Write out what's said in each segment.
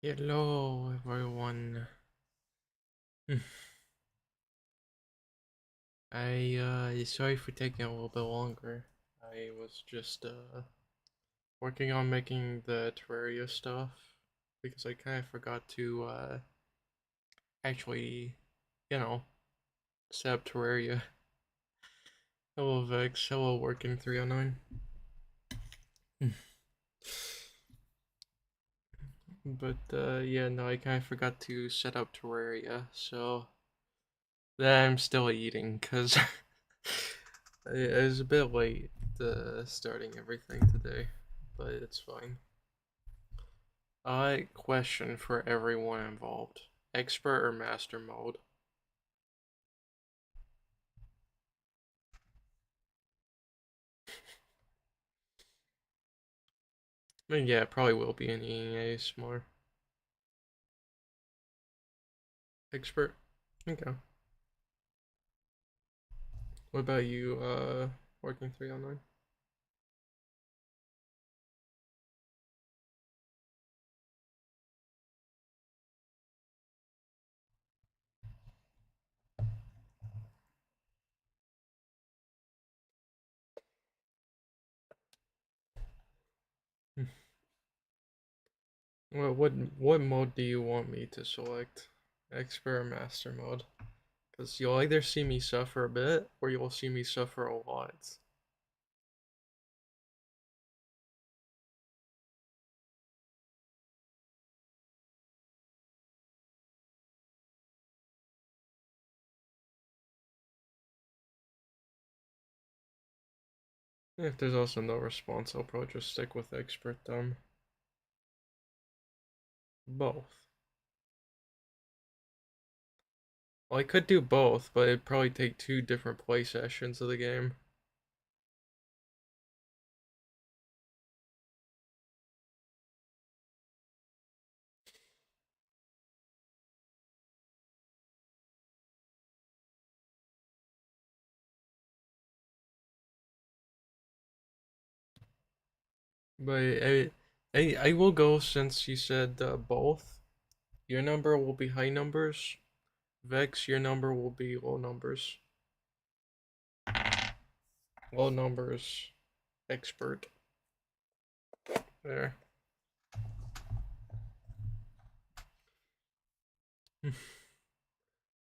Hello, everyone. Sorry for taking a little bit longer. I was just working on making the Terraria stuff because I kind of forgot to actually, you know, set up Terraria. Hello Vex, hello Working 309. But yeah, no, I kind of forgot to set up Terraria, so that I'm still eating because it was a bit late starting everything today, but it's fine. Question for everyone involved: expert or master mode? I mean, yeah, it probably will be an EA more expert. Okay. What about you? Working 309. Well, what mode do you want me to select? Expert or master mode? Because you'll either see me suffer a bit, or you'll see me suffer a lot. If there's also no response, I'll probably just stick with expert dumb. Both. Well, I could do both, but it'd probably take two different play sessions of the game. But I will go since you said both. Your number will be high numbers. Vex, your number will be low numbers. Low numbers. Expert. There.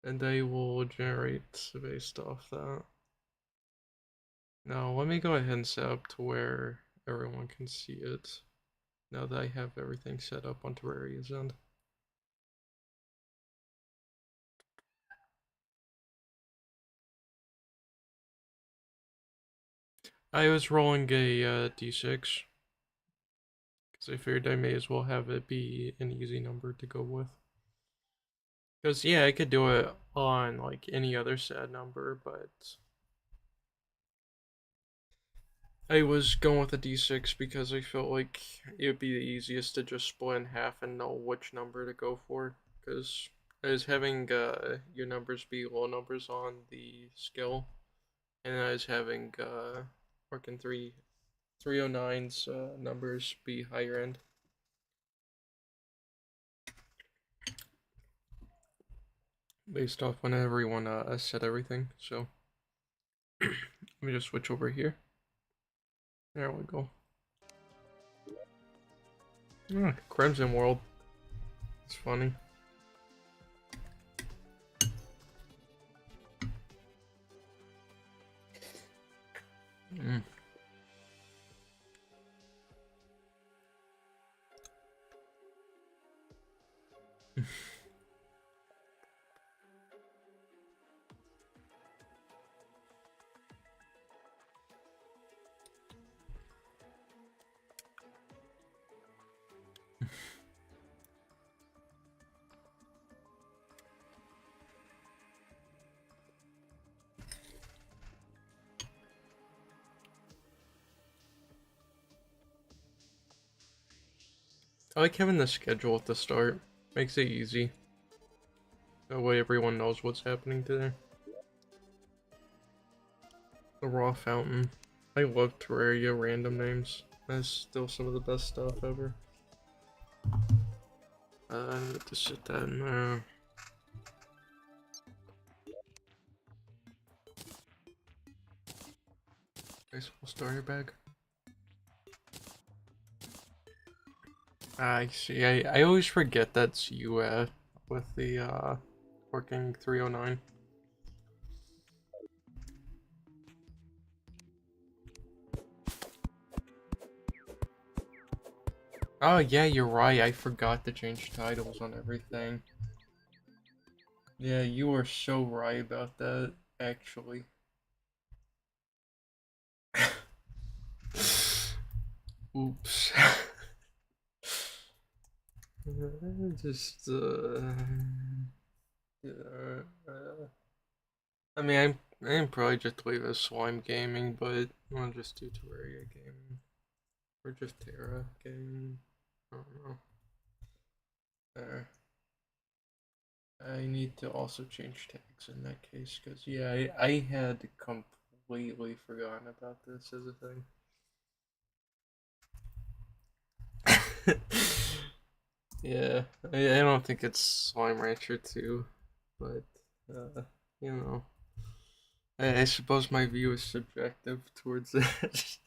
And they will generate based off that. Now, let me go ahead and set up to where everyone can see it. Now that I have everything set up on Terraria's end. I was rolling a d6 because I figured I may as well have it be an easy number to go with. Because, yeah, I could do it on like any other sad number, but I was going with a d6 because I felt like it would be the easiest to just split in half and know which number to go for. Because I was having your numbers be low numbers on the skill, and I was having working 309's numbers be higher end. Based off when everyone set everything. So let me just switch over here. There we go. Crimson World. It's funny. Mm. I like having the schedule at the start. Makes it easy. That way everyone knows what's happening today. The Raw Fountain. I love Terraria random names. That's still some of the best stuff ever. To sit that in there. Baseball starter bag. I see. I always forget that's you with the working 309. Oh yeah, you're right. I forgot to change titles on everything. Yeah, you were so right about that, actually. Oops. Just I mean, I'm probably just leave it Slime Gaming, but I'll just do Terraria Gaming. Or just Terra Gaming. I don't know. There. I need to also change tags in that case, because, yeah, I had completely forgotten about this as a thing. Yeah, I don't think it's Slime Rancher 2, but, you know. I suppose my view is subjective towards it.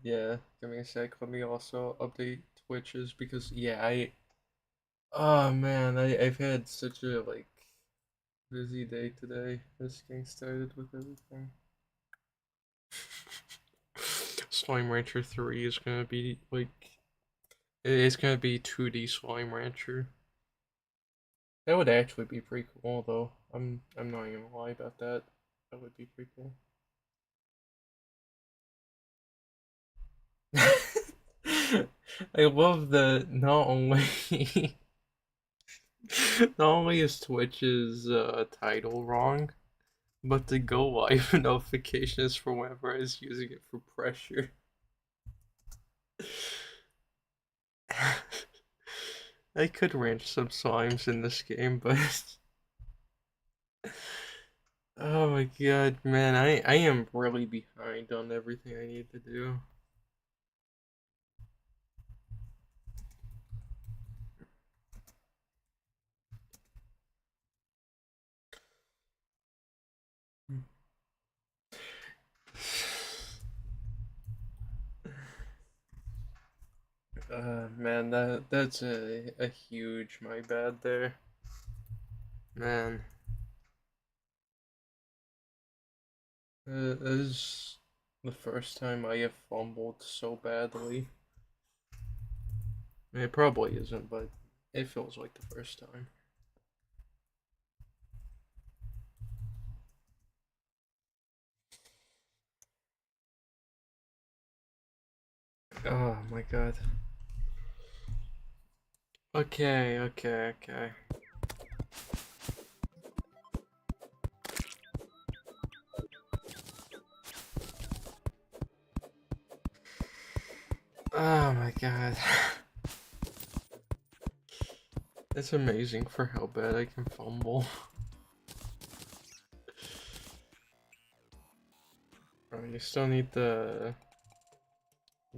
Yeah. Give me a sec. Let me also update Twitches because yeah, oh man, I've had such a like busy day today. Just getting started with everything. Slime Rancher 3 is gonna be like it's gonna be 2D Slime Rancher. That would actually be pretty cool though. I'm not gonna lie about that. That would be pretty cool. I love that not only not only is Twitch's title wrong, but the go live notification is for whenever I was using it for pressure. I could ranch some slimes in this game, but oh my god, man, I am really behind on everything I need to do. Man, that's a huge my bad there. Man, this is the first time I have fumbled so badly. It probably isn't, but it feels like the first time. Oh my god. Okay. Oh my god. It's amazing for how bad I can fumble. Alright, you still need to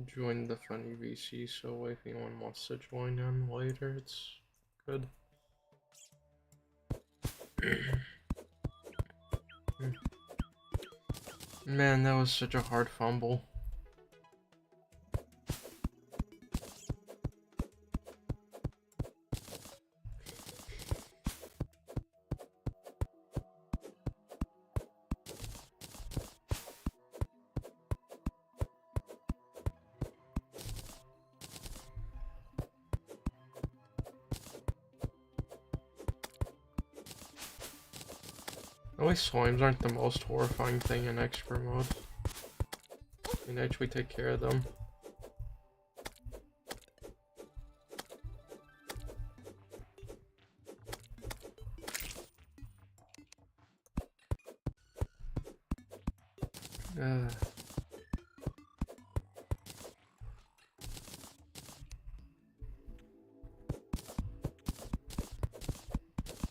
join the funny VC, so if anyone wants to join in later, it's good. Man, that was such a hard fumble. At least slimes aren't the most horrifying thing in expert mode. You can actually take care of them.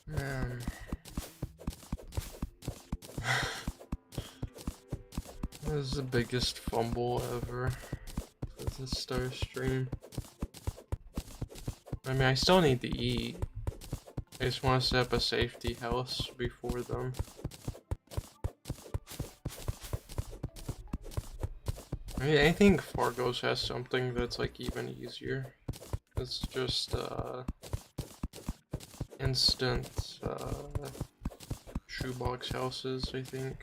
Man. This is the biggest fumble ever. to start a stream. I mean, I still need to eat. I just want to set up a safety house before them. I think Fargo's has something that's like even easier. It's just instant shoebox houses, I think.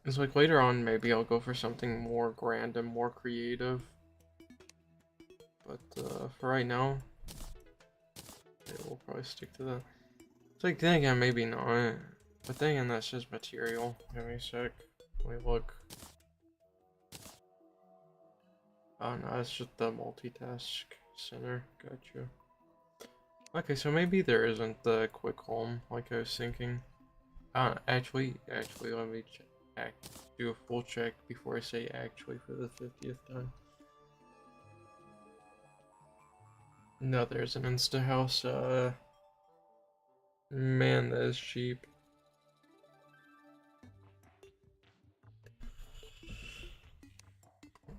It's like later on maybe I'll go for something more grand and more creative. But for right now, yeah, we'll probably stick to that. It's like, then again, maybe not. But then again, that's just material. Give me a sec. Let me look. Oh no, it's just the multitask center. Gotcha. Okay, so maybe there isn't the quick home like I was thinking. Actually, let me do a full check before I say actually for the 50th time. No, there's an Insta house. Man, that is cheap.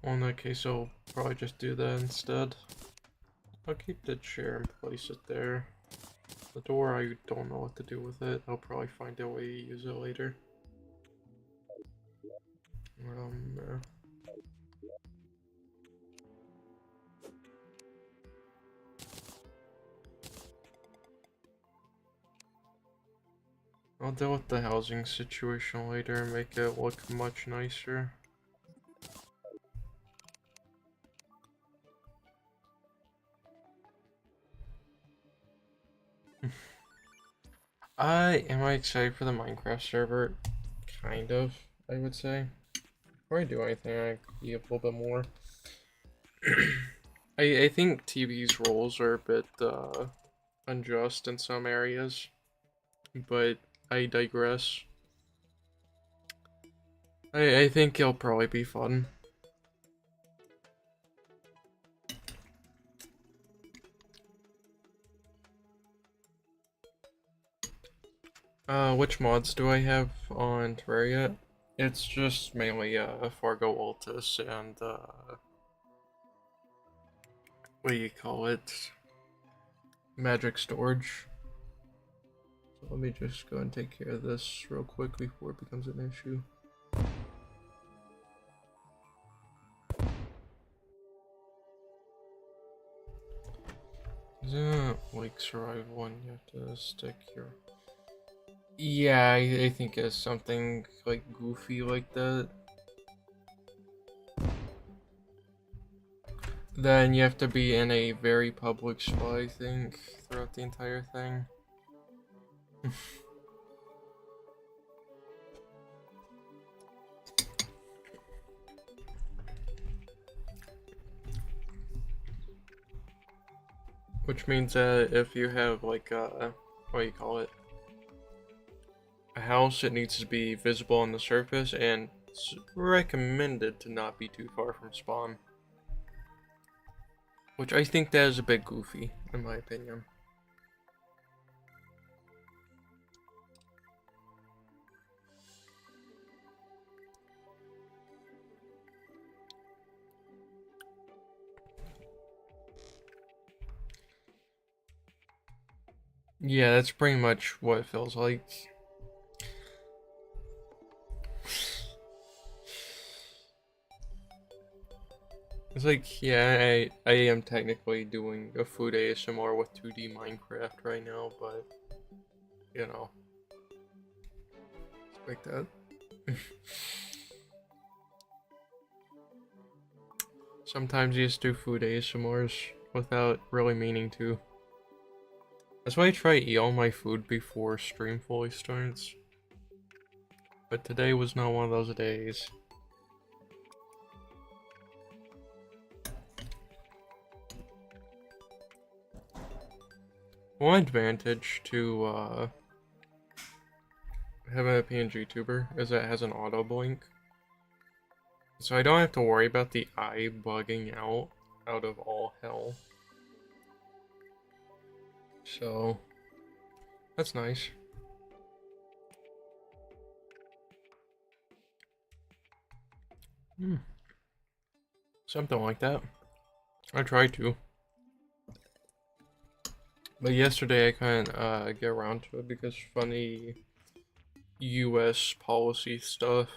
Well, in that case, I'll probably just do that instead. I'll keep the chair and place it there. The door, I don't know what to do with it. I'll probably find a way to use it later. Uh, I'll deal with the housing situation later and make it look much nicer. Am I excited for the Minecraft server? Kind of, I would say. Before I do anything, I could be a little bit more. I think TV's roles are a bit unjust in some areas, but I digress. I think it'll probably be fun. Which mods do I have on Terraria? It's just mainly Fargo Altus and what do you call it? Magic Storage. So let me just go and take care of this real quick before it becomes an issue. Is that like survival one? You have to stick your. Yeah, I think it's something like goofy like that. Then you have to be in a very public spot, I think, throughout the entire thing. Which means that if you have like what do you call it? A house, it needs to be visible on the surface and it's recommended to not be too far from spawn. Which I think that is a bit goofy, in my opinion. Yeah, that's pretty much what it feels like. It's like, yeah, I am technically doing a food ASMR with 2D Minecraft right now, but, you know, like that. Sometimes you just do food ASMRs without really meaning to. That's why I try to eat all my food before stream fully starts. But today was not one of those days. One advantage to having a PNG tuber is that it has an auto blink. So I don't have to worry about the eye bugging out of all hell. So that's nice. Something like that. I try to. But yesterday I couldn't get around to it because funny US policy stuff.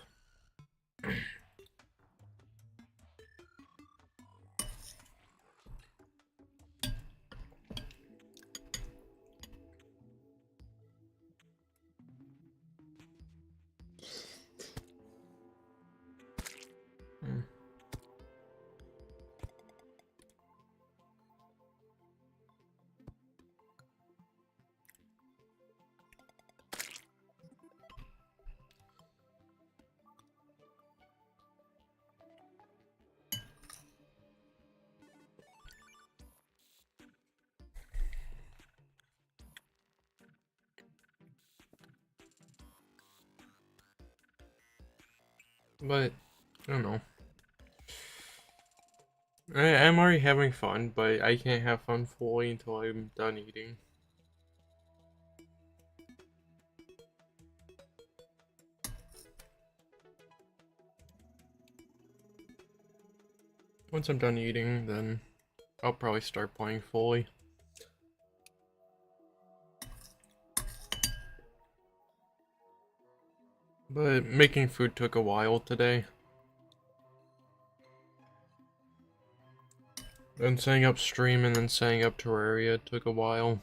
But, I don't know. I'm already having fun, but I can't have fun fully until I'm done eating. Once I'm done eating, then I'll probably start playing fully. But making food took a while today. And setting up stream and then setting up Terraria took a while.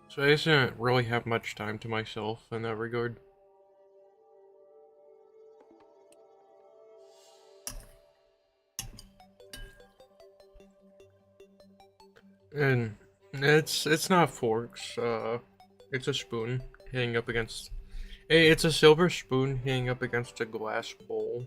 So I just didn't really have much time to myself in that regard. And it's not forks, it's a spoon hitting up against it's a silver spoon hitting up against a glass bowl.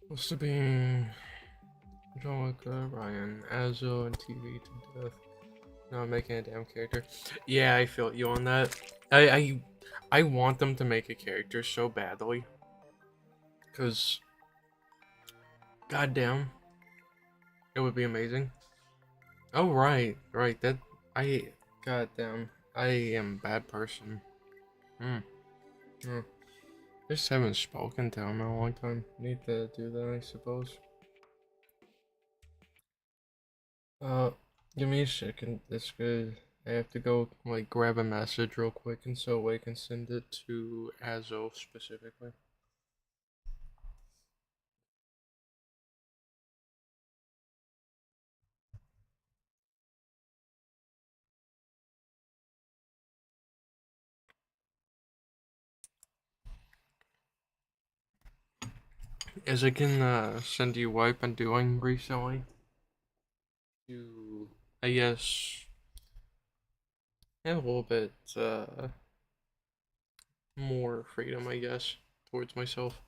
Supposed to be Angelica, Ryan, Azo, and TV to death. Not making a damn character. Yeah, I feel you on that. I want them to make a character so badly. Cause goddamn, it would be amazing. Oh right, that I goddamn I am a bad person. Hmm. Just haven't spoken to him in a long time. Need to do that, I suppose. Uh, give me a second. That's good. I have to go like grab a message real quick, and so I can send it to Azo specifically. As I can send you what I've been doing recently to, I guess, have a little bit more freedom, I guess, towards myself.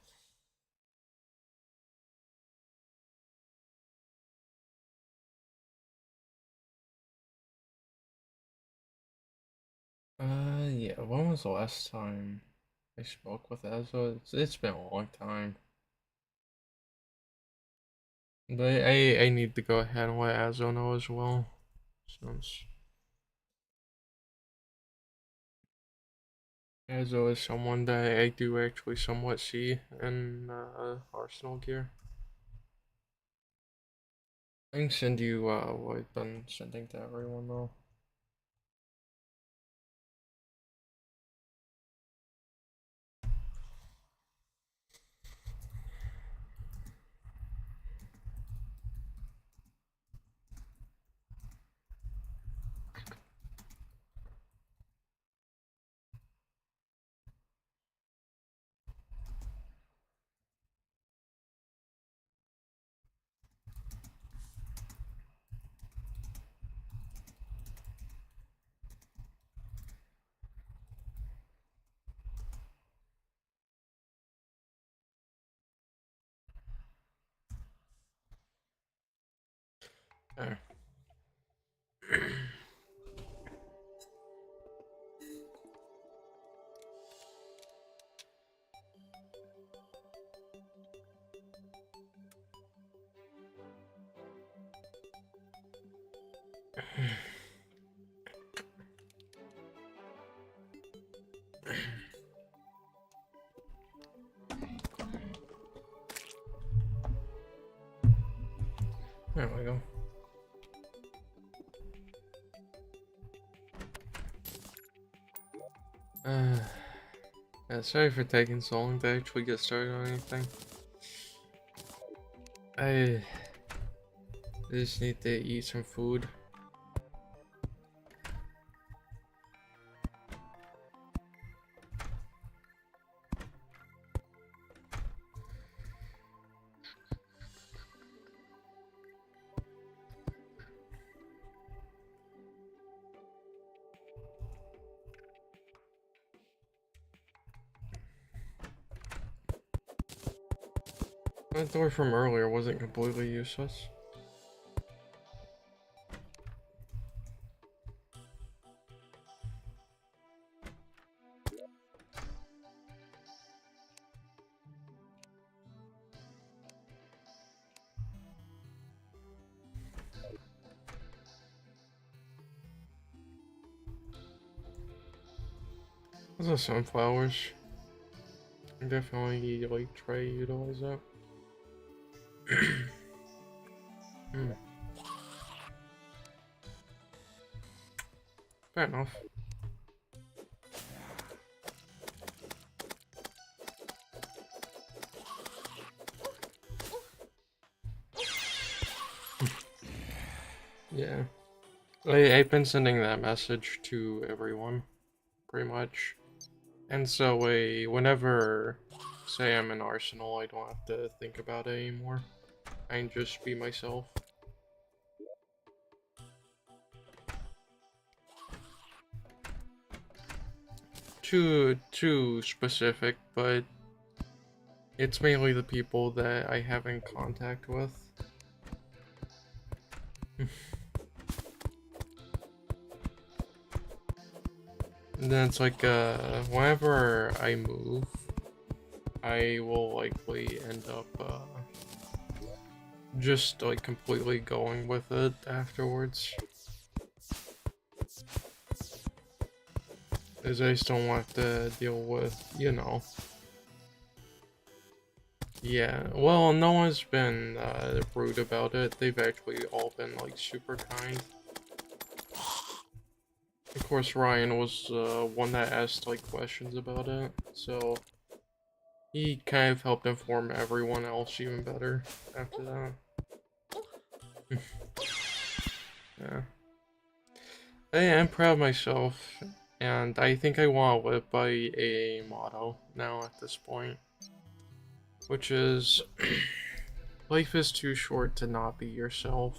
Yeah, when was the last time I spoke with Azo? It's been a long time. But I need to go ahead and let Azo know as well. Since Azo is someone that I do actually somewhat see in Arsenal gear. I can send you what I've been sending to everyone though. There. There we go. Yeah, sorry for taking so long to actually get started on anything. I just need to eat some food. That door from earlier wasn't completely useless. Those are sunflowers. Definitely like try to utilize that. Fair enough. Yeah. I've been sending that message to everyone, pretty much. And so whenever, say I'm in Arsenal, I don't have to think about it anymore. I can just be myself. Too specific, but it's mainly the people that I have in contact with. And then it's like, whenever I move, I will likely end up, just, like, completely going with it afterwards. Because I just don't want to deal with, you know. Yeah, well, no one's been, rude about it. They've actually all been, like, super kind. Of course, Ryan was, one that asked, like, questions about it, so he kind of helped inform everyone else even better after that. Yeah. I'm proud of myself, and I think I want to live by a motto now at this point, which is, life is too short to not be yourself.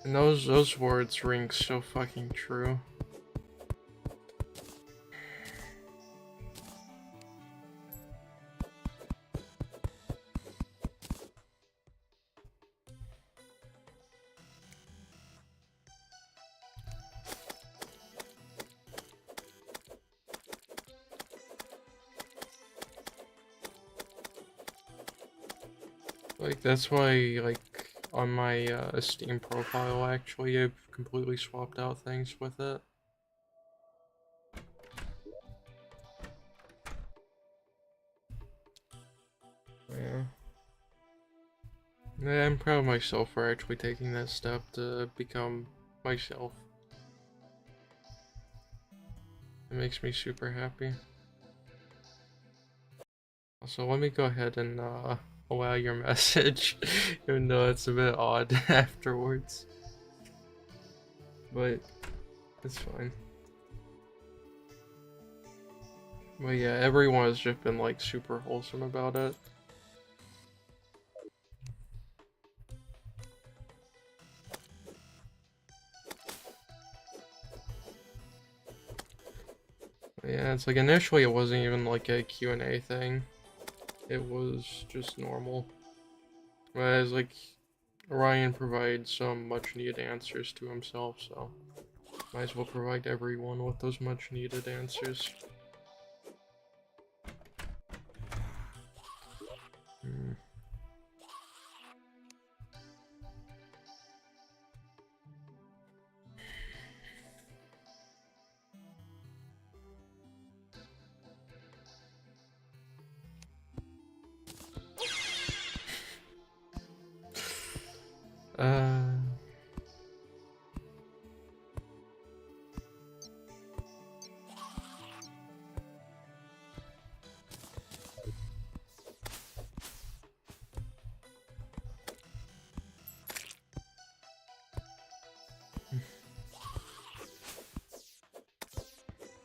And those words ring so fucking true. Like, that's why, like, on my Steam profile, actually, I've completely swapped out things with it. Yeah. Yeah, I'm proud of myself for actually taking that step to become myself. It makes me super happy. Also, let me go ahead and allow your message, even though it's a bit odd afterwards. But it's fine. But yeah, everyone has just been like super wholesome about it. Yeah, it's like initially it wasn't even like a Q&A thing. It was just normal. Whereas like Ryan provides some much needed answers to himself, so might as well provide everyone with those much needed answers.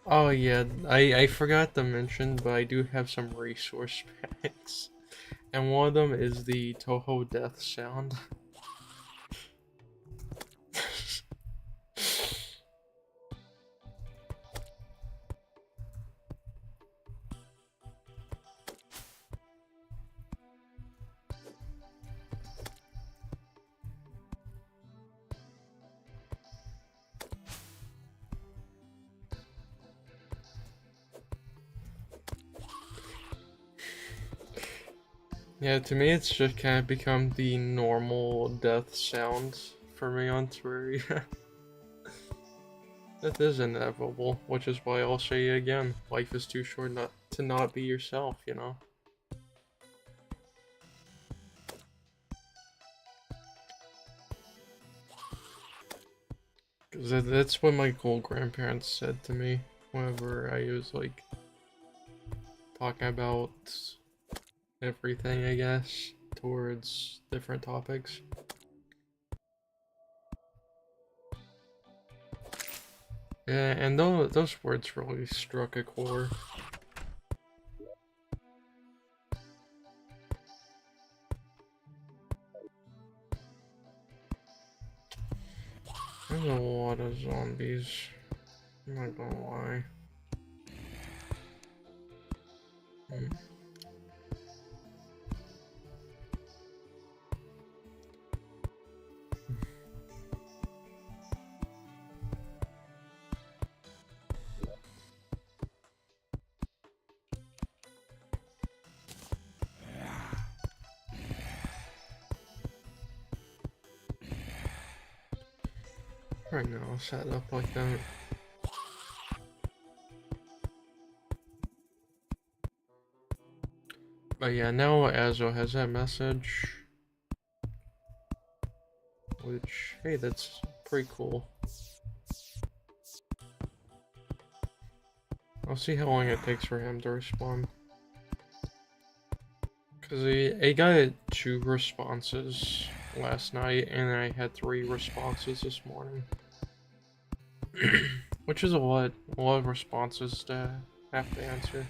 Oh yeah, I forgot to mention, but I do have some resource packs. And one of them is the Toho death sound. Yeah, to me it's just kind of become the normal death sound for me on Terraria. That is inevitable, which is why I'll say it again. Life is too short not to not be yourself, you know? Because that's what my cool grandparents said to me whenever I was, like, talking about everything, I guess, towards different topics. Yeah, and those words really struck a chord. There's a lot of zombies. I'm not gonna lie. Right now, I'll set it up like that. But yeah, now Azo has that message. Which, hey, that's pretty cool. I'll see how long it takes for him to respond. Because he got 2 responses last night, and I had 3 responses this morning. Which is a lot of responses to have to answer.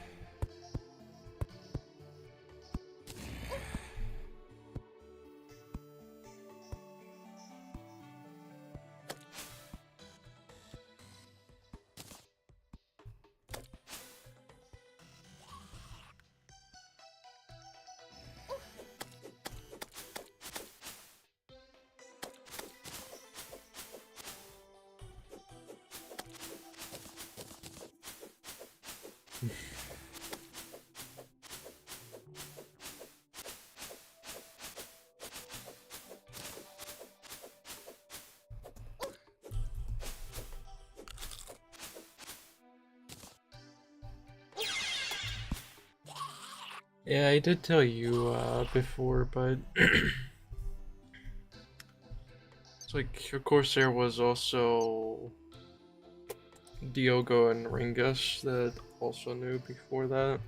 Yeah, I did tell you before, but it's like, of course, there was also Diogo and Ringus that also knew before that.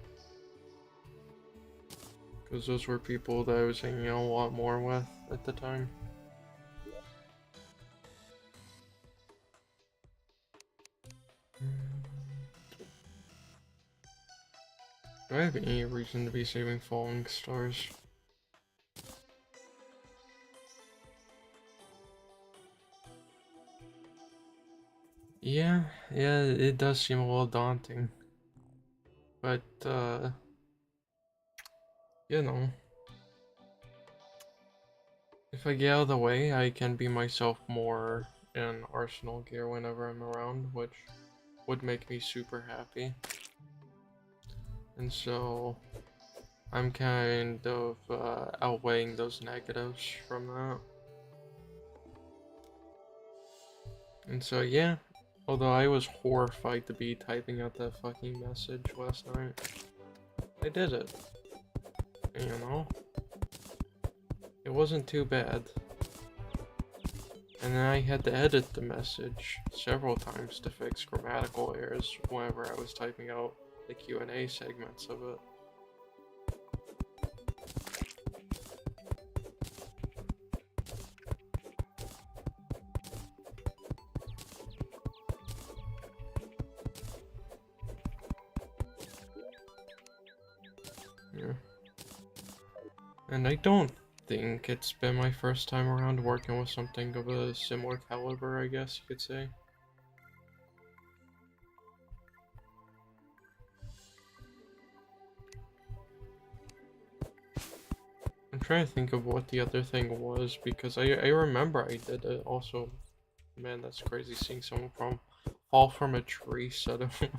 Because those were people that I was hanging out a lot more with at the time. Do I have any reason to be saving falling stars? Yeah, it does seem a little daunting. But, you know, if I get out of the way, I can be myself more in Arsenal gear whenever I'm around, which would make me super happy. And so, I'm kind of outweighing those negatives from that. And so, yeah, although I was horrified to be typing out that fucking message last night, I did it. And, you know, it wasn't too bad. And then I had to edit the message several times to fix grammatical errors whenever I was typing out the Q&A segments of it. And I don't think it's been my first time around working with something of a similar caliber, I guess you could say. I'm trying to think of what the other thing was, because I remember I did it also. Man, that's crazy seeing someone fall from a tree suddenly.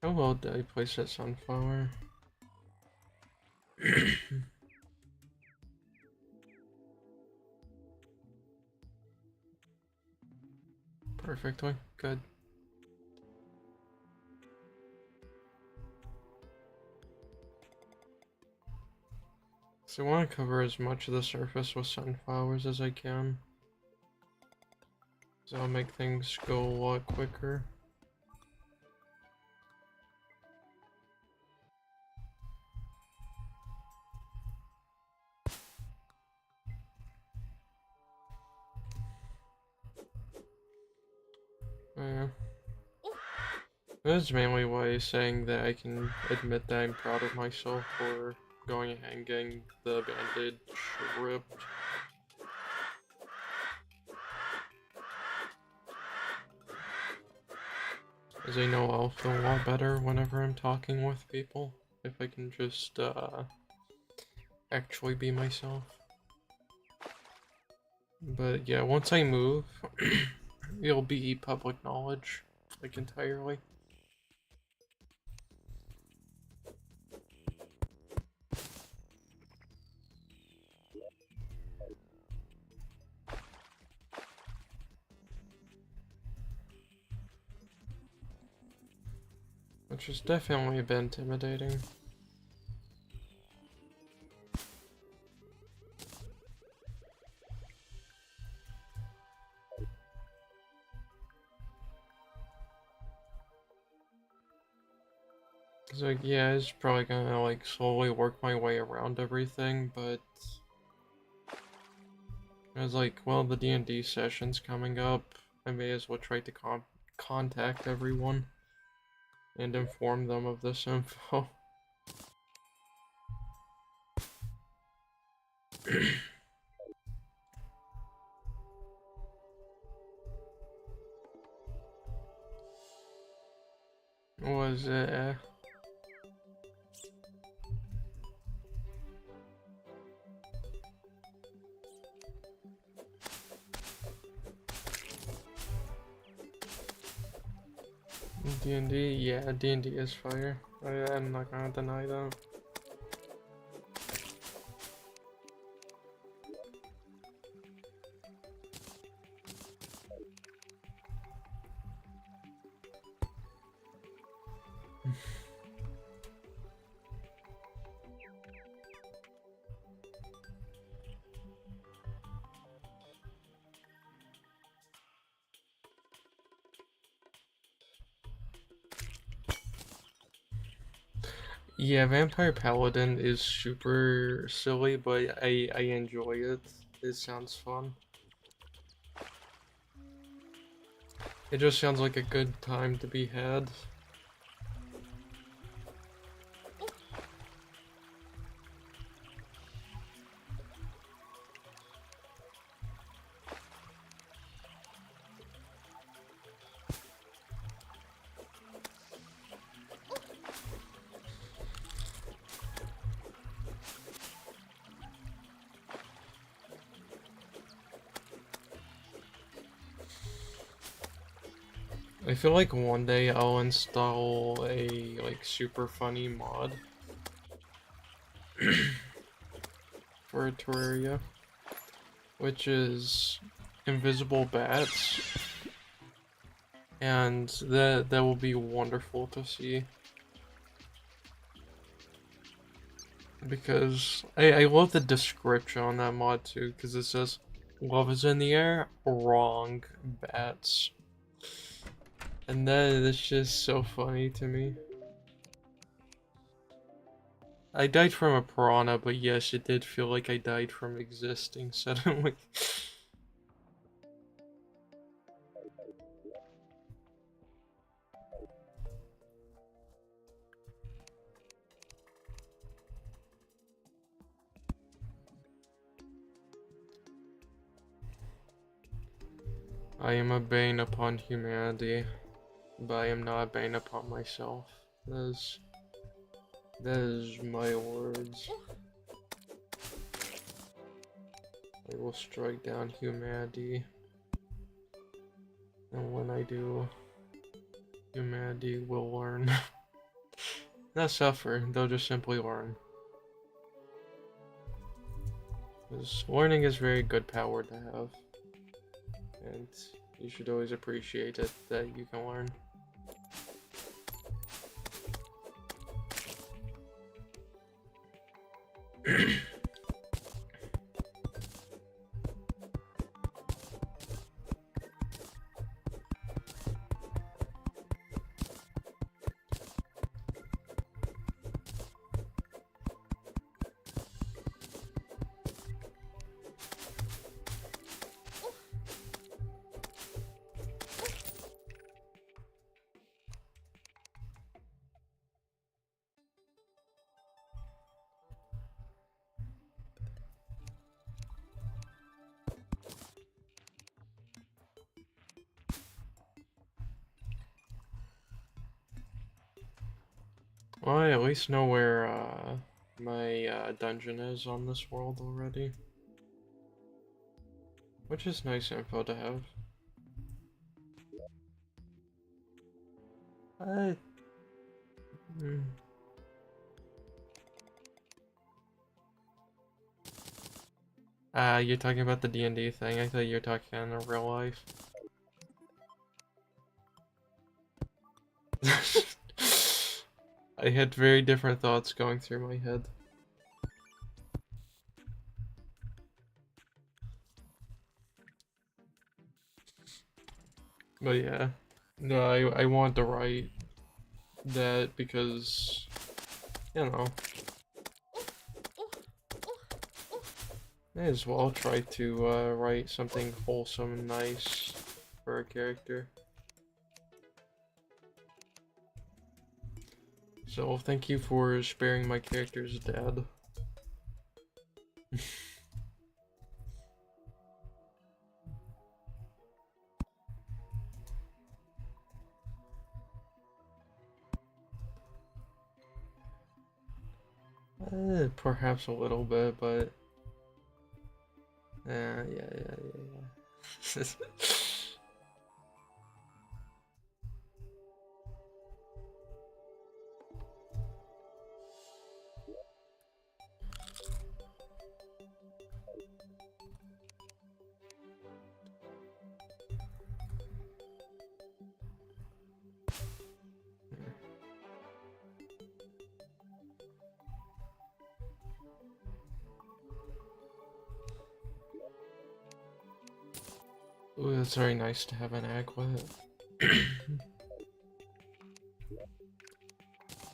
How well did I place that sunflower? Perfectly. Good. So I want to cover as much of the surface with sunflowers as I can. So I'll make things go a lot quicker. Yeah. That's mainly why I'm saying that I can admit that I'm proud of myself for going ahead and getting the bandage ripped. As I know I'll feel a lot better whenever I'm talking with people, if I can just, actually be myself. But yeah, once I move, it'll be public knowledge, like, entirely. Which is definitely a bit intimidating. It's like, yeah, it's probably gonna, like, slowly work my way around everything, but I was like, well, the D&D session's coming up. I may as well try to contact everyone and inform them of this info. Was it? D&D? Yeah, D&D is fire. I'm not gonna deny that. Yeah, Vampire Paladin is super silly, but I enjoy it. It sounds fun. It just sounds like a good time to be had. I feel like one day I'll install a, like, super funny mod for Terraria, which is invisible bats, and that will be wonderful to see. Because I love the description on that mod too, because it says, "Love is in the air, wrong, bats." And that is just so funny to me. I died from a piranha, but yes, it did feel like I died from existing suddenly. I am a bane upon humanity, but I am not a bane upon myself. That is my words. I will strike down humanity, and when I do, humanity will learn. Not suffer, they'll just simply learn. Because learning is very good power to have, and you should always appreciate it that you can learn. Well, I at least know where my dungeon is on this world already. Which is nice info to have. I... Mm. You're talking about the D&D thing? I thought you were talking in real life. I had very different thoughts going through my head. But yeah, no, I want to write that because, you know, may as well try to write something wholesome and nice for a character. So thank you for sparing my character's dad. Perhaps a little bit, but yeah. Ooh, it's very nice to have an aglet.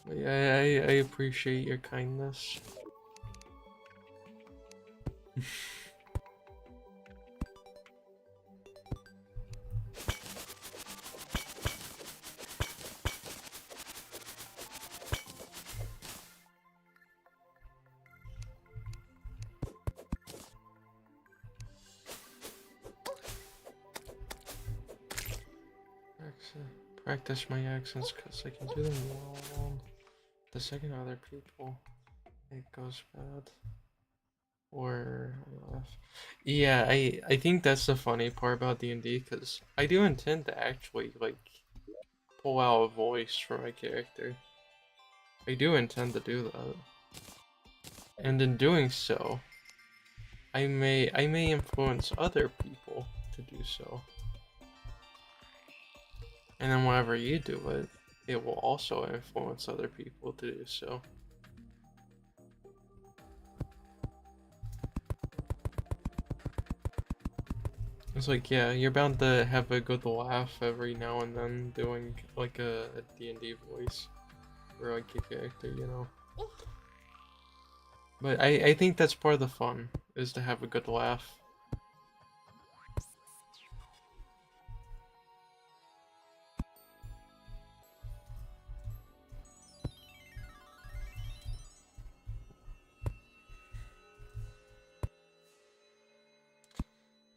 I appreciate your kindness. Practice my accents because I can do them well alone. The second other people, it goes bad. Or yeah, I think that's the funny part about D&D because I do intend to actually like pull out a voice for my character. I do intend to do that, and in doing so, I may influence other people to do so. And then whenever you do it, it will also influence other people to do so. It's like, yeah, you're bound to have a good laugh every now and then doing like a D&D voice for like your character, you know. But I think that's part of the fun, is to have a good laugh.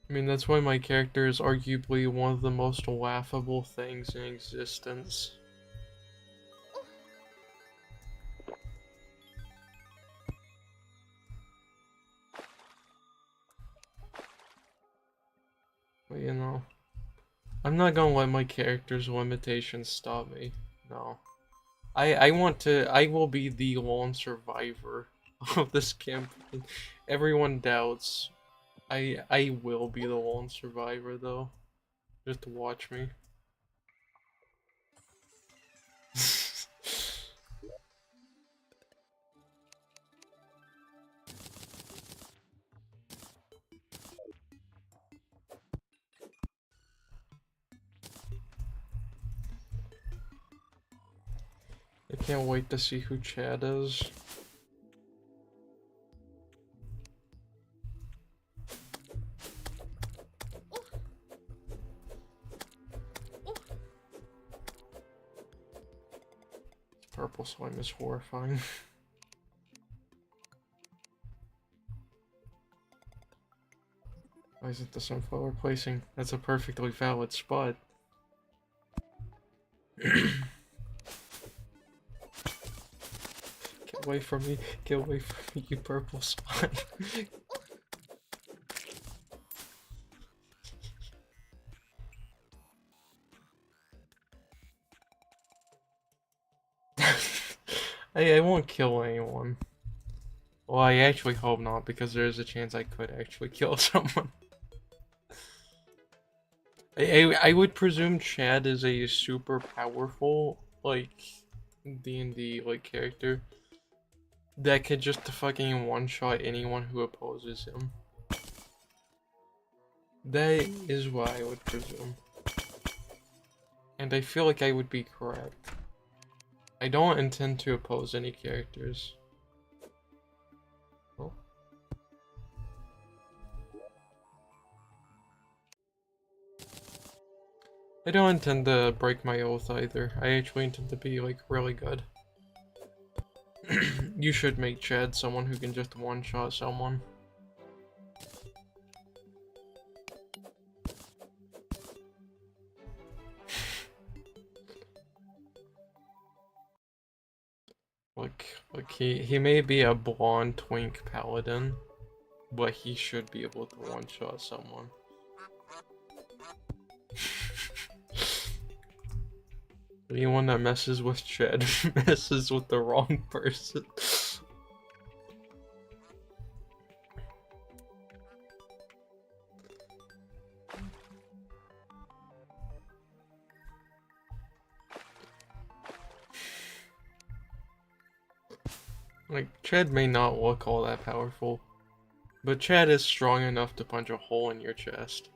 I mean, that's why my character is arguably one of the most laughable things in existence. But you know, I'm not gonna let my character's limitations stop me. No. I will be the lone survivor of this campaign. Everyone doubts. I will be the lone survivor though. Just to watch me. I can't wait to see who Chad is. Purple slime is horrifying. Why isn't the sunflower placing? That's a perfectly valid spot. Get away from me. Get away from me, you purple slime. I won't kill anyone. Well, I actually hope not, because there is a chance I could actually kill someone. I would presume Chad is a super powerful, like, D&D, like, character that could just fucking one-shot anyone who opposes him. That is what I would presume. And I feel like I would be correct. I don't intend to oppose any characters. Oh. I don't intend to break my oath either. I actually intend to be, like, really good. You should make Chad someone who can just one-shot someone. Like he may be a blonde twink paladin, but he should be able to one-shot someone. Anyone that messes with Chad messes with the wrong person. Like, Chad may not look all that powerful, but Chad is strong enough to punch a hole in your chest.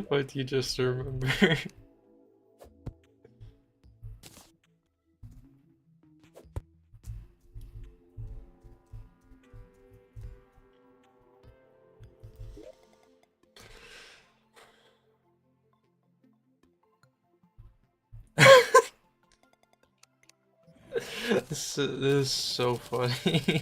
What do you just remember? This is so funny.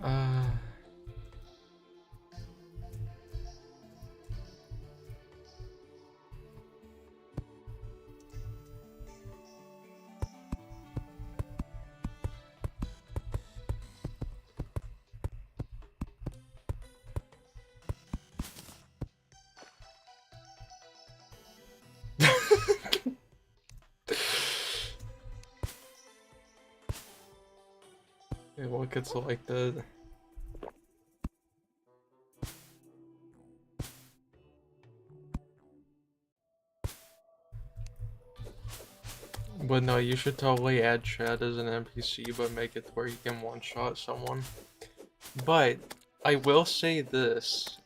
uh... Hey, look, it's like that. But no, you should totally add Chad as an NPC, but make it where you can one-shot someone. But I will say this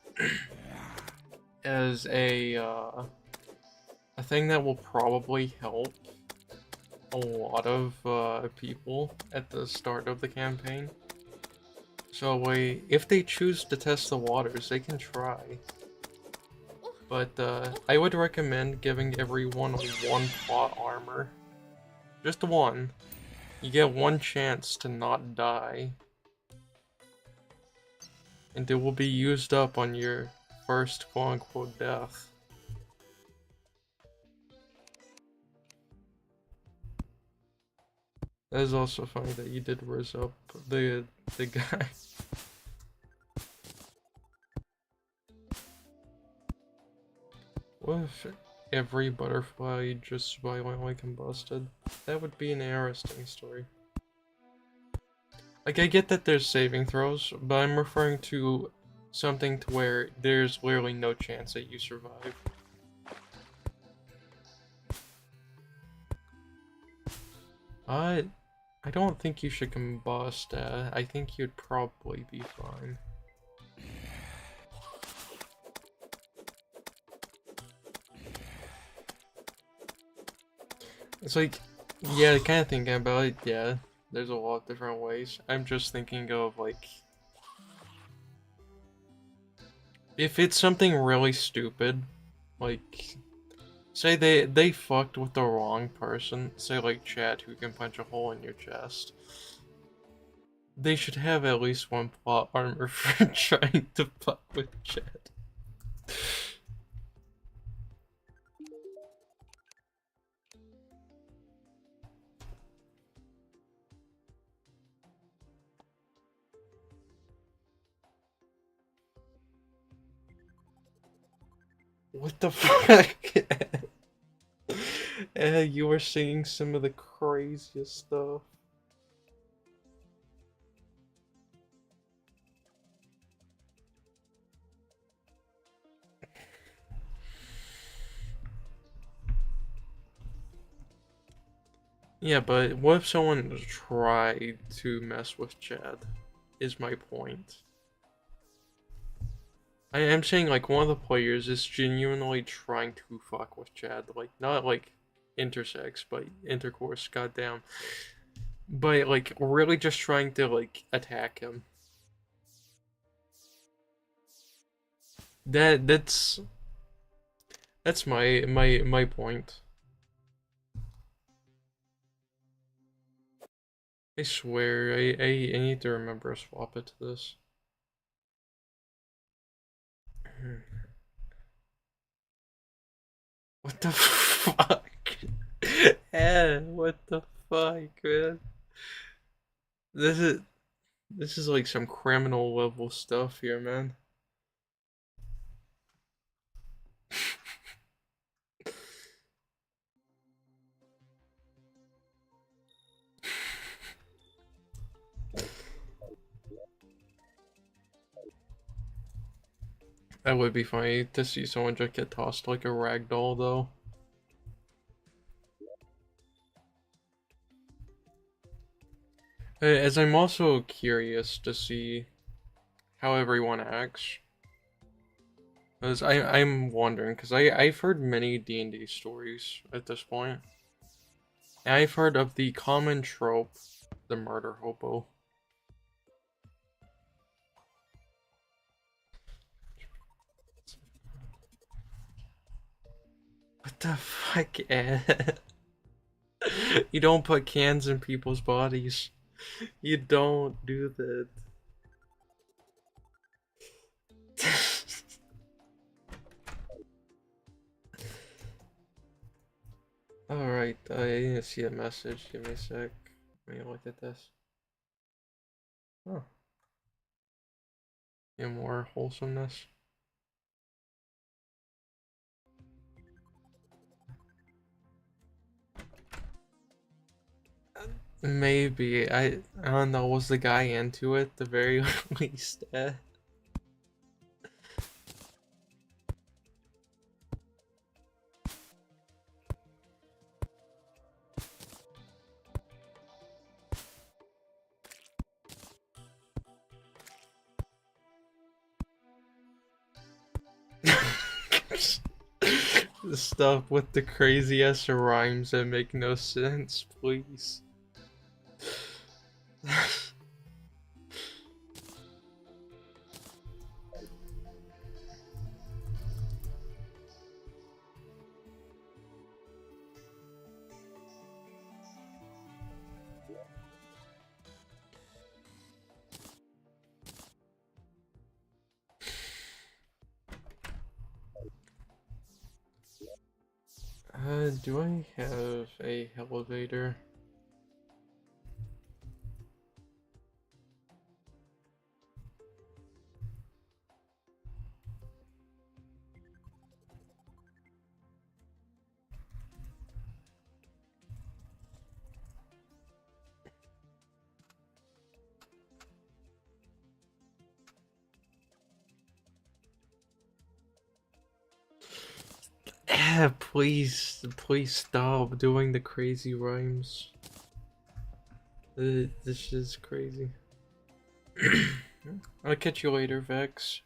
as a thing that will probably help a lot of people at the start of the campaign. So if they choose to test the waters, they can try. But I would recommend giving everyone one plot armor. Just one. You get one chance to not die. And it will be used up on your first quote-unquote death. That is also funny that you did rizz up the guy. What if every butterfly just violently combusted? That would be an interesting story. Like, I get that there's saving throws, but I'm referring to something to where there's literally no chance that you survive. I don't think you should combust. I think you'd probably be fine. It's like, yeah, kind of thinking about it, yeah, there's a lot of different ways. I'm just thinking of, like, if it's something really stupid, like, say they fucked with the wrong person, say like Chad who can punch a hole in your chest. They should have at least one plot armor for trying to fuck with Chad. What the fuck? You were seeing some of the craziest stuff. Yeah, but what if someone tried to mess with Chad? Is my point. I am saying, like, one of the players is genuinely trying to fuck with Chad. Like, not like intersex, but intercourse, goddamn. But, like, really just trying to, like, attack him. That's my point. I swear, I need to remember to swap it to this. What the fuck? What the fuck, man? This is like some criminal level stuff here, man. That would be funny to see someone just get tossed like a ragdoll, though. As I'm also curious to see how everyone acts. Because I'm wondering, because I've heard many D&D stories at this point. And I've heard of the common trope, the murder hobo. What the fuck, Ed? You don't put cans in people's bodies. You don't do that. Alright, I need to see a message. Give me a sec. Let me look at this. Oh. Get more wholesomeness. Maybe. I don't know. Was the guy into it? The very least. Stuff with the crazy ass rhymes that make no sense, please. Do I have a elevator? Please stop doing the crazy rhymes. This is crazy. I'll catch you later, Vex.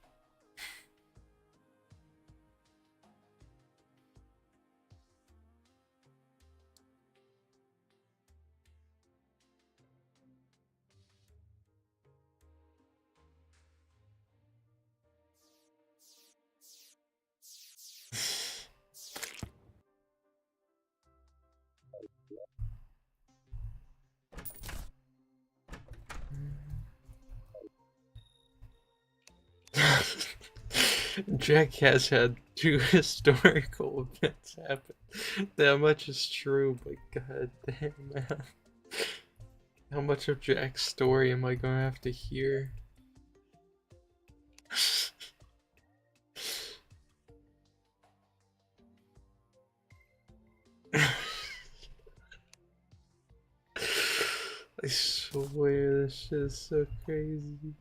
Jack has had 2 historical events happen. That much is true, but god damn, man. How much of Jack's story am I gonna have to hear? I swear this shit is so crazy.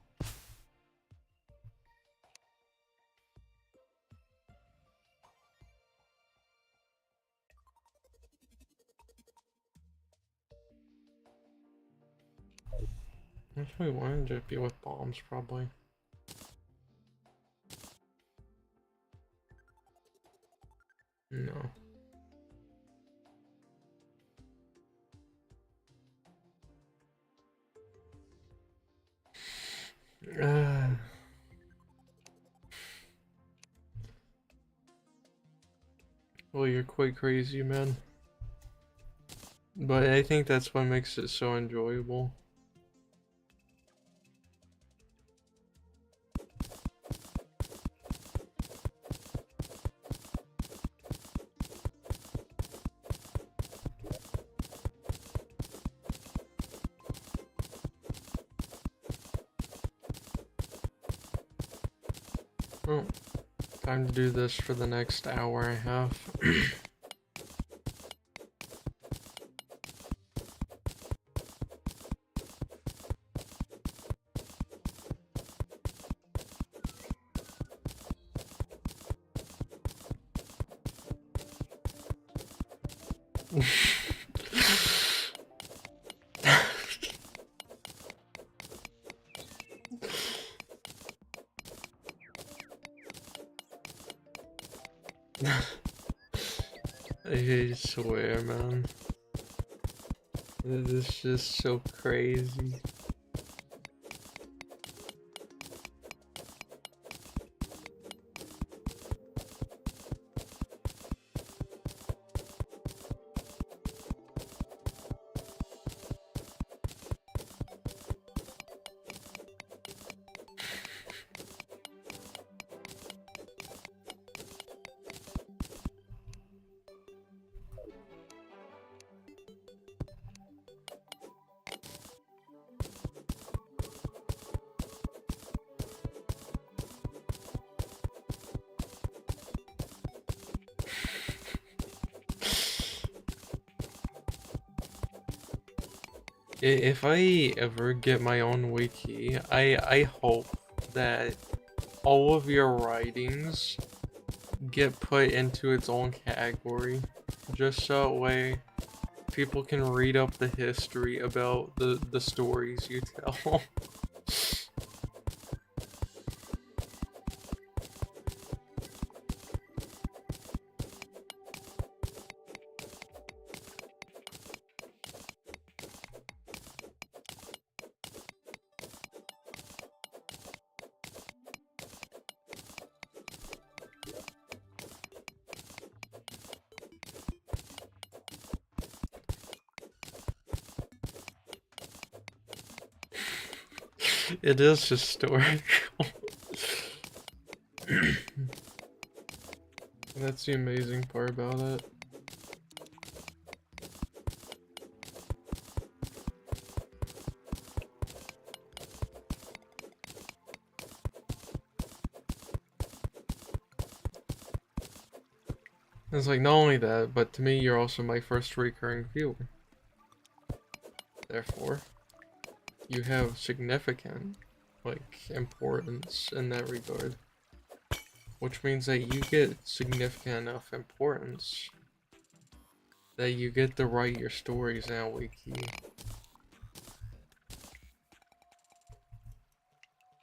If we wanted to be with bombs, probably. No. Well, you're quite crazy, man. But I think that's what makes it so enjoyable. Oh, time to do this for the next hour and a half. I swear, man. This is just so crazy. If I ever get my own wiki, I hope that all of your writings get put into its own category, just so that way people can read up the history about the stories you tell. It is historical. That's the amazing part about it. It's like, not only that, but to me, you're also my first recurring viewer. Therefore, you have significant, like, importance in that regard. Which means that you get significant enough importance that you get to write your stories in a wiki.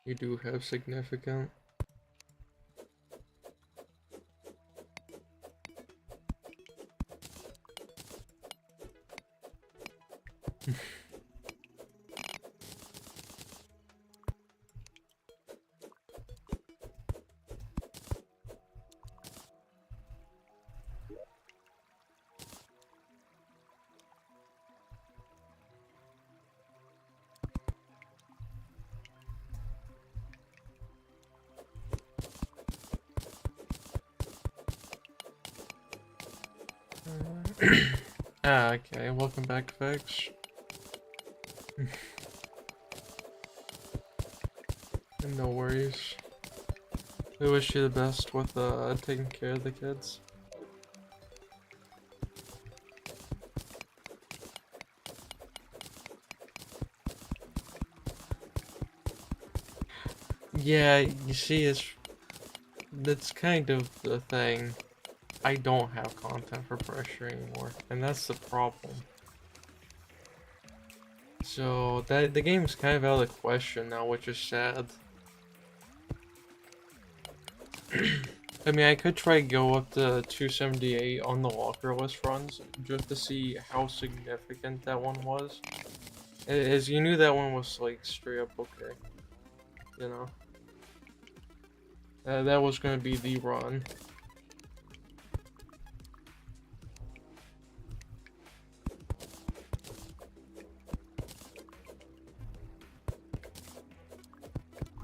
You do have significant. Okay, welcome back, Vex. No worries. We wish you the best with taking care of the kids. Yeah, you see, that's kind of the thing. I don't have content for pressure anymore, and that's the problem. So the game's kind of out of the question now, which is sad. I mean, I could try go up to 278 on the locker list runs just to see how significant that one was. As you knew that one was like straight up okay, you know. That was gonna be the run.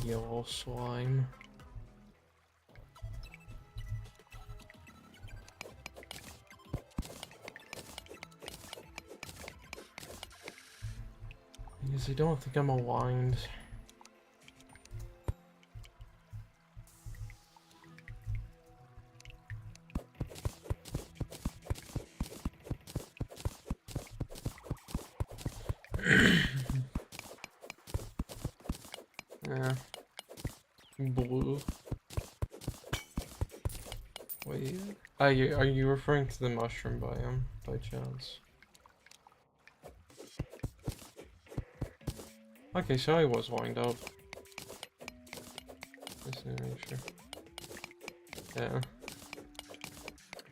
Yellow slime. Because I don't think I'm aligned. Yeah. Blue. Wait. Are you referring to the mushroom biome by chance? Okay, so I was lined up. Just to make sure. Yeah.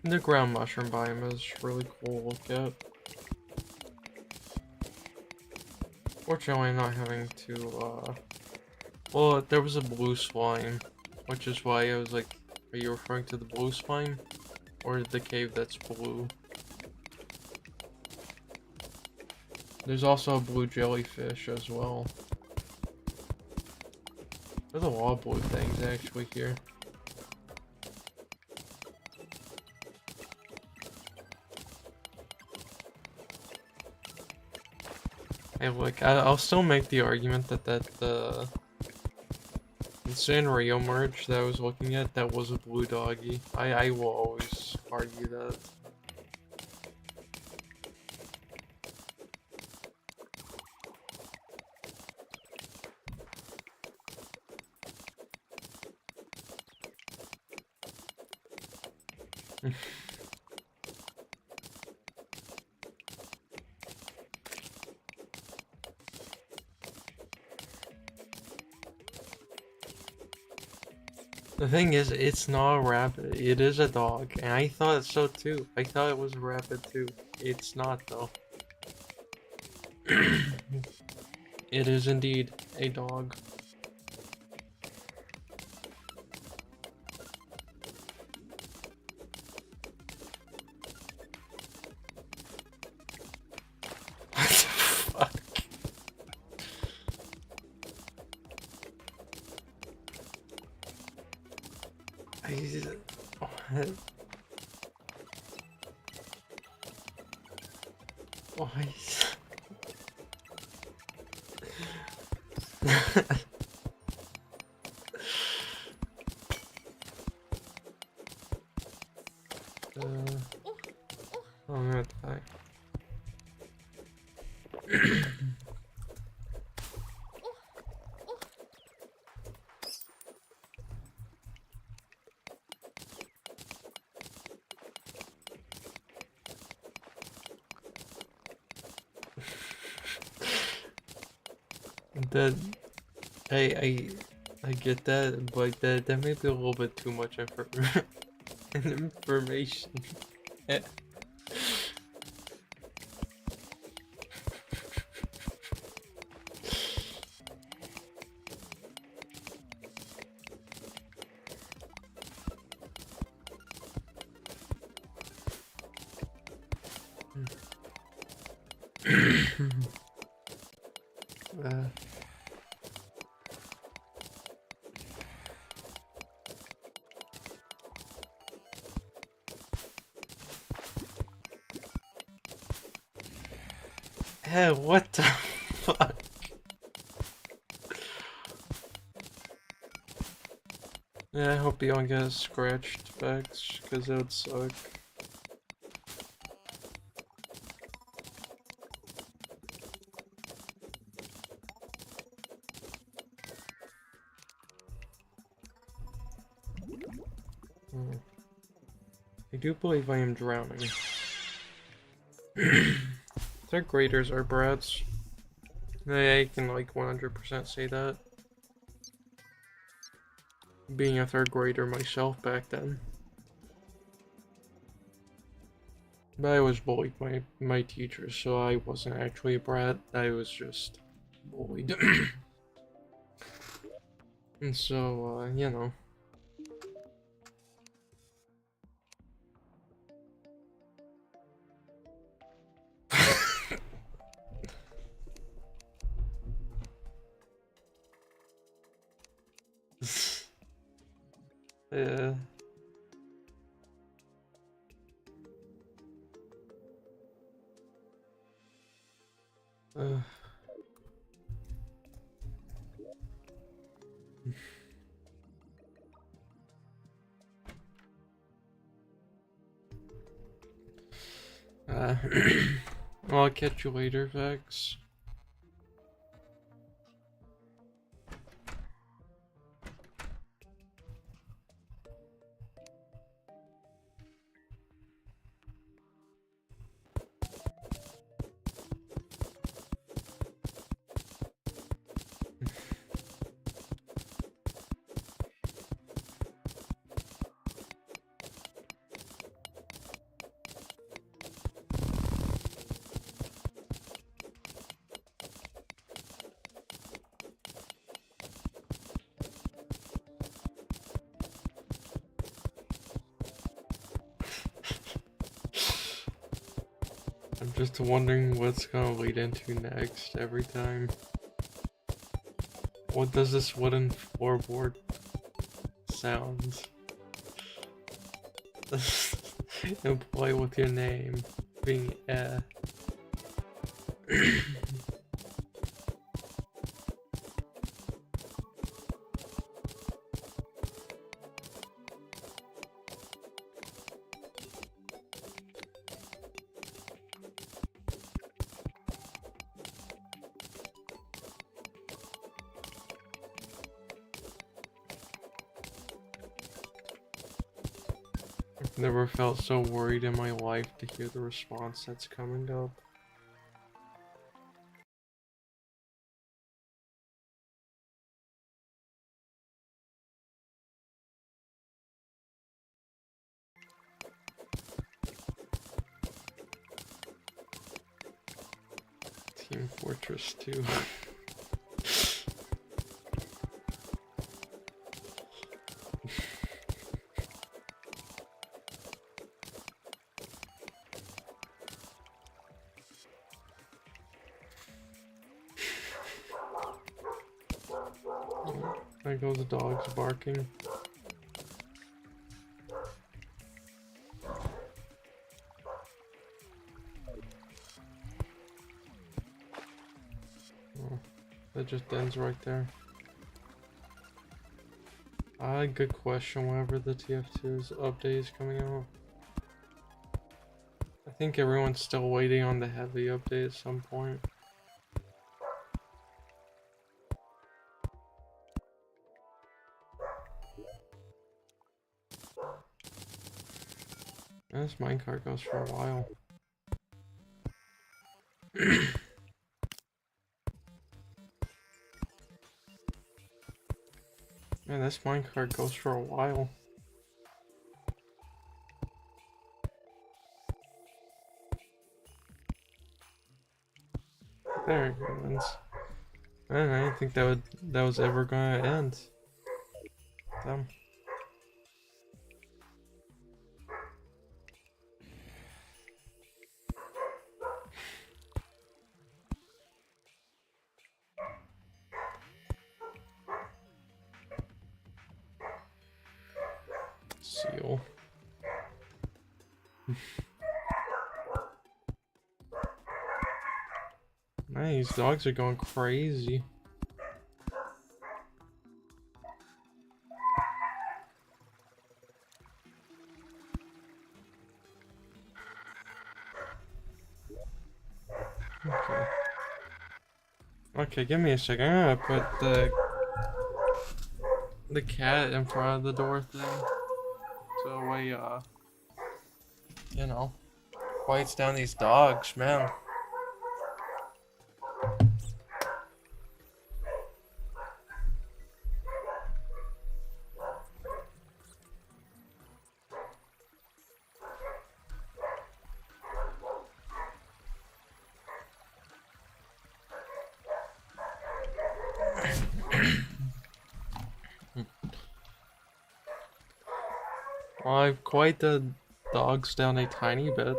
The ground mushroom biome is really cool to look at. Fortunately, I'm not having to, well, there was a blue slime, which is why I was like, are you referring to the blue slime? Or the cave that's blue? There's also a blue jellyfish as well. There's a lot of blue things actually here. Hey, look, I'll still make the argument that the Sanrio merch that I was looking at, that was a blue doggy. I will always argue that. The thing is, it's not a rabbit. It is a dog, and I thought so too. I thought it was a rabbit too. It's not though. It is indeed a dog. What the fuck? What? Why? Oh, I'm gonna die. That I get that, but that may be a little bit too much information. Hey, what the fuck? Yeah, I hope you don't get scratched facts, because that would suck. I do believe I am drowning. Third graders are brats. I can like 100% say that. Being a third grader myself back then. But I was bullied by my teachers, so I wasn't actually a brat. I was just bullied. And so, you know. Yeah. Well, I'll catch you later, Vex. I'm just wondering what's gonna lead into next every time. What does this wooden floorboard sound? And play with your name being I've never felt so worried in my life to hear the response that's coming up. Team Fortress 2. There goes the dogs barking. It just ends right there. Good question. Whenever the TF2's update is coming out, I think everyone's still waiting on the heavy update at some point. And this minecart goes for a while. Man, this minecart goes for a while. There it ends. Man, I didn't think that was ever gonna end. Damn. Seal. Man, these dogs are going crazy. Okay. Okay, give me a second. I'm gonna put the cat in front of the door thing. So we you know, quiets down these dogs, man. Well, I've quieted the dogs down a tiny bit.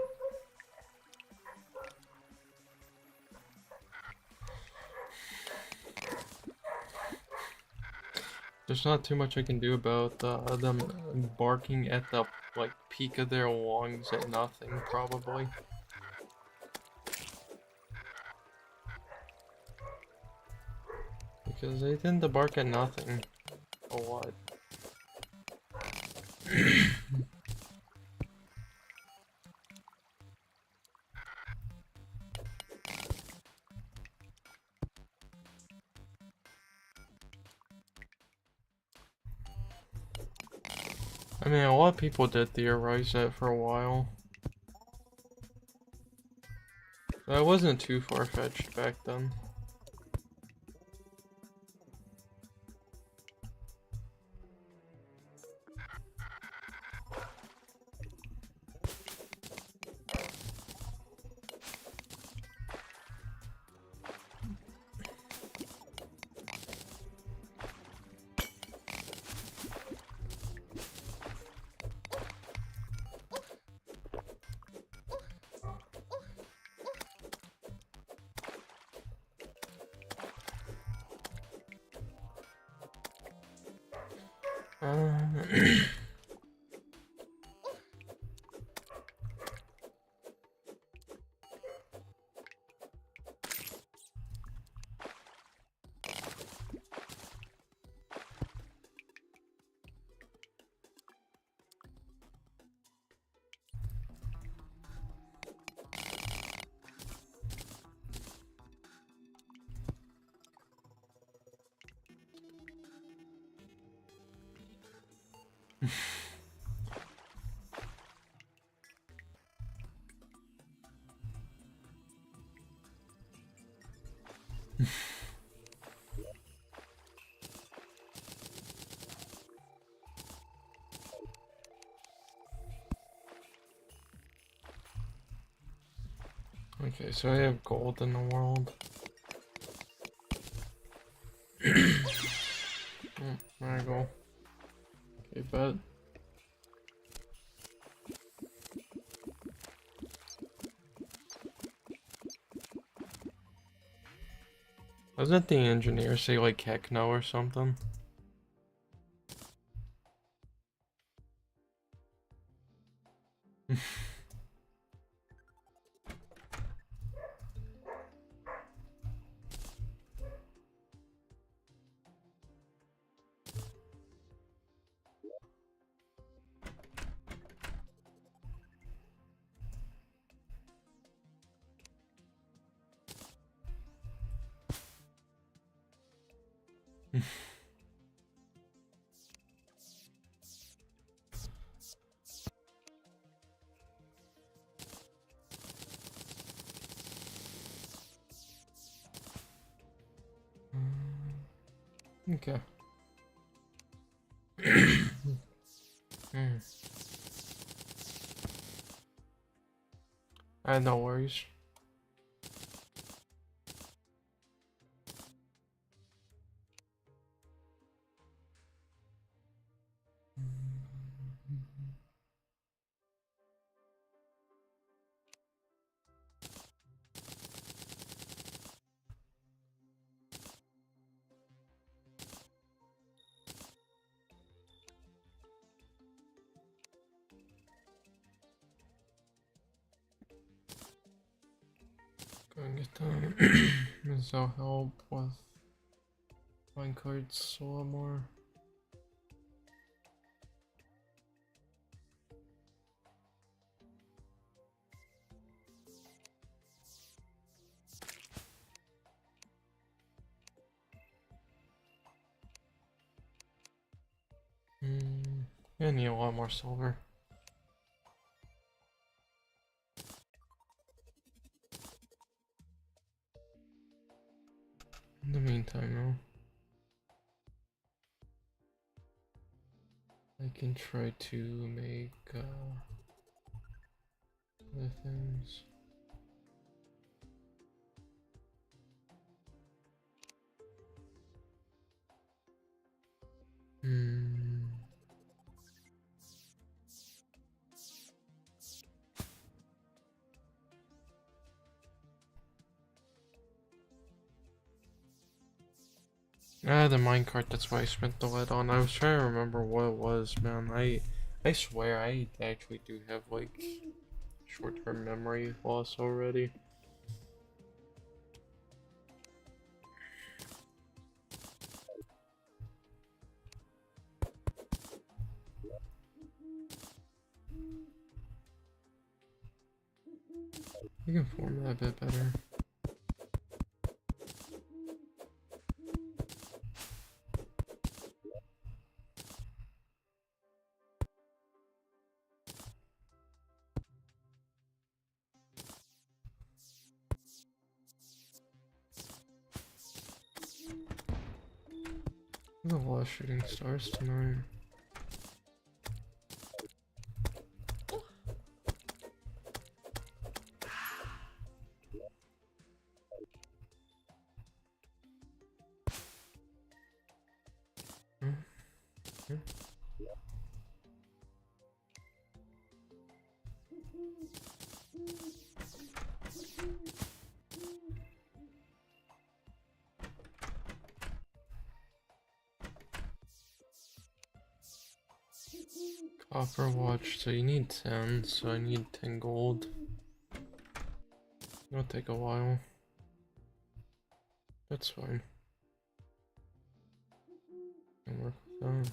There's not too much I can do about them barking at the like peak of their lungs at nothing, probably. Because they tend to bark at nothing a lot. I mean, a lot of people did theorize that for a while. That wasn't too far-fetched back then. Okay, so I have gold in the world. There I go. Okay, bet. Doesn't the engineer say like heck no or something? Okay. No worries. Go and get that. This will help with minecarts a lot more. I need a lot more silver. In the meantime, though, I can try to make other things. The minecart, that's why I spent the lead on. I was trying to remember what it was, man. I swear I actually do have like short-term memory loss already. You can form that a bit better. There's a lot of shooting stars tonight. Copper watch, so you need 10, so I need 10 gold. It'll take a while. That's fine. Can work with that.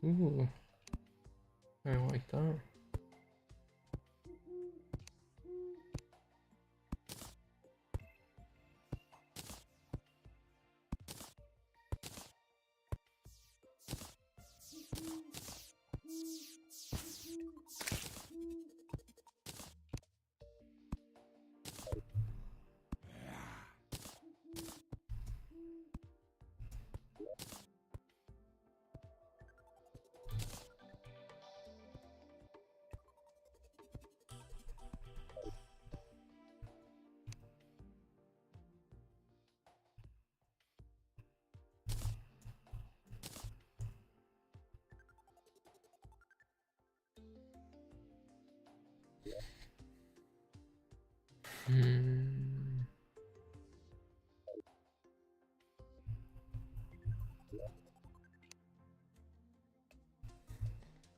Ooh, I like that.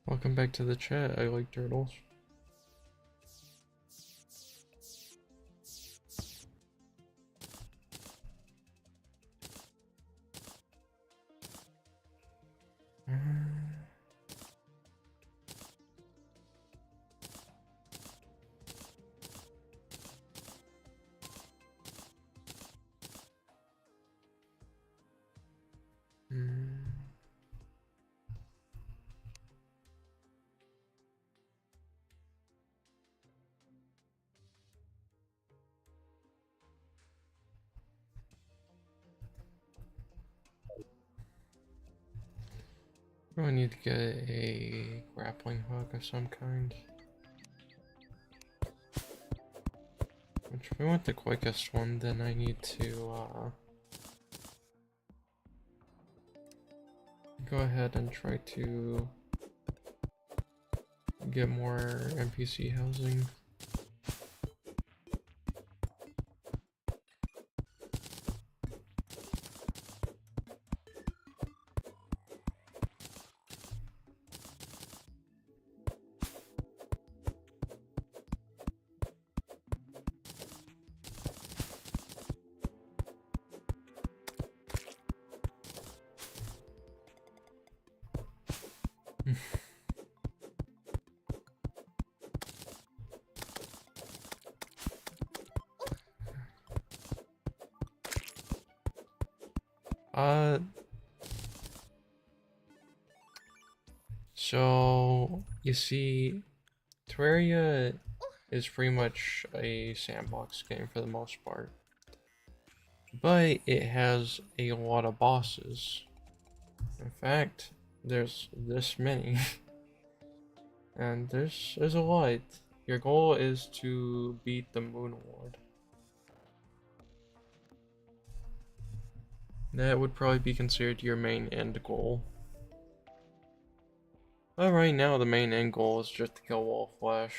Welcome back to the chat. I like turtles. I need to get a grappling hook of some kind. Which, if I want the quickest one, then I need to go ahead and try to get more NPC housing. So you see, Terraria is pretty much a sandbox game for the most part, but it has a lot of bosses. In fact, there's this many, and there's a lot. Your goal is to beat the Moon Lord. That would probably be considered your main end goal. But right now, the main end goal is just to kill Wallflash.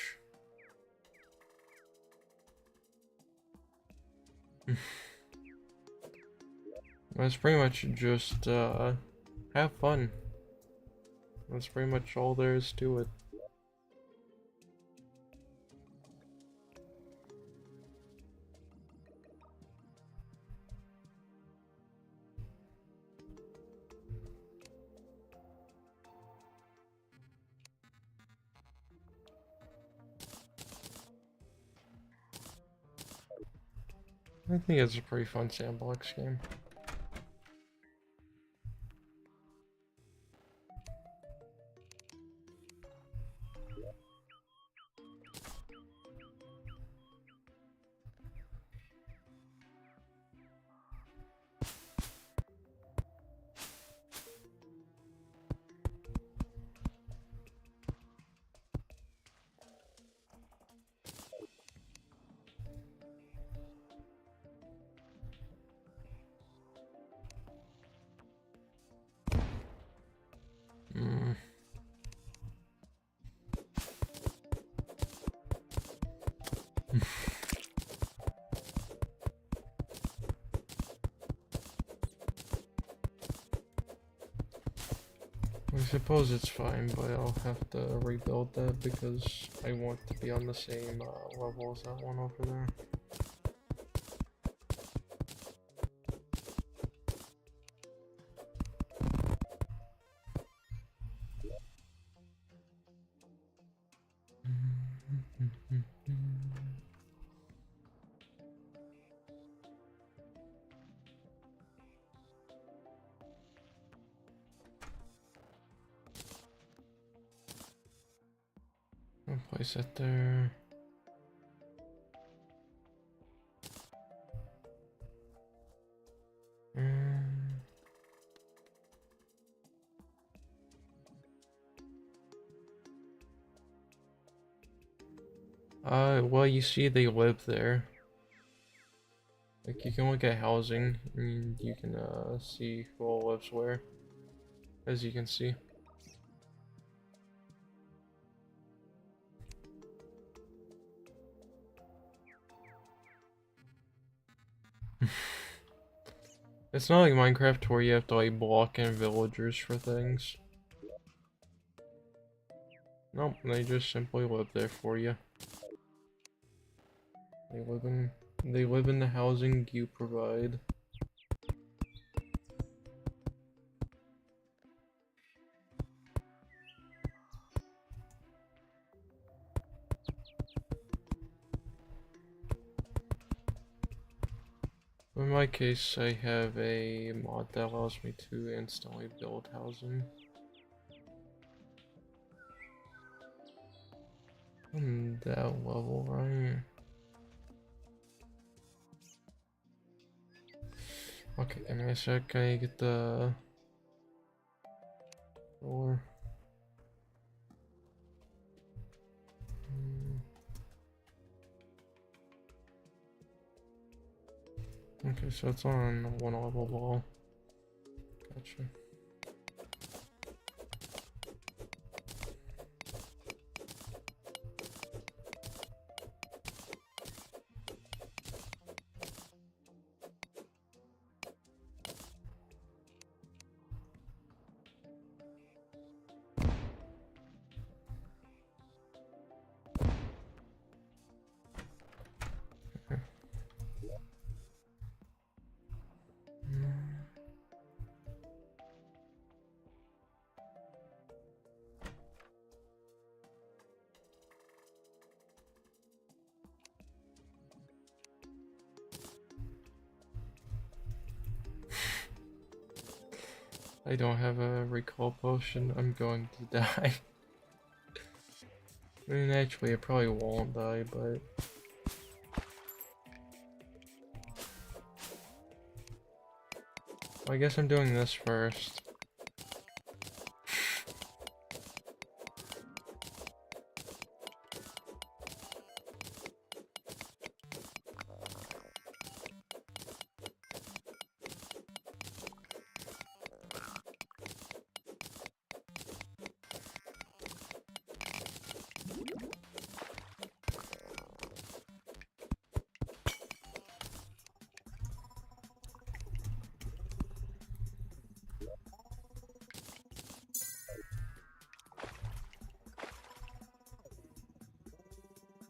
That's pretty much just have fun. That's pretty much all there is to it. I think it's a pretty fun sandbox game. I suppose it's fine, but I'll have to rebuild that because I want to be on the same level as that one over there. I'll place it there. Well, you see, they live there. Like, you can look at housing, and you can, see who all lives where, as you can see. It's not like Minecraft where you have to, like, block in villagers for things. Nope, they just simply live there for you. They live in the housing you provide. In my case, I have a mod that allows me to instantly build housing. On that level, right? Okay, give me a sec. Can I get the roller? Okay, so it's on one level wall. Gotcha. I don't have a recall potion. I'm going to die. I mean, actually, I probably won't die, but... I guess I'm doing this first.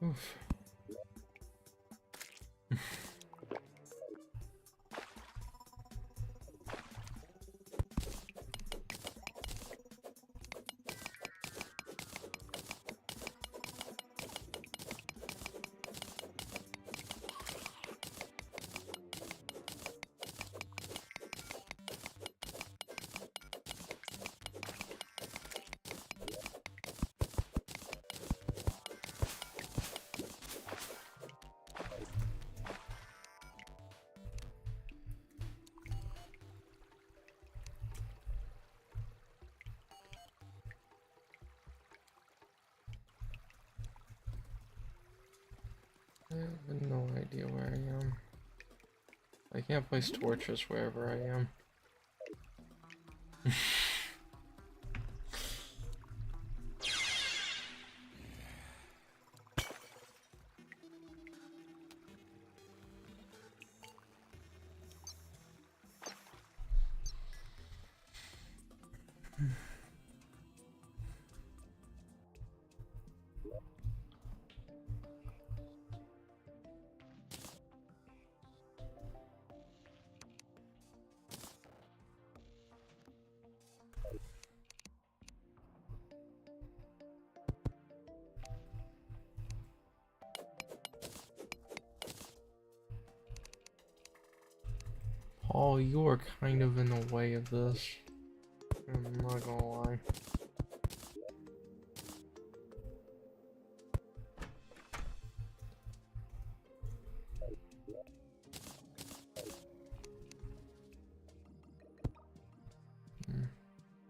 Oof. I have no idea where I am. I can't place torches wherever I am. Oh, you are kind of in the way of this. I'm not gonna lie.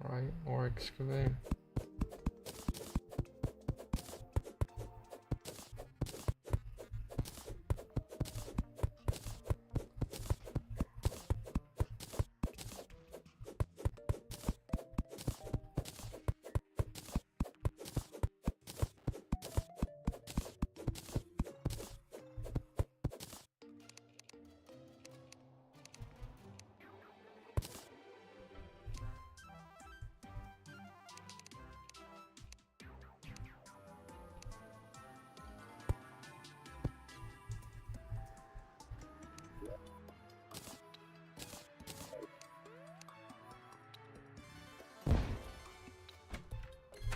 Right, or excavate.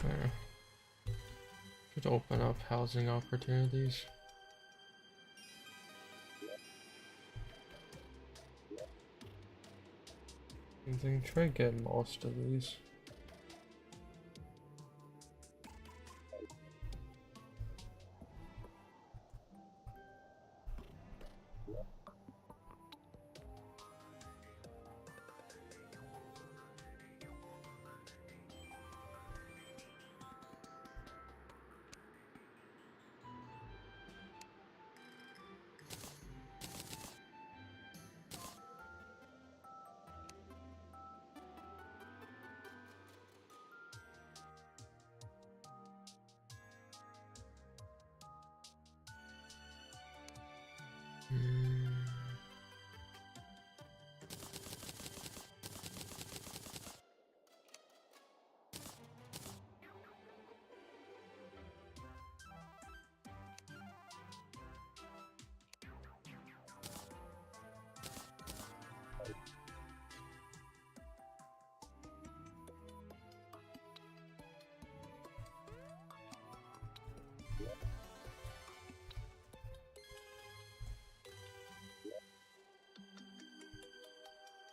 There. Could open up housing opportunities. I think try to get most of these.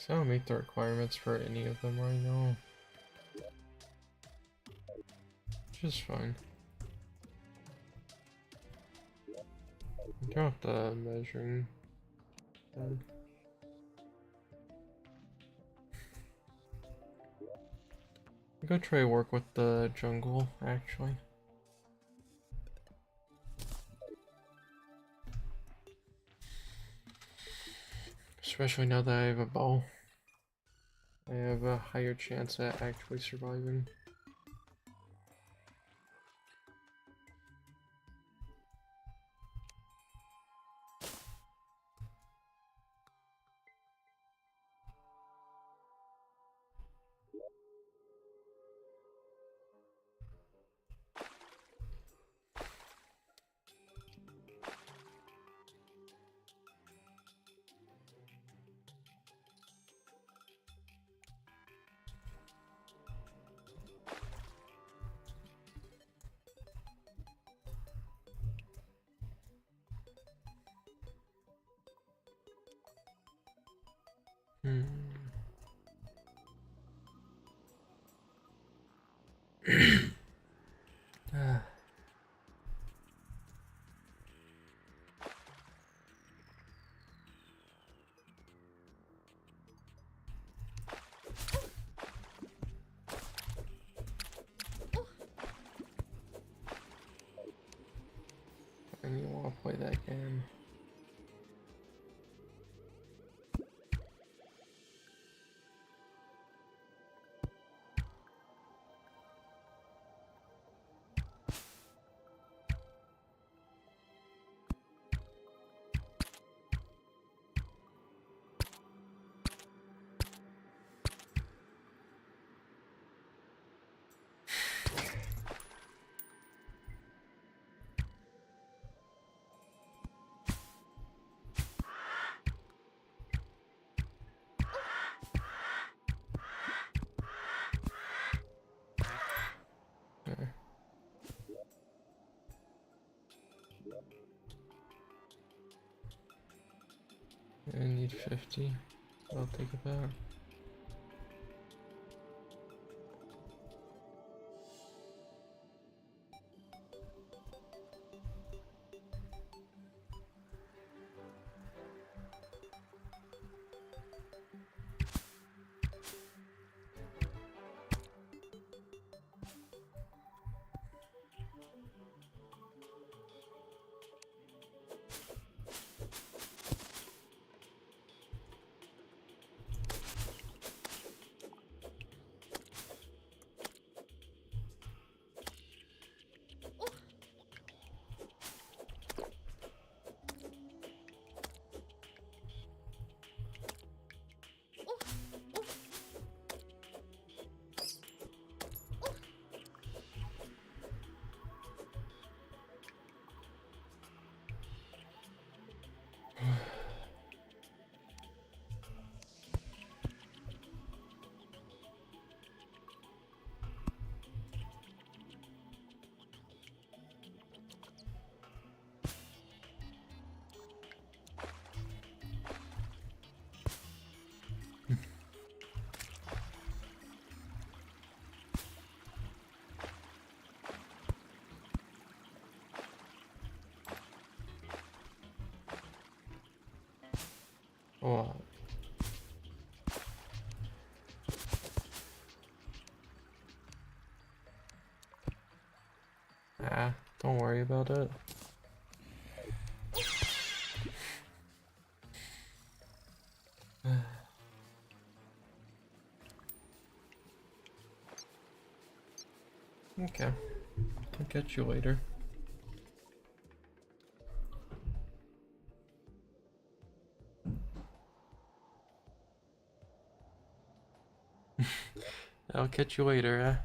So I don't meet the requirements for any of them right now. Which is fine. Turn off the measuring thing. Go try to work with the jungle, actually. Especially now that I have a bow. I have a higher chance at actually surviving. And you want to play that game. There. I need 50. I'll take it back. Oh. Ah, don't worry about it. Okay, I'll catch you later. I'll catch you later,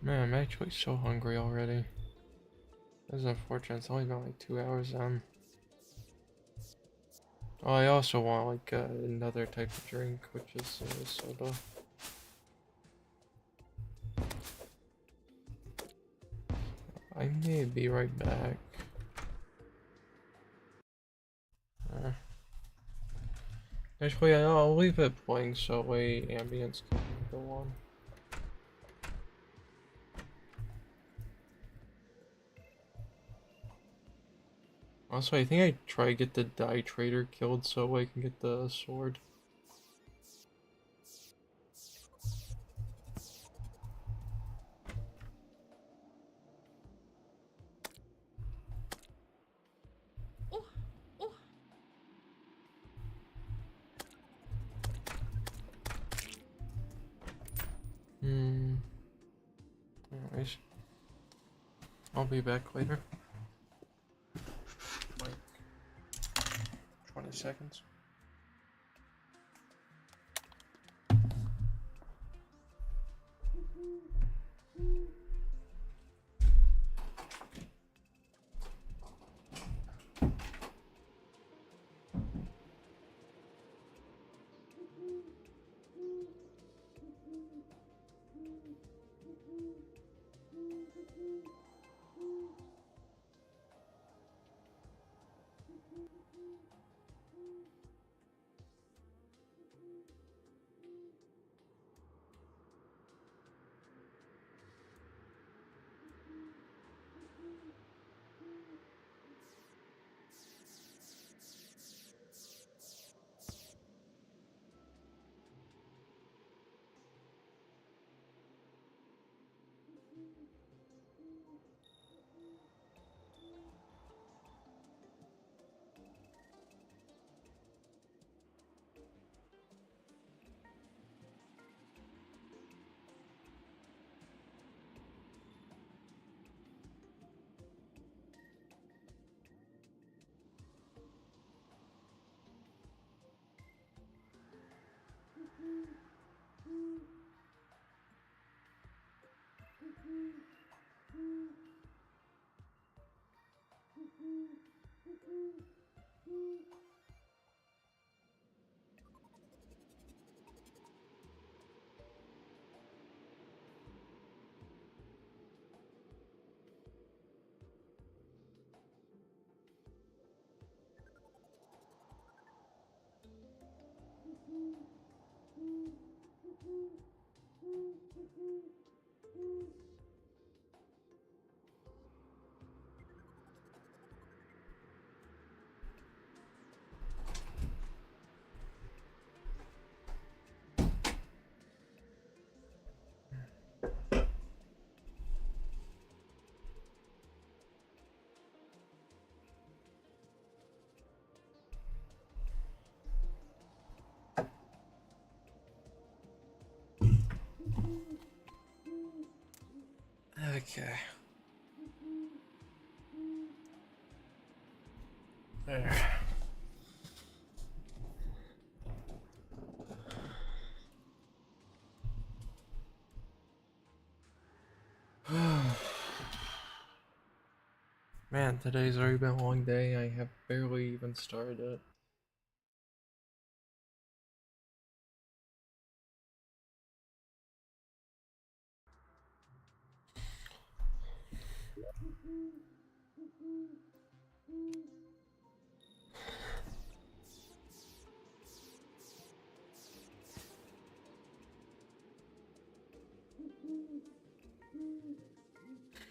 Man, I'm actually so hungry already. This is unfortunate, it's only been like 2 hours in. Oh, I also want like another type of drink, which is soda. I may be right back. Actually, I'll leave it playing so way ambience can go on. Also, I think I try to get the Dye Trader killed so I can get the sword. Anyways, I'll be back later. Like 20 seconds. Okay. There. Man, today's already been a long day. I have barely even started it.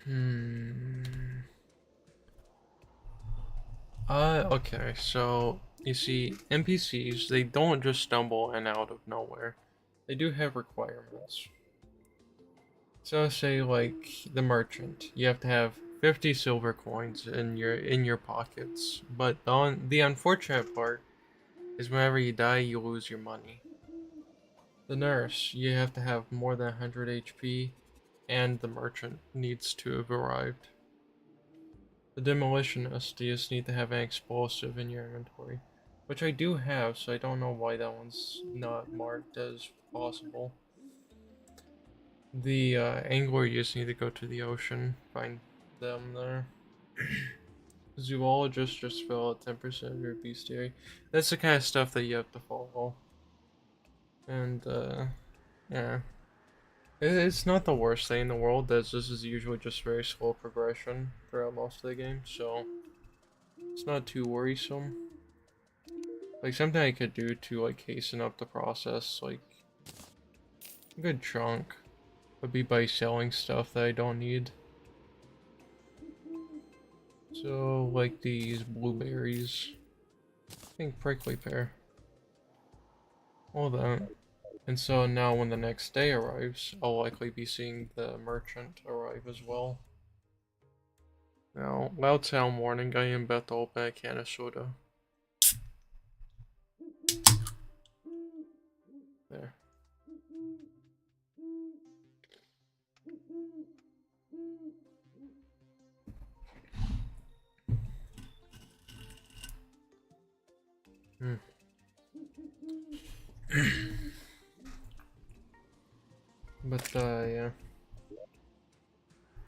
Hmm. Okay, so you see, NPCs, they don't just stumble in out of nowhere. They do have requirements. So say like the merchant, you have to have 50 silver coins in your pockets. But the unfortunate part is whenever you die, you lose your money. The nurse, you have to have more than 100 HP, and the merchant needs to have arrived. The demolitionist, you just need to have an explosive in your inventory. Which I do have, so I don't know why that one's not marked as possible. The angler, you just need to go to the ocean, find them there. Zoologist, just fill out 10% of your bestiary. That's the kind of stuff that you have to follow. And, yeah. It's not the worst thing in the world, as this is usually just very slow progression throughout most of the game, so it's not too worrisome. Like, something I could do to, like, hasten up the process, like, a good chunk would be by selling stuff that I don't need. So, like these blueberries. I think prickly pear. All that. And so now when the next day arrives, I'll likely be seeing the merchant arrive as well. Now, loud sound warning, I am about to open a can of soda. There. Hmm. But, yeah.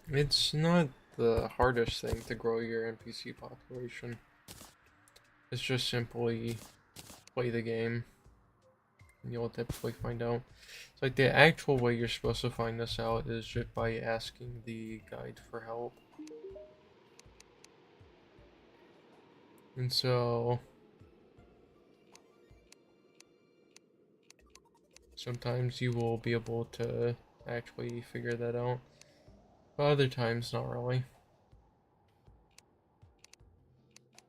It's not the hardest thing to grow your NPC population. It's just simply play the game. And you'll typically find out. It's like the actual way you're supposed to find this out is just by asking the guide for help. And so sometimes you will be able to actually figure that out. But other times, not really.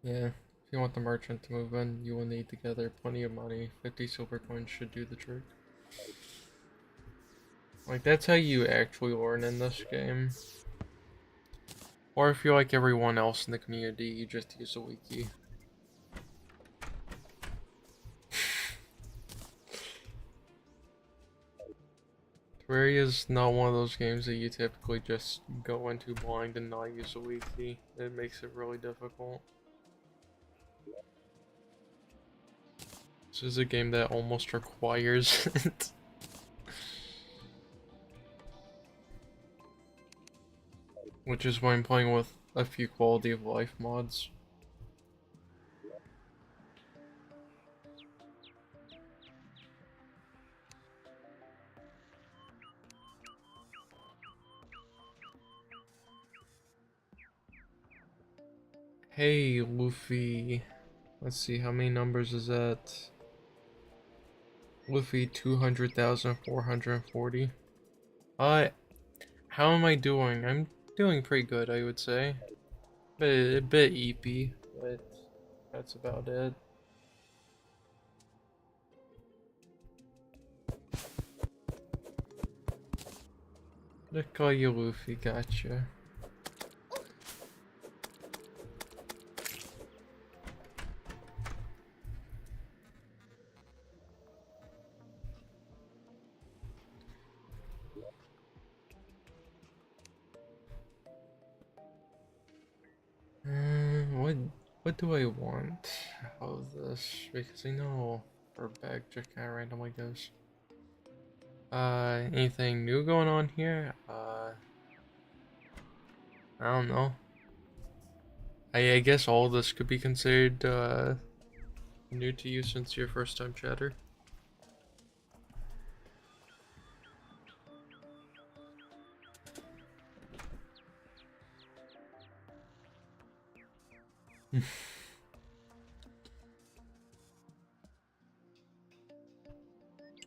Yeah, if you want the merchant to move in, you will need to gather plenty of money. 50 silver coins should do the trick. Like, that's how you actually learn in this game. Or if you're like everyone else in the community, you just use a wiki. Terraria is not one of those games that you typically just go into blind and not use a wiki. It makes it really difficult. This is a game that almost requires it. Which is why I'm playing with a few quality of life mods. Hey, Luffy. Let's see, how many numbers is that? Luffy 200,440. How am I doing? I'm doing pretty good, I would say. A bit eepy, but that's about it. They call you Luffy, gotcha. What do I want out of this? Because I know our bag just kind of randomly goes. Anything new going on here? I don't know. I guess all this could be considered, new to you since your first time chatter.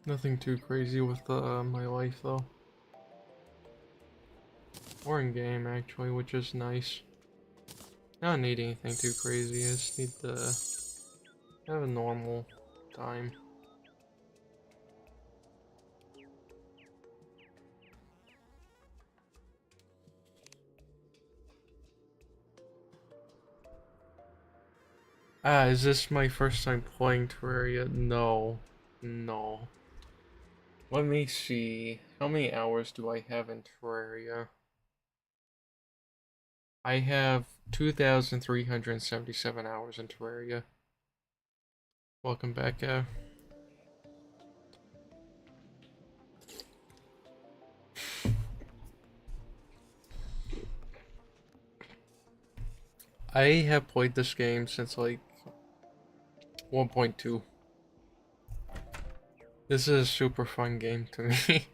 Nothing too crazy with my life though. Or in game actually, which is nice. I don't need anything too crazy, I just need to have a normal time. Is this my first time playing Terraria? No. No. Let me see. How many hours do I have in Terraria? I have 2,377 hours in Terraria. Welcome back, I have played this game since like 1.2. This is a super fun game to me.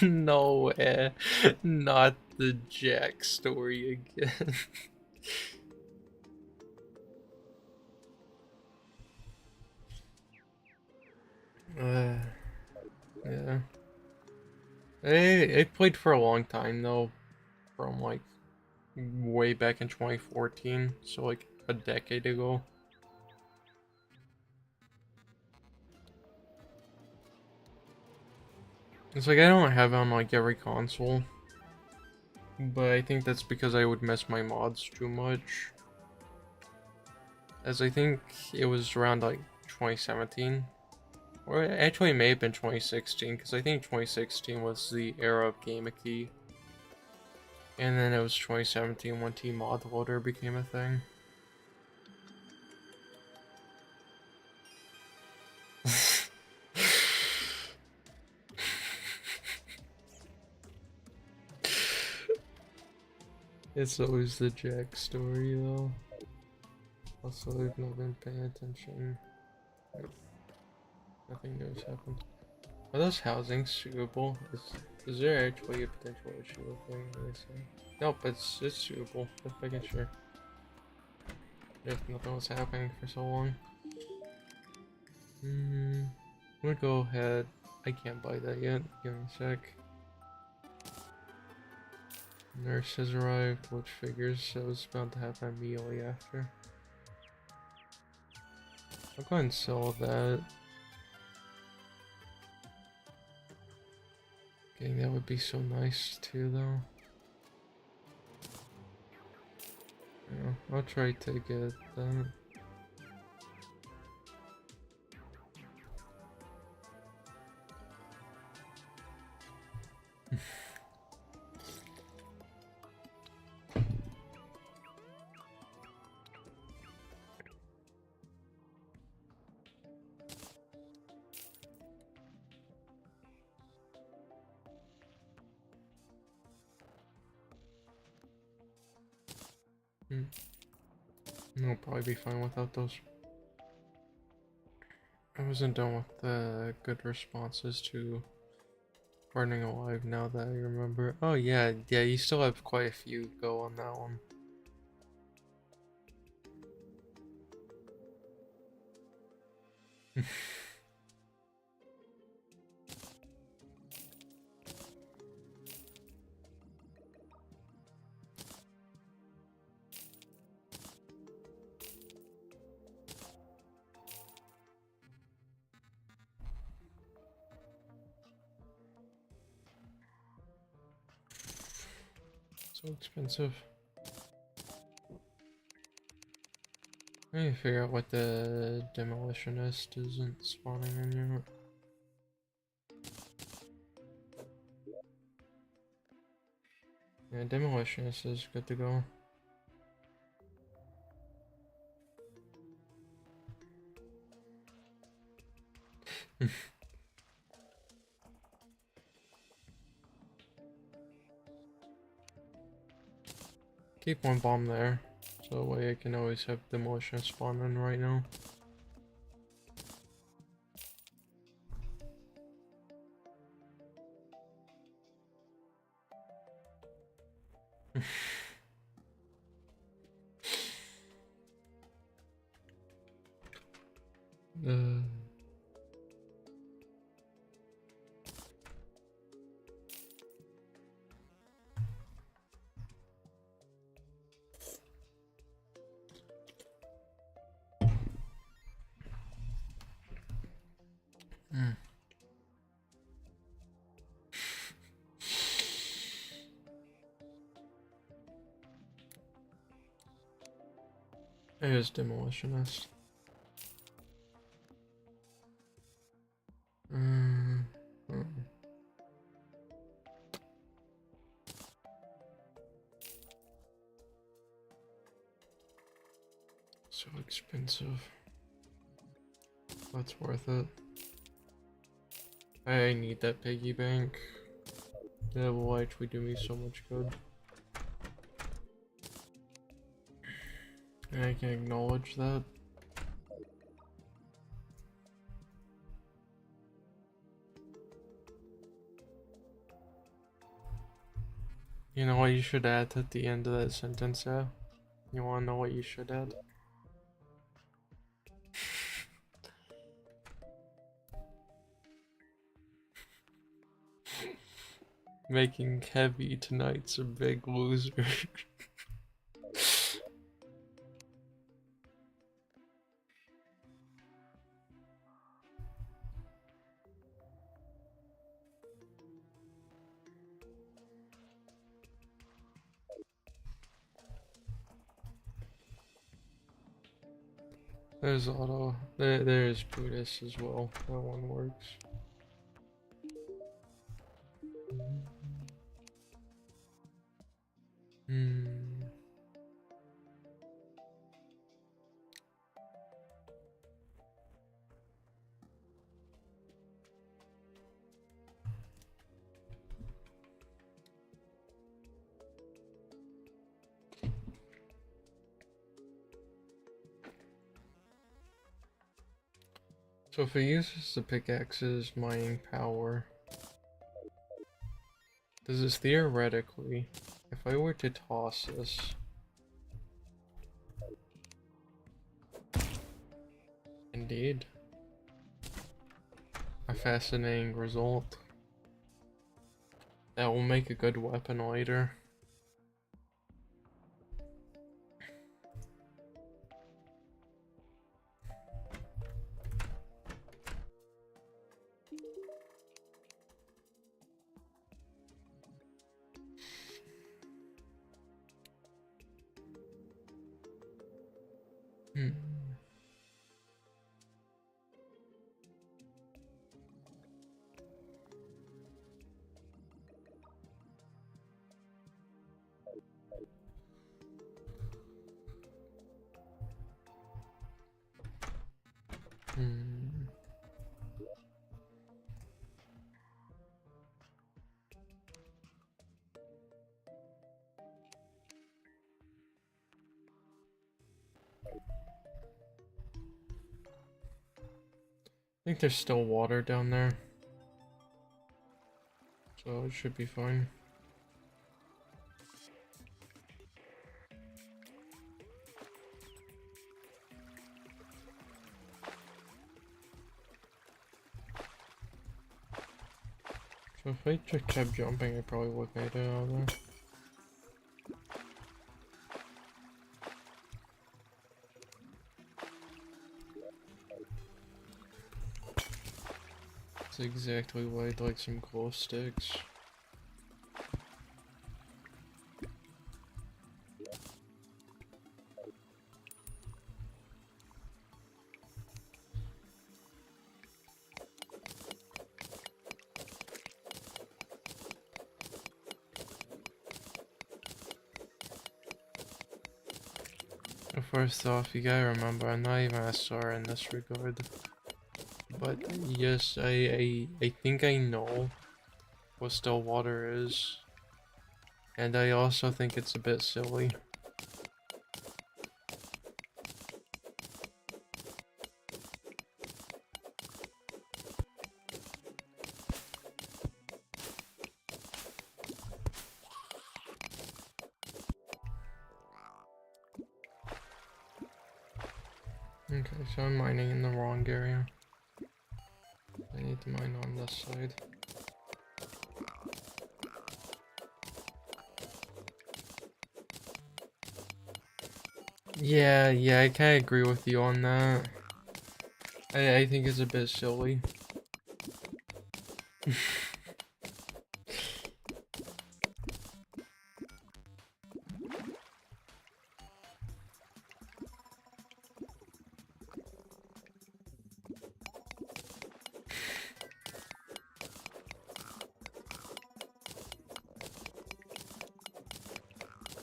No, not the Jack story again. Yeah. I played for a long time though, from like way back in 2014, so like a decade ago. It's like I don't have it on like every console, but I think that's because I would mess my mods too much. As I think it was around like 2017, or actually it may have been 2016, because I think 2016 was the era of Gamekey. And then it was 2017 when T-Mod Loader became a thing. It's always the Jack story though. Also, I've not been paying attention. Nope. Nothing new has happened. Are those housings suitable? Is there actually a potential issue with them? Nope, it's suitable. Just making sure. If nothing was happening for so long. I'm gonna go ahead. I can't buy that yet. Give me a sec. Nurse has arrived, which figures so it's about to happen immediately after. I'll go ahead and sell that. Okay, that would be so nice too, though. Yeah, I'll try to get that. I'll probably be fine without those. I wasn't done with the good responses to Burning Alive now that I remember. Oh yeah, you still have quite a few go on that one. So expensive. I need to figure out what the demolitionist isn't spawning in yet. Yeah, demolitionist is good to go. Keep one bomb there, so that way I can always have demolition spawn in right now. uh... Mm. It is demolitionist. Mm. Mm. So expensive. That's worth it. I need that piggy bank. That will actually do me so much good. And I can acknowledge that. You know what you should add at the end of that sentence, yeah? You wanna know what you should add? Making heavy tonight's a big loser. There's auto. There's Buddhist as well. That one works. Hmm. So if it uses the pickaxe's mining power, does this theoretically, if I were to toss this, indeed, a fascinating result. That will make a good weapon later. Hmm. Hmm. I think there's still water down there, so it should be fine. So if I just kept jumping, I probably would have made it out of there. That's exactly why I'd like some glow sticks. First off, you gotta remember, I'm not even a star in this regard. But yes, I think I know what still water is. And I also think it's a bit silly. Okay, so I'm mining in the wrong area. I need to mine on this side. Yeah, I kinda agree with you on that. I think it's a bit silly.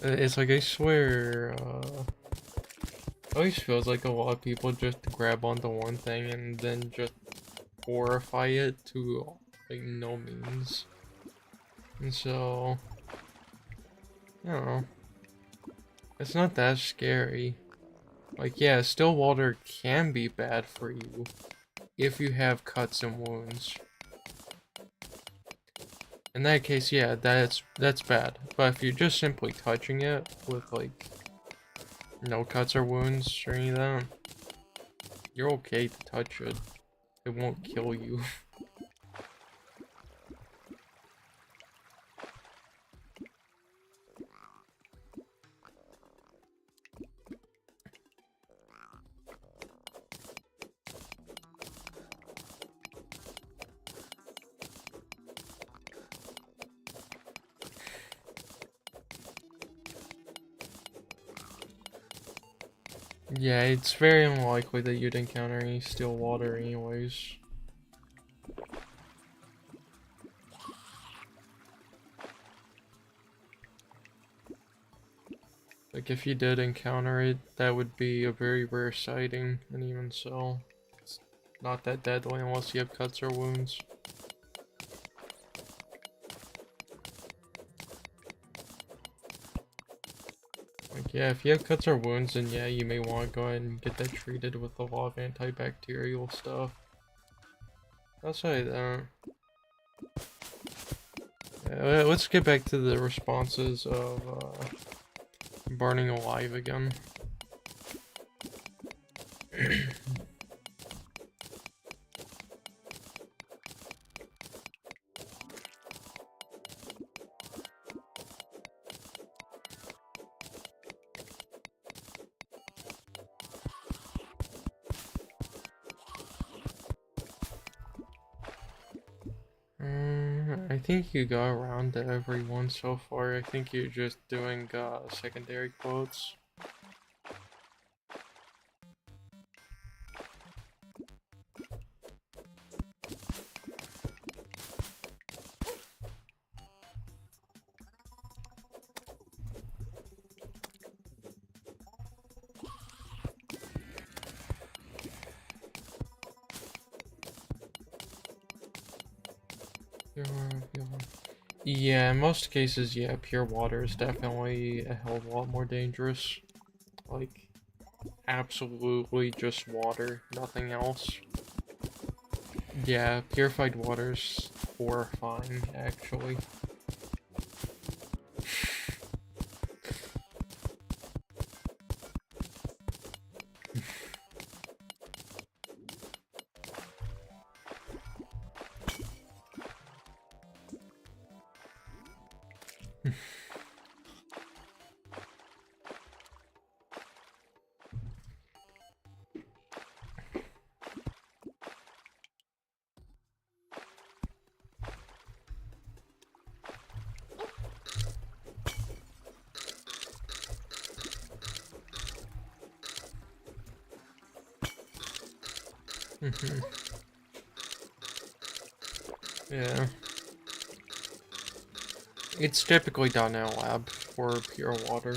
It's like, I swear, it always feels like a lot of people just grab onto one thing and then just horrify it to, like, no means. And so, I don't know. It's not that scary. Like, yeah, still water can be bad for you if you have cuts and wounds. In that case, yeah, that's bad. But if you're just simply touching it with, like, no cuts or wounds or any of that, you're okay to touch it. It won't kill you. Yeah, it's very unlikely that you'd encounter any still water anyways. Like, if you did encounter it, that would be a very rare sighting, and even so, it's not that deadly unless you have cuts or wounds. Like, yeah, if you have cuts or wounds, then yeah, you may want to go ahead and get that treated with a lot of antibacterial stuff. Outside that, yeah, let's get back to the responses of burning alive again. I think you got around to everyone so far. I think you're just doing secondary quotes. Yeah, in most cases, yeah, pure water is definitely a hell of a lot more dangerous. Like, absolutely just water, nothing else. Yeah, purified water's horrifying, actually. Yeah. It's typically done in a lab for pure water.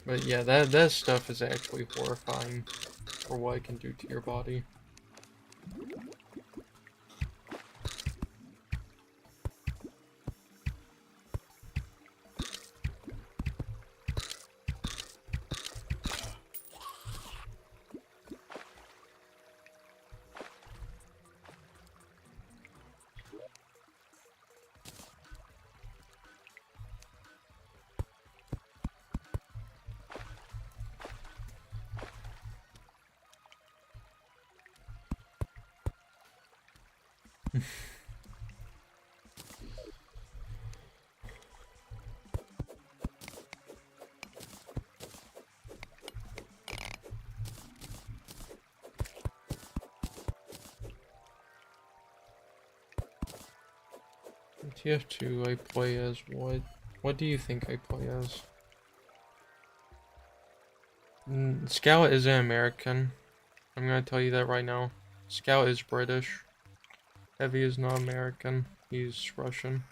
But yeah, that stuff is actually horrifying for what it can do to your body. TF2, I play as what? What do you think I play as? Scout isn't American. I'm gonna tell you that right now. Scout is British. Heavy is not American. He's Russian.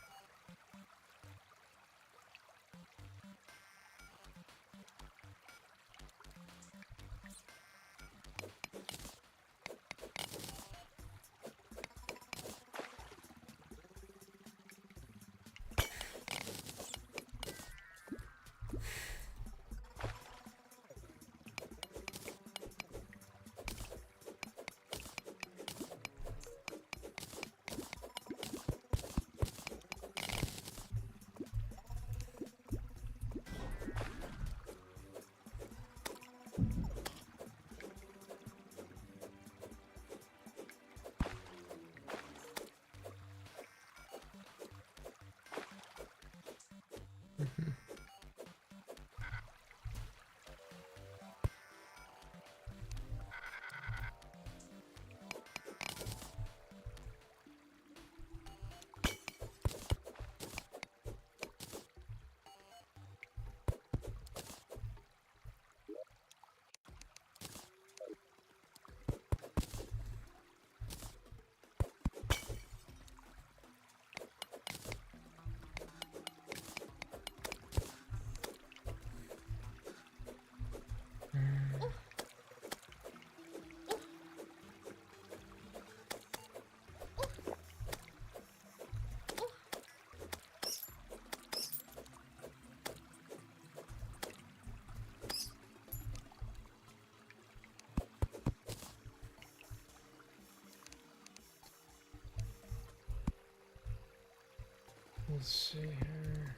Let's see here.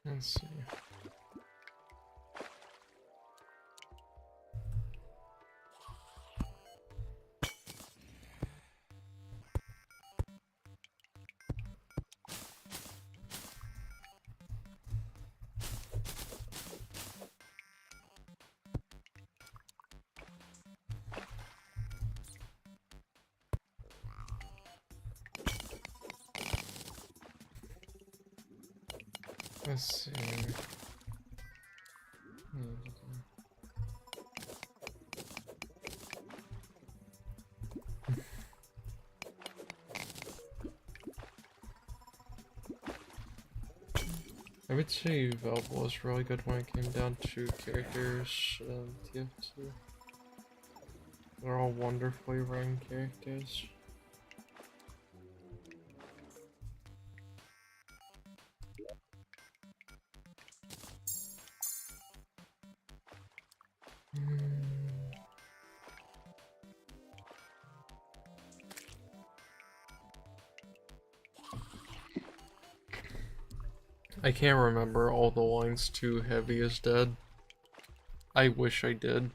Let's see. Let's see. I would say Valve was really good when it came down to characters. TF2. They're all wonderfully written characters. I can't remember all the lines to Heavy is Dead. I wish I did.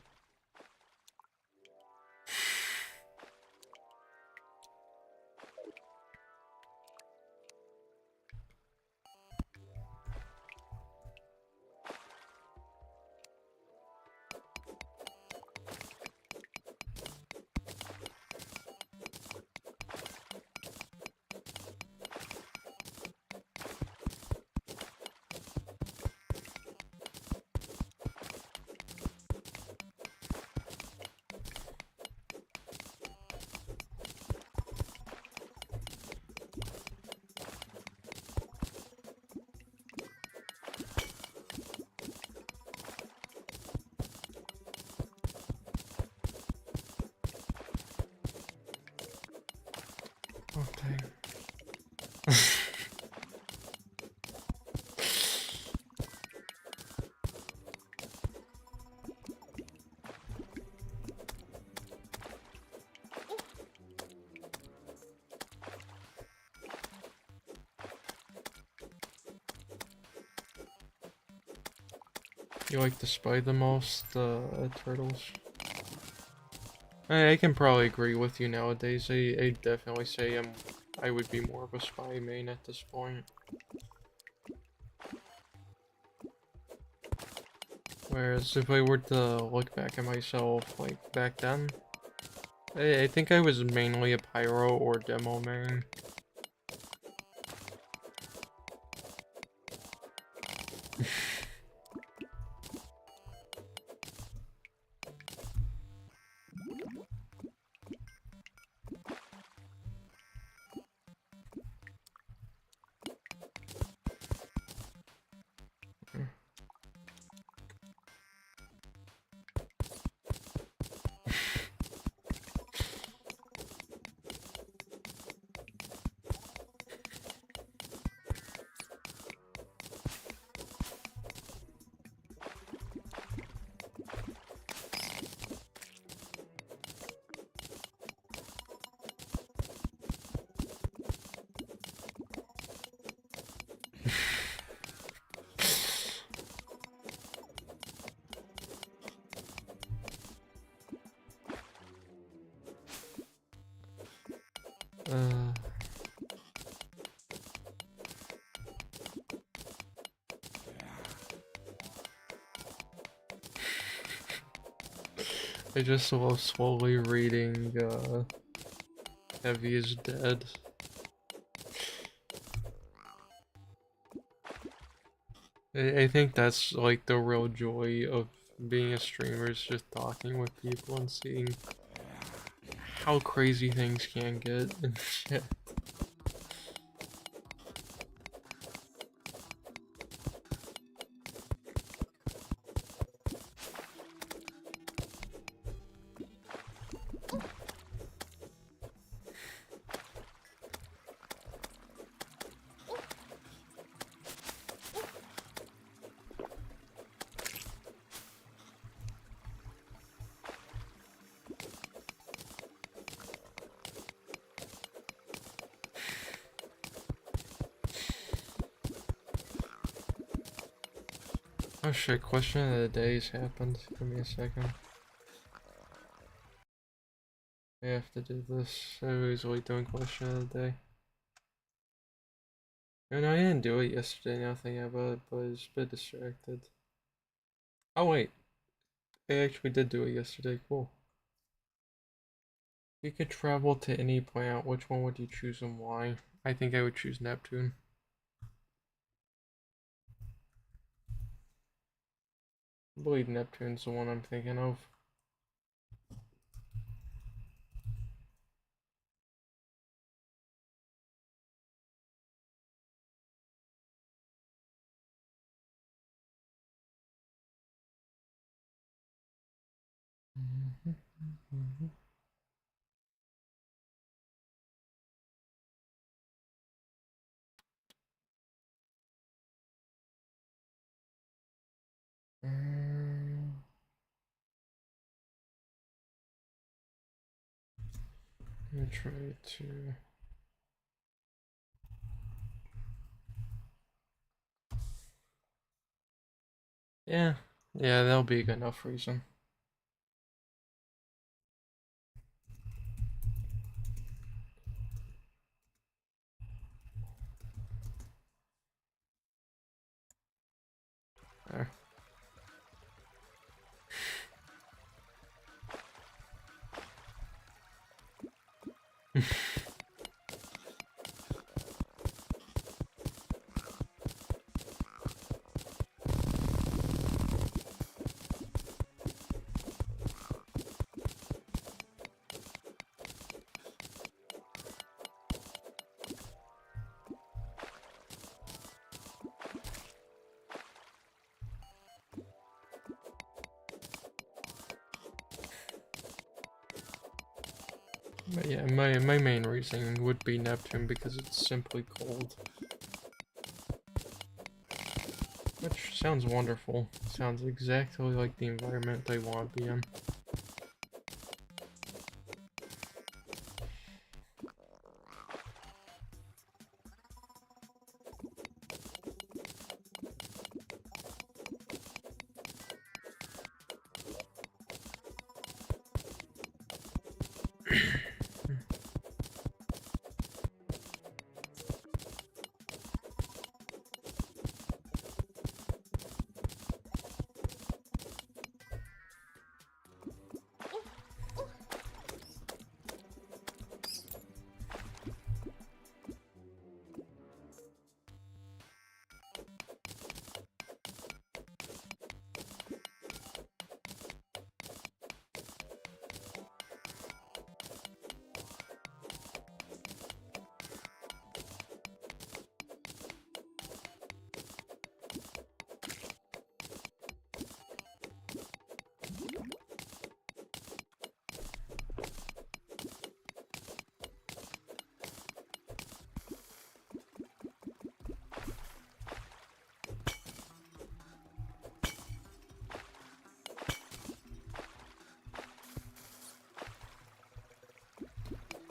Oh, dang. You like to spy the most, turtles? I can probably agree with you nowadays. I definitely say I would be more of a spy main at this point. Whereas if I were to look back at myself, like, back then, I think I was mainly a pyro or demo main. I just love slowly reading, Heavy is Dead. I think that's, like, the real joy of being a streamer, is just talking with people and seeing how crazy things can get and shit. Oh shit, question of the days happened. Give me a second. I have to do this. I was always doing question of the day. And I didn't do it yesterday, now thinking about it, but I was a bit distracted. Oh wait, I actually did do it yesterday, cool. If you could travel to any planet, which one would you choose and why? I think I would choose Neptune. I believe Neptune's the one I'm thinking of. Let me try to... Yeah, that'll be a good enough reason. There. But yeah, my main reason would be Neptune because it's simply cold. Which sounds wonderful. Sounds exactly like the environment I want to be in.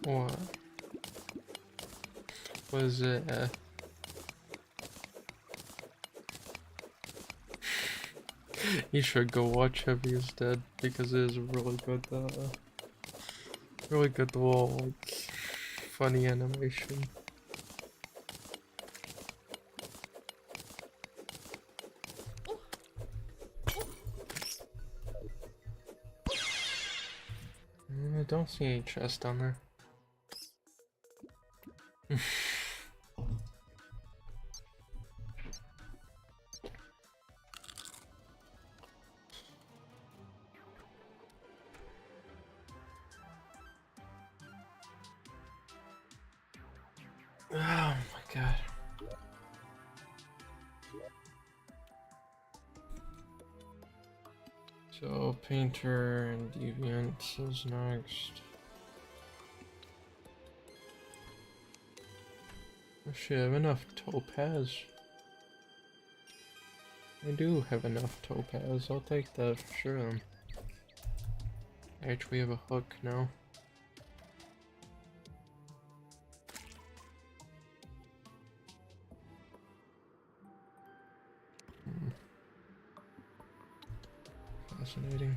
What? Was it, you should go watch Heavy is Dead because it is really good little, like, funny animation. I don't see any chest down there. Oh my god. So, Painter and Deviant is next. I should have enough topaz. I do have enough topaz. I'll take that for sure. Actually, we have a hook now. Fascinating.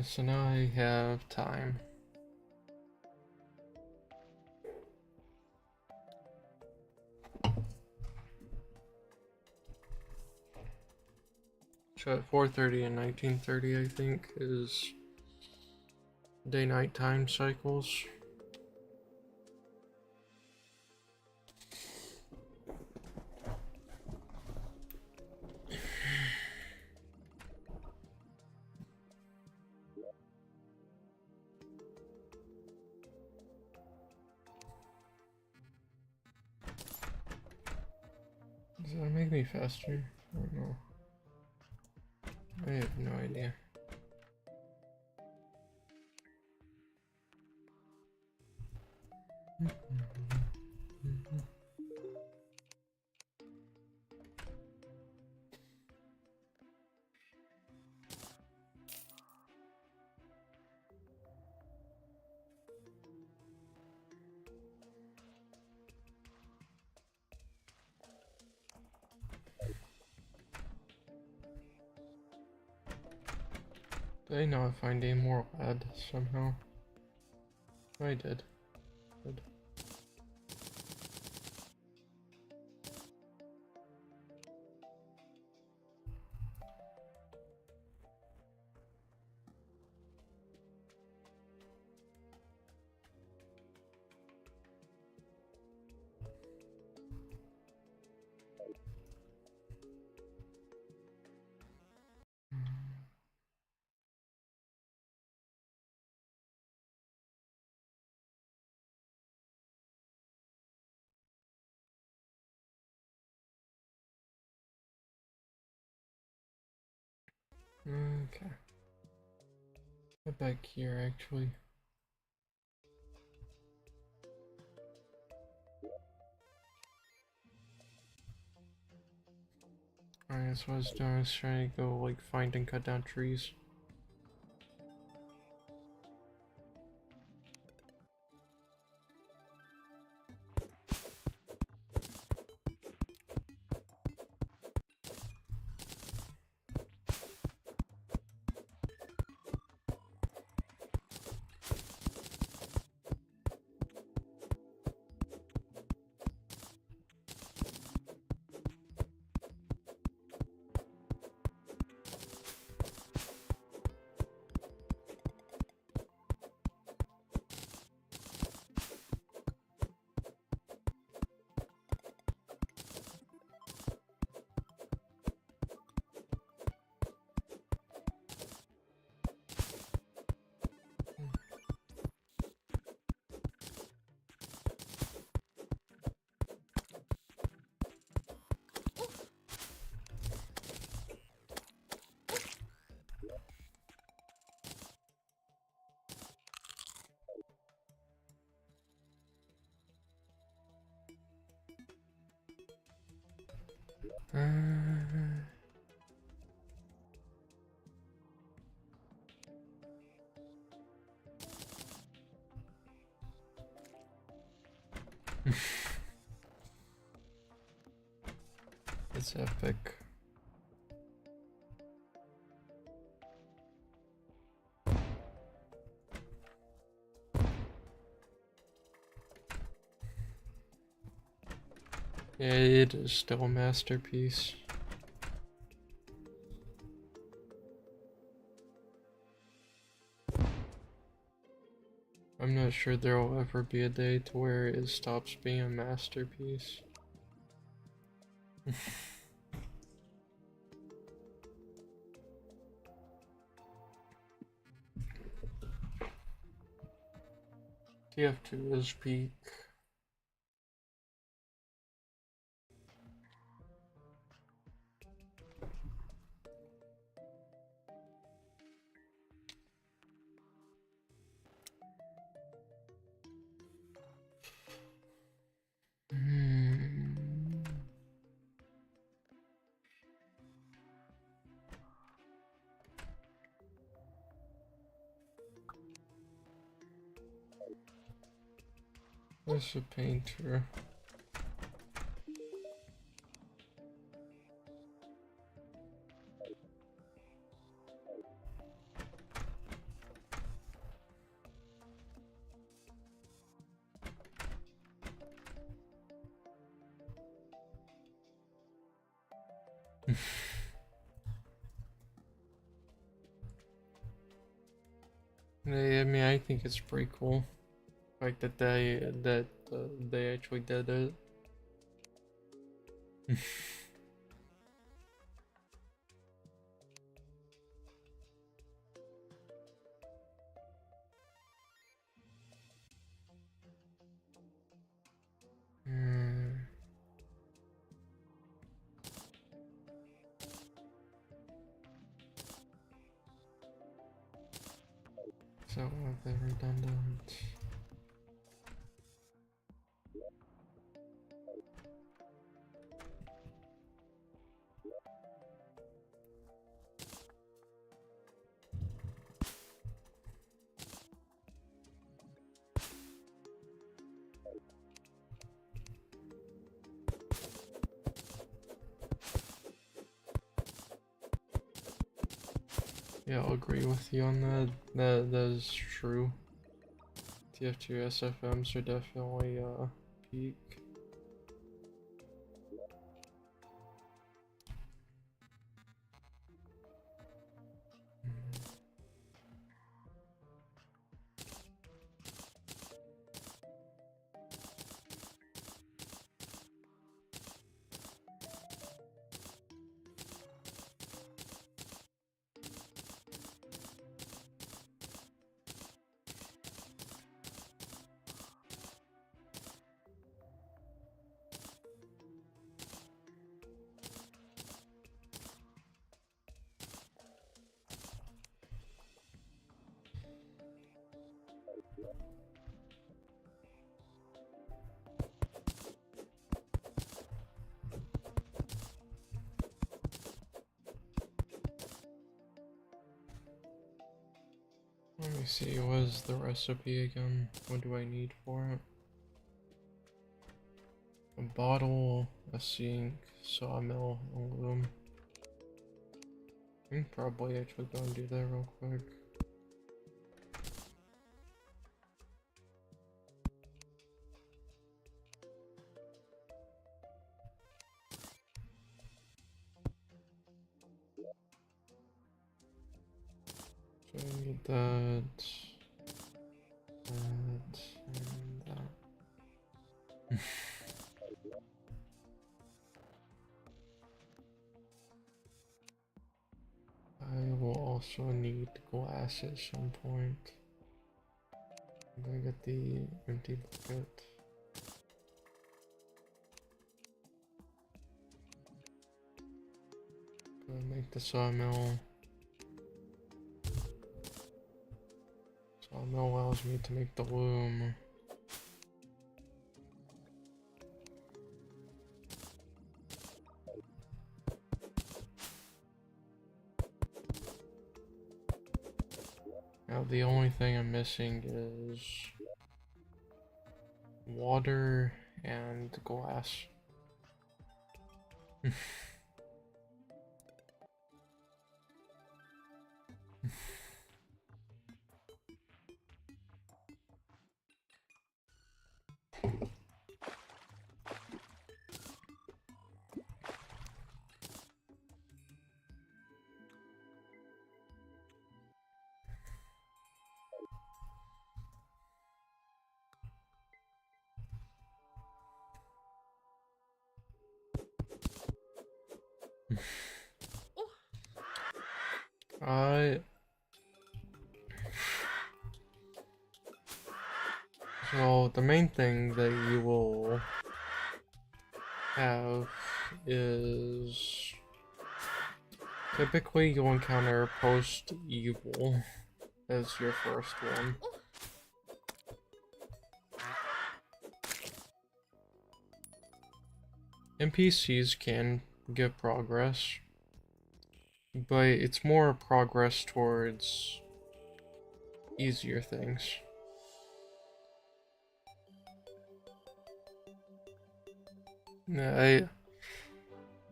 So now I have time. So at 4:30 and 19:30, I think, is day-night time cycles. Does that make me faster? I don't know. I have no idea. Did I not find any more lead somehow? I did. Good. Okay. Get back here, actually. Alright, that's what I was doing. I was trying to go, like, find and cut down trees. It's epic. Yeah, it is still a masterpiece. I'm not sure there will ever be a day to where it stops being a masterpiece. TF2 is peak. Where's the painter? I mean, I think it's pretty cool. Like that they actually did it. So they're redundant. Yeah, I'll agree with you on that. That is true. TF2 SFMs are definitely peak. Let me see, what is the recipe again? What do I need for it? A bottle, a sink, sawmill, and loom. I can probably actually go and do that real quick. So I need that, and that. I will also need glass at some point. I'm gonna get the empty bucket. Gonna make the sawmill. Sawmill allows me to make the loom. Now the only thing I'm missing is water and glass. I So the main thing that you will have is typically you'll encounter post-evil as your first one. NPCs can give progress, but it's more progress towards easier things.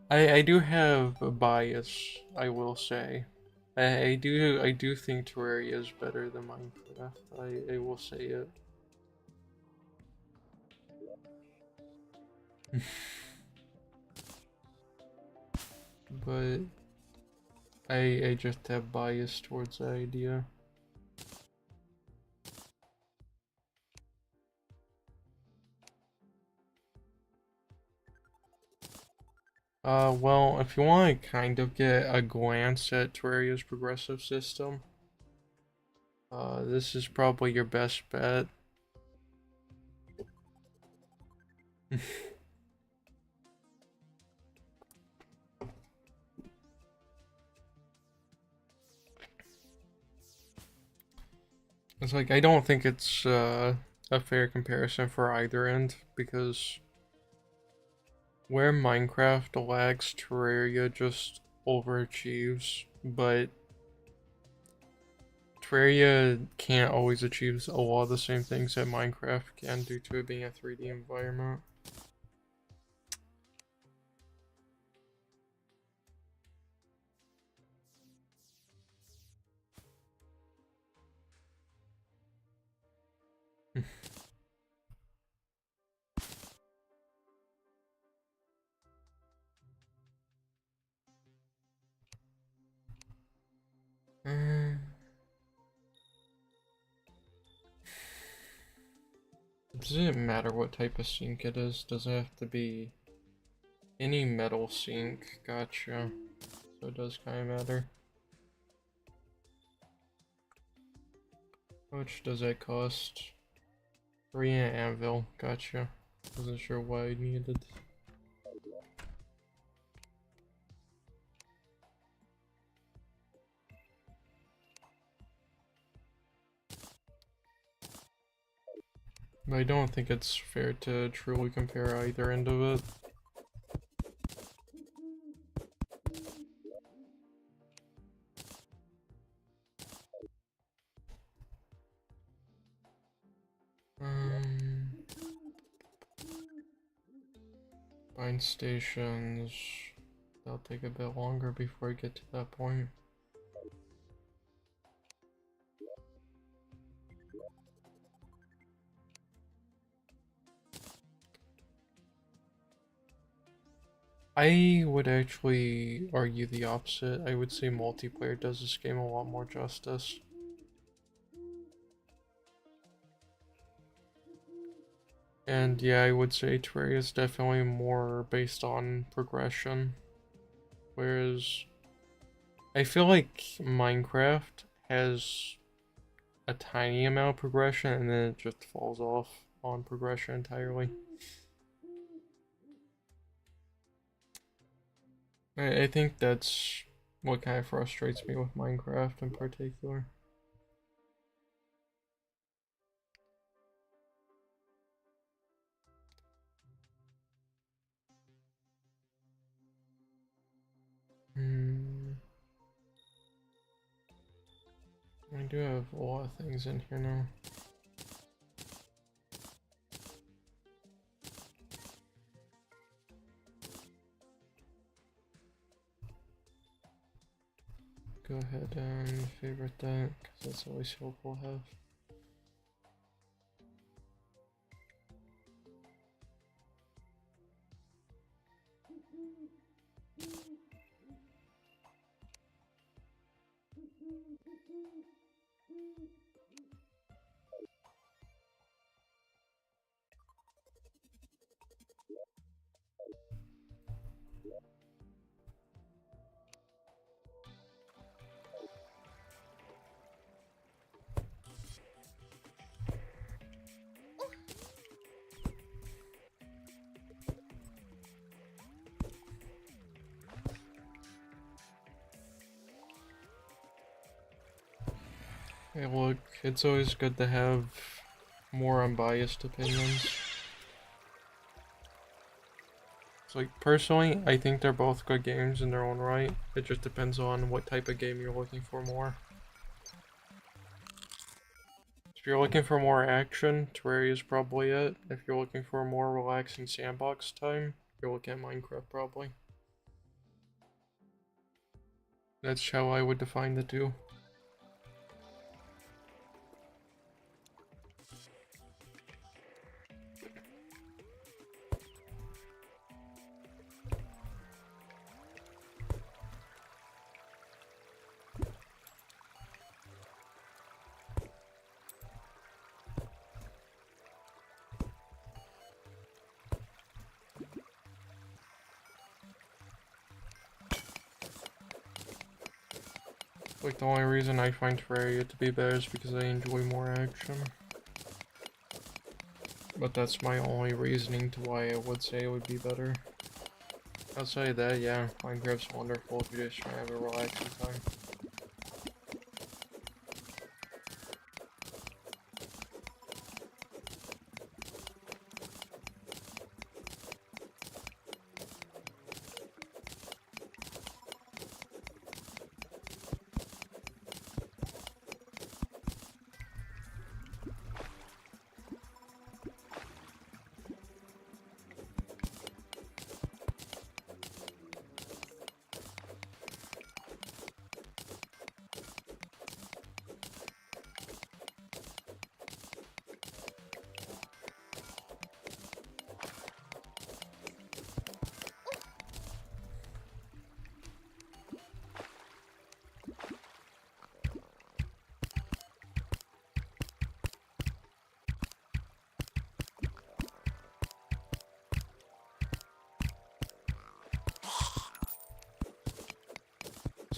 I do have a bias, I will say. I do think Terraria is better than Minecraft. I will say it. But I just have bias towards the idea. Well, if you want to kind of get a glance at Terraria's progressive system, this is probably your best bet. It's like, I don't think it's, a fair comparison for either end, because where Minecraft lags, Terraria just overachieves, but Terraria can't always achieve a lot of the same things that Minecraft can due to it being a 3D environment. Does it matter what type of sink it is? Does it have to be any metal sink? Gotcha. So it does kind of matter. How much does that cost? 3 an anvil. Gotcha. Wasn't sure why I needed. But I don't think it's fair to truly compare either end of it. Mine stations. That'll take a bit longer before I get to that point. I would actually argue the opposite. I would say multiplayer does this game a lot more justice. And yeah, I would say Terraria is definitely more based on progression. Whereas I feel like Minecraft has a tiny amount of progression and then it just falls off on progression entirely. I think that's what kind of frustrates me with Minecraft in particular. I do have a lot of things in here now. Go ahead and favorite that, because that's always helpful to have. Hey look, it's always good to have more unbiased opinions. So, like, personally, I think they're both good games in their own right. It just depends on what type of game you're looking for more. If you're looking for more action, Terraria is probably it. If you're looking for more relaxing sandbox time, you're looking at Minecraft probably. That's how I would define the two. Like, the only reason I find Terraria to be better is because I enjoy more action. But that's my only reasoning to why I would say it would be better. Outside of that, yeah, Minecraft's wonderful if you just try to have a relaxing time.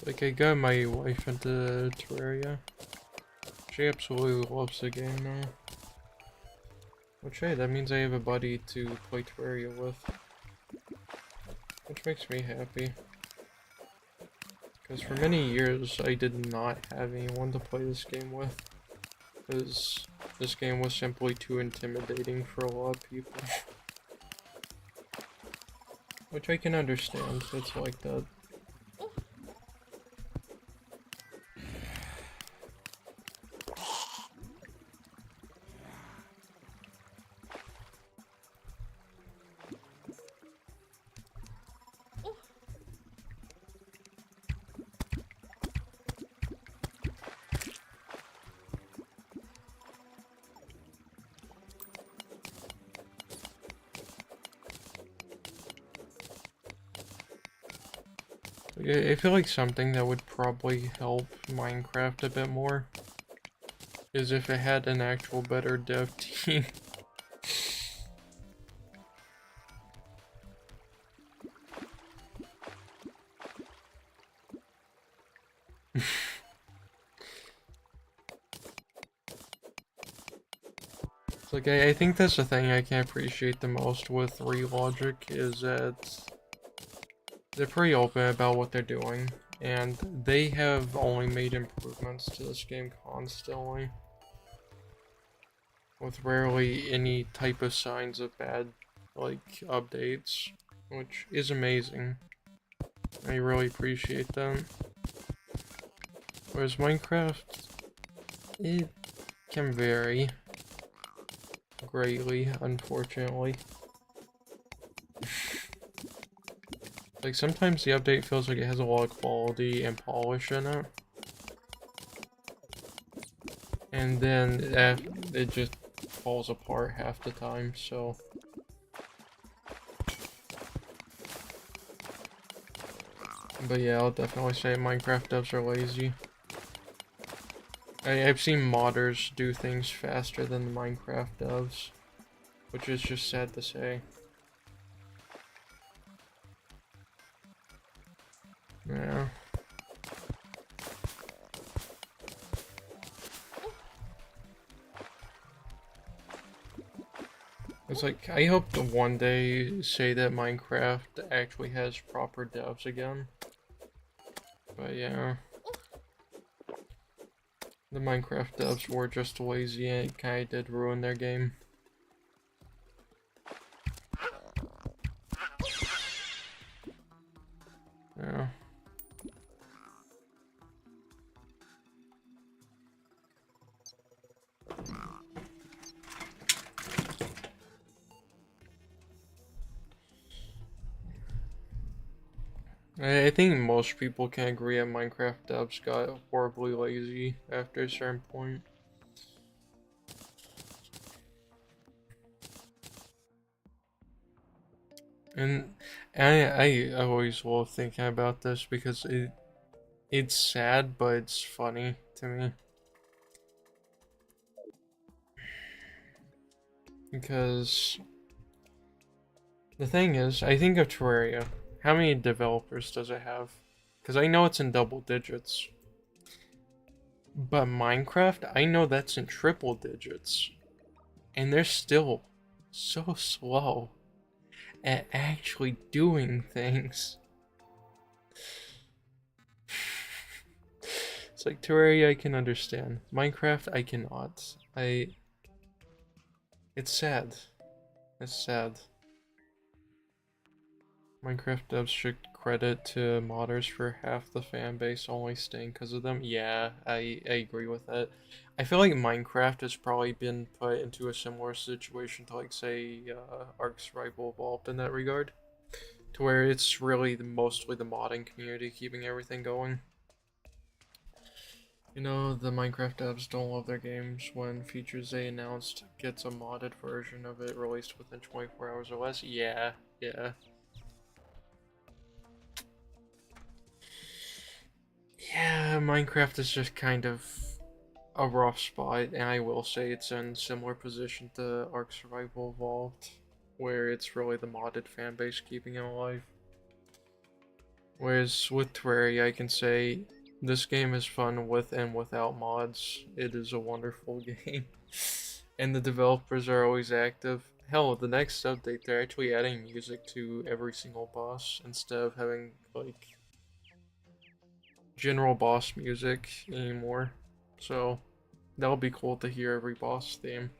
Like, I got my wife into Terraria. She absolutely loves the game now. Which, hey, that means I have a buddy to play Terraria with. Which makes me happy. Because for many years, I did not have anyone to play this game with. Because this game was simply too intimidating for a lot of people. Which I can understand, it's like that. I feel like something that would probably help Minecraft a bit more is if it had an actual better dev team. It's like, I think that's the thing I can appreciate the most with Relogic is that they're pretty open about what they're doing, and they have only made improvements to this game constantly, with rarely any type of signs of bad, like, updates, which is amazing. I really appreciate that. Whereas Minecraft, it can vary greatly, unfortunately. Like, sometimes the update feels like it has a lot of quality and polish in it. And then it just falls apart half the time, so... But yeah, I'll definitely say Minecraft devs are lazy. I've seen modders do things faster than the Minecraft devs, which is just sad to say. Yeah. It's like, I hope to one day say that Minecraft actually has proper devs again. But yeah. The Minecraft devs were just lazy and it kinda did ruin their game. Yeah. I think most people can agree that Minecraft devs got horribly lazy after a certain point. And I always love thinking about this because it's sad, but it's funny to me. Because the thing is, I think of Terraria. How many developers does it have? Because I know it's in double digits. But Minecraft, I know that's in triple digits. And they're still so slow at actually doing things. It's like Terraria I can understand. Minecraft I cannot. It's sad. It's sad. Minecraft devs should credit to modders for half the fan base only staying because of them. Yeah, I agree with that. I feel like Minecraft has probably been put into a similar situation to, like, say, Ark Survival Evolved in that regard. To where it's really mostly the modding community keeping everything going. You know, the Minecraft devs don't love their games when features they announced gets a modded version of it released within 24 hours or less. Yeah, yeah. Yeah, Minecraft is just kind of a rough spot, and I will say it's in similar position to Ark Survival Evolved, where it's really the modded fanbase keeping it alive. Whereas with Terraria, I can say this game is fun with and without mods. It is a wonderful game. And the developers are always active. Hell, the next update, they're actually adding music to every single boss instead of having, like, general boss music anymore. So, that'll be cool to hear every boss theme.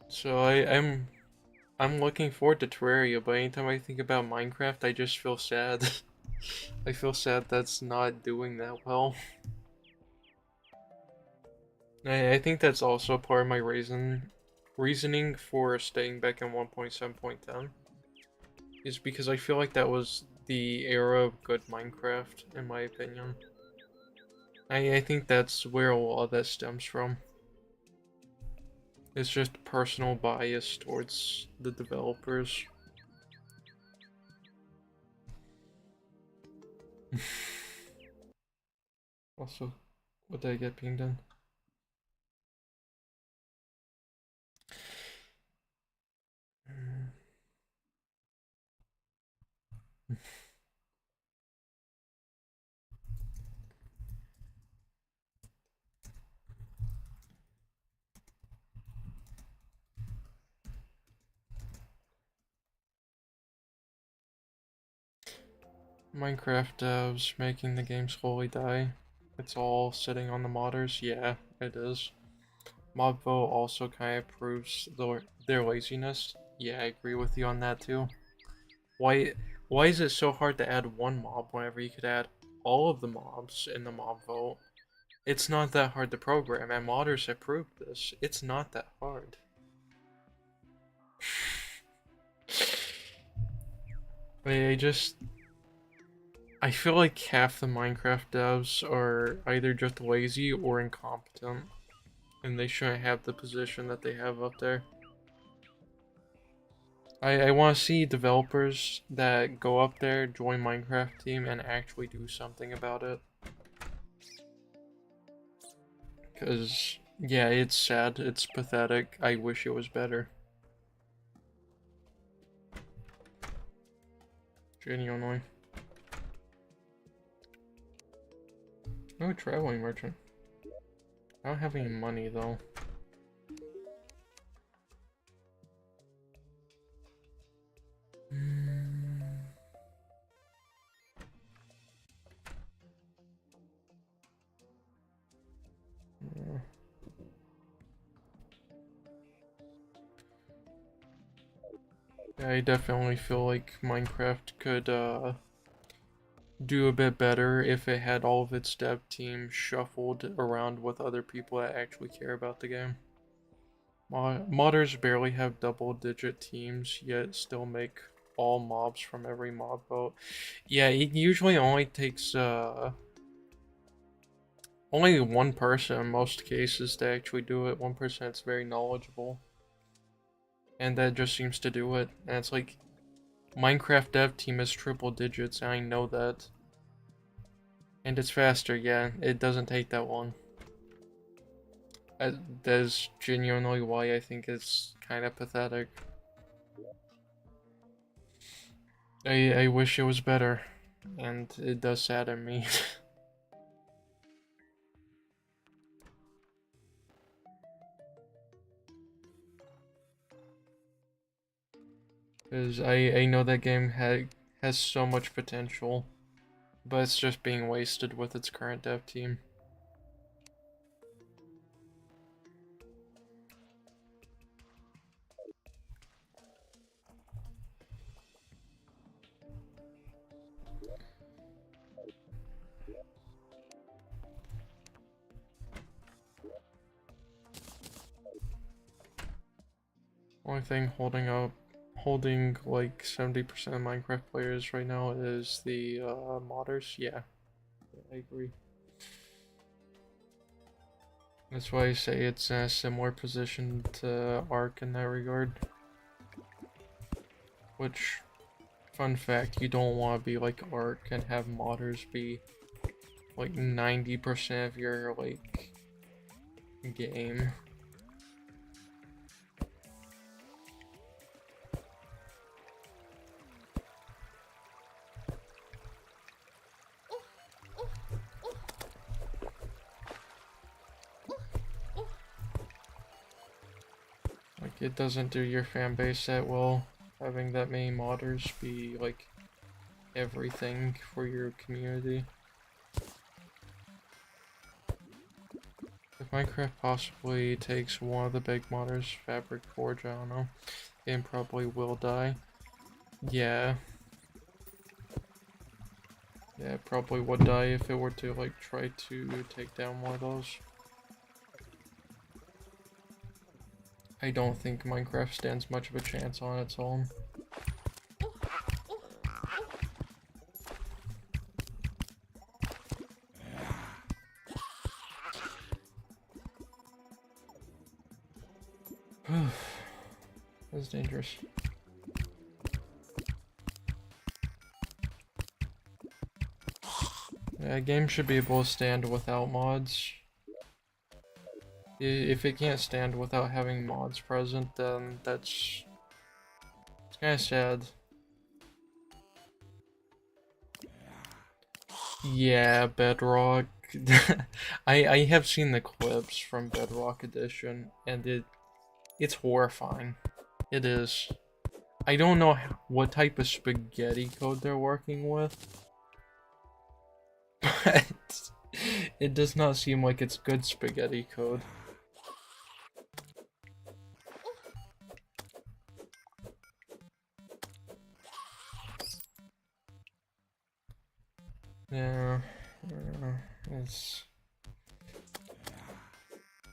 So I'm looking forward to Terraria, but anytime I think about Minecraft, I just feel sad. I feel sad that's not doing that well. I think that's also part of my reasoning for staying back in 1.7.10 is because I feel like that was the era of good Minecraft, in my opinion. I think that's where a lot of that stems from. It's just personal bias towards the developers. Also, what did I get pinged in? Minecraft devs making the game slowly die. It's all sitting on the modders. Yeah, it is. Mob vote also kind of proves their laziness. Yeah, I agree with you on that too. Why why is it so hard to add one mob whenever you could add all of the mobs in the mob vote? It's not that hard to program, and modders have proved this. It's not that hard. I feel like half the Minecraft devs are either just lazy or incompetent, and they shouldn't have the position that they have up there. I want to see developers that go up there, join Minecraft team, and actually do something about it. Because, yeah, it's sad, it's pathetic, I wish it was better. Genuinely. Oh, traveling merchant. I don't have any money, though. I definitely feel like Minecraft could, do a bit better if it had all of its dev team shuffled around with other people that actually care about the game. Modders barely have double-digit teams, yet still make all mobs from every mob vote. Yeah, it usually only takes only one person in most cases to actually do it. One person that's very knowledgeable, and that just seems to do it. And it's like Minecraft dev team is triple digits, and I know that. And it's faster, yeah. It doesn't take that long. That is genuinely why I think it's kind of pathetic. I wish it was better, and it does sadden me. Because I know that game has so much potential, but it's just being wasted with its current dev team. Only thing holding like 70% of Minecraft players right now is the modders. Yeah, I agree. That's why I say it's in a similar position to Ark in that regard. Which, fun fact, you don't want to be like Ark and have modders be like 90% of your like game. it doesn't do your fan base that well, having that many modders be like everything for your community. If Minecraft possibly takes one of the big modders, Fabric Forge, I don't know, game probably will die. Yeah. Yeah, it probably would die if it were to like try to take down one of those. I don't think Minecraft stands much of a chance on its own. That's dangerous. Yeah, a game should be able to stand without mods. If it can't stand without having mods present, then it's kind of sad. Yeah, Bedrock. I have seen the clips from Bedrock Edition, and it's horrifying. It is. I don't know what type of spaghetti code they're working with, but it does not seem like it's good spaghetti code. Yeah,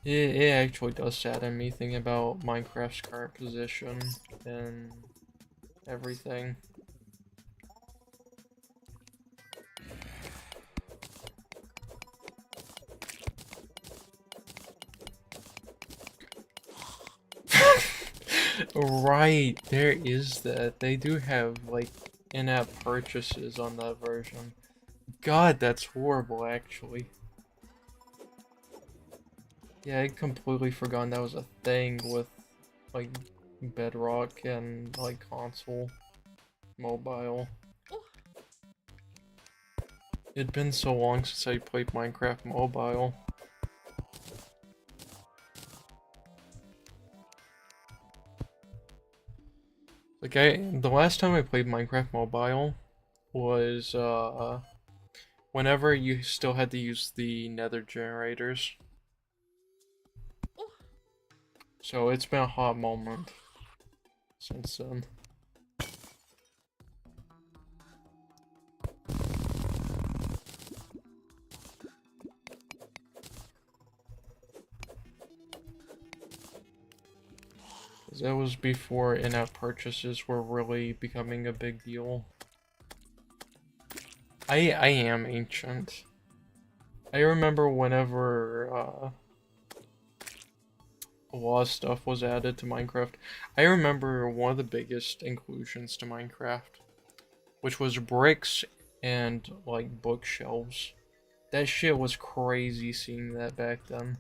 it actually does sadden me thinking about Minecraft's current position and everything. Right, there is that. They do have like in-app purchases on that version. God, that's horrible actually. Yeah, I completely forgot that was a thing with like Bedrock and like console, mobile. It'd been so long since I played Minecraft Mobile. Like the last time I played Minecraft Mobile was whenever you still had to use the nether generators. So it's been a hot moment since then. That was before in-app purchases were really becoming a big deal. I am ancient. I remember whenever a lot of stuff was added to Minecraft. I remember one of the biggest inclusions to Minecraft, which was bricks and like bookshelves. That shit was crazy seeing that back then.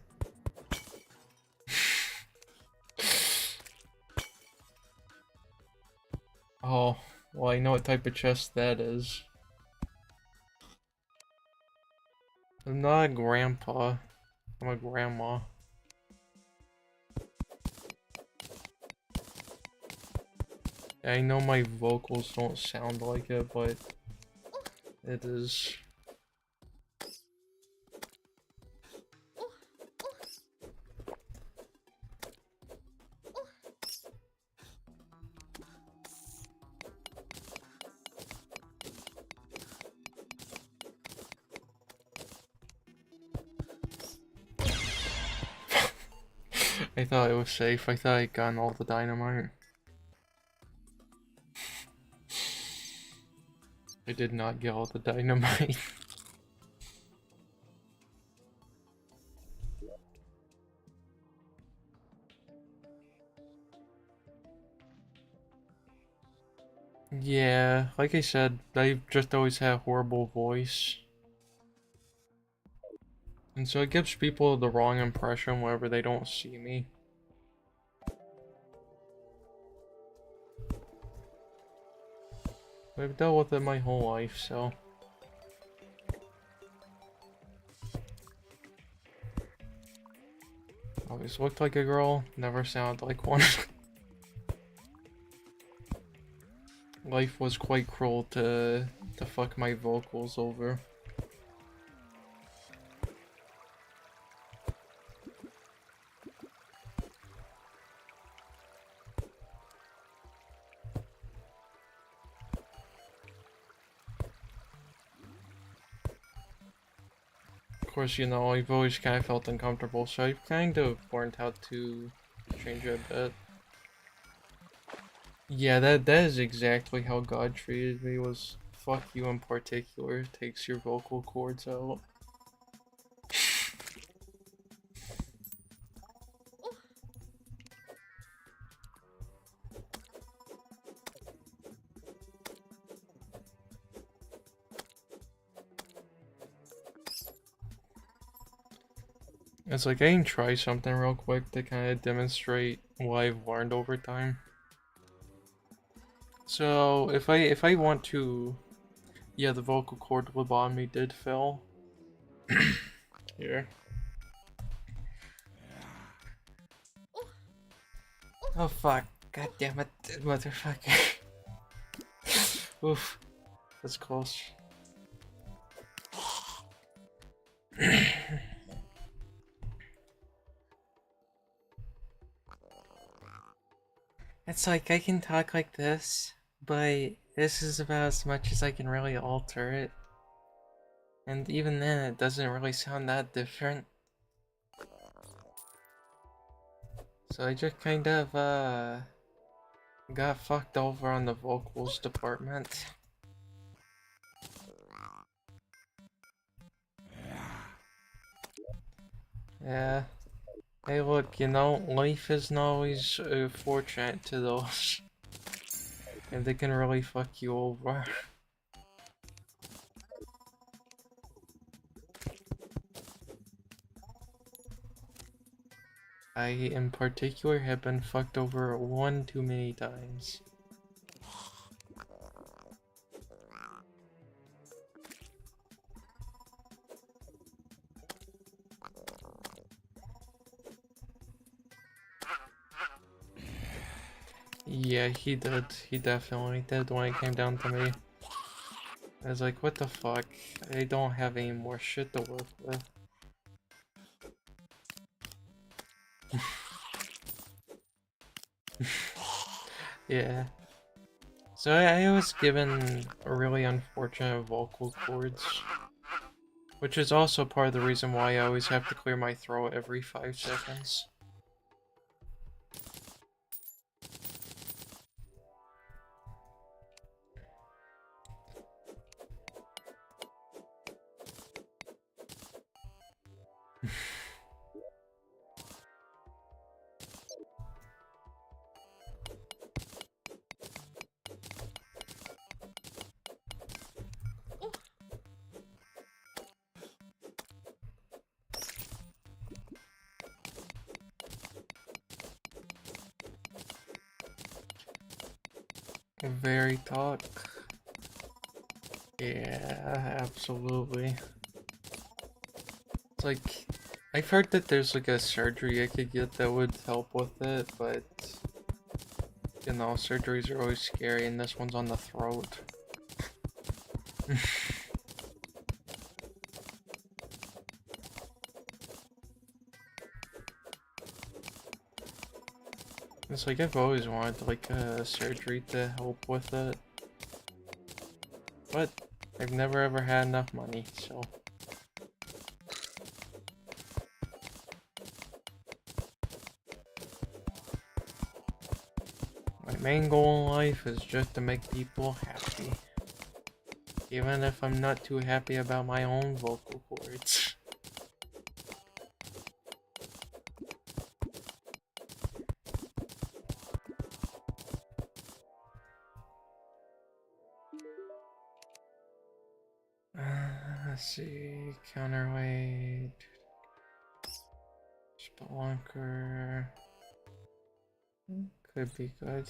Oh, well, I know what type of chest that is. I'm not a grandpa. I'm a grandma. I know my vocals don't sound like it, but it is. I thought it was safe. I thought I'd gotten all the dynamite. I did not get all the dynamite. Yeah, like I said, I've just always had a horrible voice. And so it gives people the wrong impression whenever they don't see me. I've dealt with it my whole life, so... Always looked like a girl, never sounded like one. life was quite cruel to fuck my vocals over. Of course, you know, I've always kind of felt uncomfortable, so I've kind of learned how to change it a bit. Yeah, that is exactly how God treated me, was fuck you in particular, takes your vocal cords out. It's like I can try something real quick to kind of demonstrate what I've learned over time. So if I want to, yeah, the vocal cord lobotomy did fail. Here. Oh fuck! God damn it, motherfucker! Oof, that's close. It's like I can talk like this, but this is about as much as I can really alter it. And even then, it doesn't really sound that different. So I just kind of, got fucked over on the vocals department. Yeah. Hey look, you know, life isn't always fortunate to those. And they can really fuck you over. I, in particular, have been fucked over one too many times. Yeah, he did. He definitely did when it came down to me. I was like, what the fuck? I don't have any more shit to work with. Yeah. So I was given a really unfortunate vocal cords. Which is also part of the reason why I always have to clear my throat every 5 seconds. Very talk. Yeah, absolutely. It's like, I've heard that there's like a surgery I could get that would help with it, but you know, surgeries are always scary and this one's on the throat. It's like I've always wanted like a surgery to help with it. But I've never ever had enough money, so. My main goal in life is just to make people happy. Even if I'm not too happy about my own vocal cords. Let's see, counterweight, spelunker, could be good.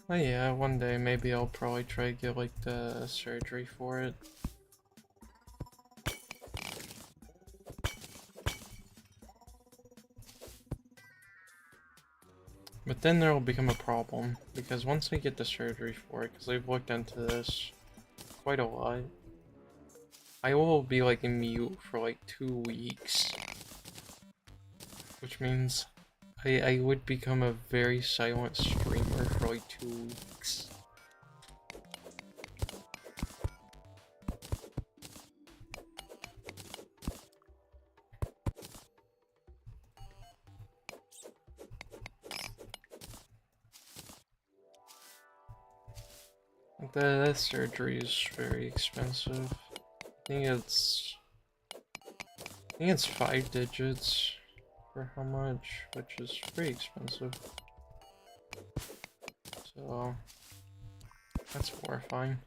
Oh yeah, one day maybe I'll probably try to get like the surgery for it. But then there will become a problem, because once I get the surgery for it, because I've looked into this quite a lot, I will be like mute for like 2 weeks. Which means I would become a very silent streamer for like 2 weeks. That surgery is very expensive. I think it's 5 digits for how much, which is pretty expensive. So that's horrifying.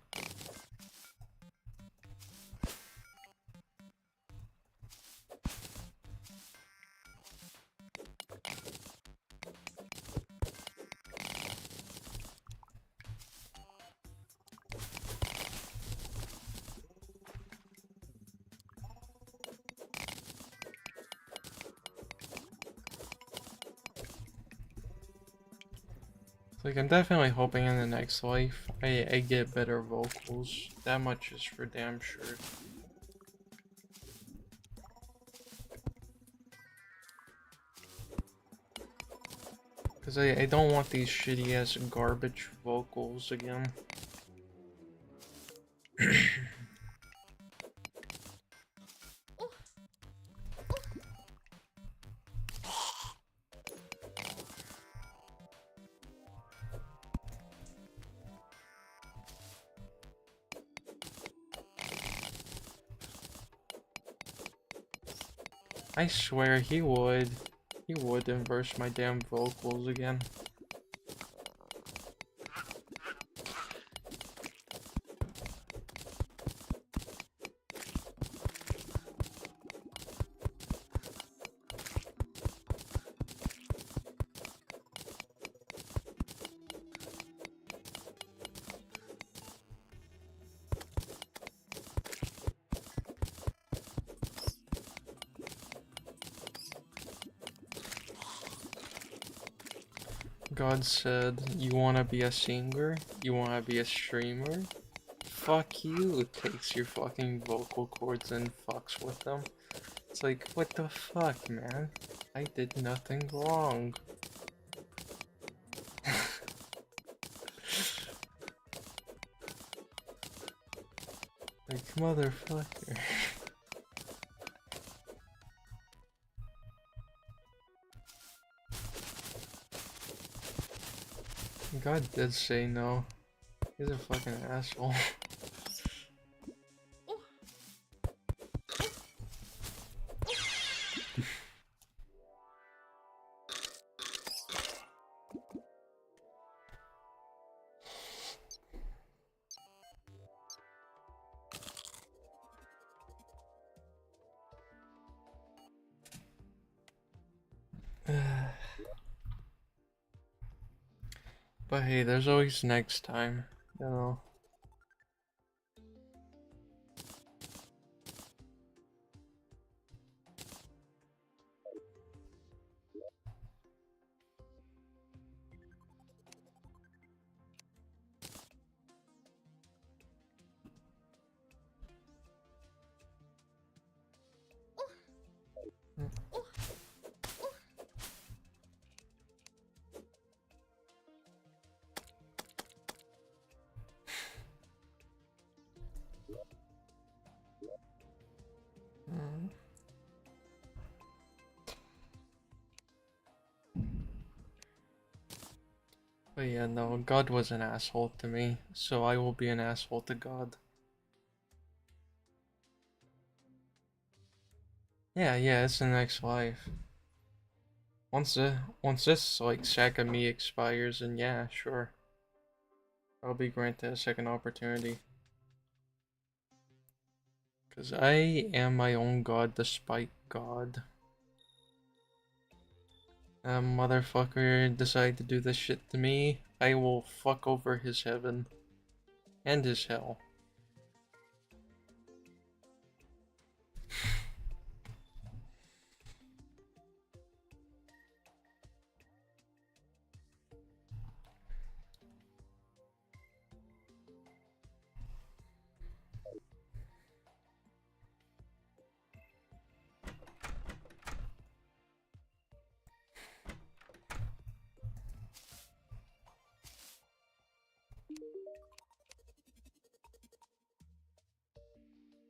Like, I'm definitely hoping in the next life I get better vocals. That much is for damn sure. Because I don't want these shitty ass garbage vocals again. I swear he would. He would inverse my damn vocals again. God said, you wanna be a singer? You wanna be a streamer? Fuck you, takes your fucking vocal cords and fucks with them. It's like, what the fuck, man? I did nothing wrong. Like, motherfucker. God did say no. He's a fucking asshole. But hey, there's always next time, you know. But yeah, no, God was an asshole to me, so I will be an asshole to God. Yeah, it's the next life. Once this like sack of me expires, and yeah, sure, I'll be granted a second opportunity. Because I am my own god despite God. A motherfucker decide to do this shit to me, I will fuck over his heaven. And his hell.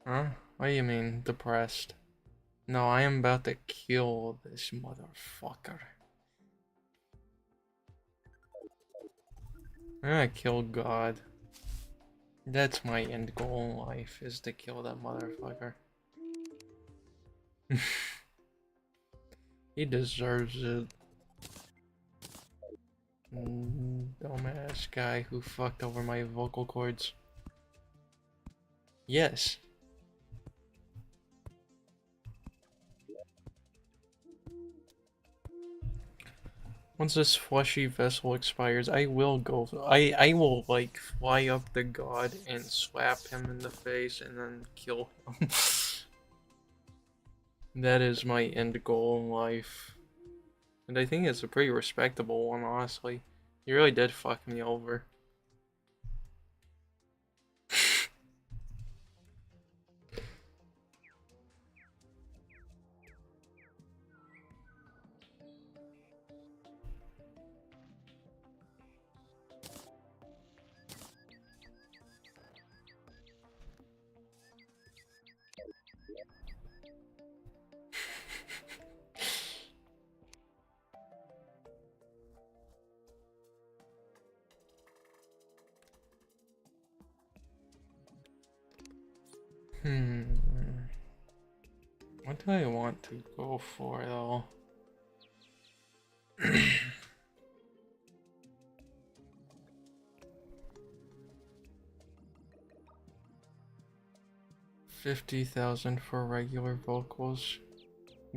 Huh? What do you mean, depressed? No, I am about to kill this motherfucker. I'm gonna kill God. That's my end goal in life, is to kill that motherfucker. He deserves it. Dumbass guy who fucked over my vocal cords. Yes. Once this fleshy vessel expires, I will go. I will like fly up the god and slap him in the face and then kill him. That is my end goal in life. And I think it's a pretty respectable one, honestly. He really did fuck me over. What do I want to go for though? $50,000 for regular vocals.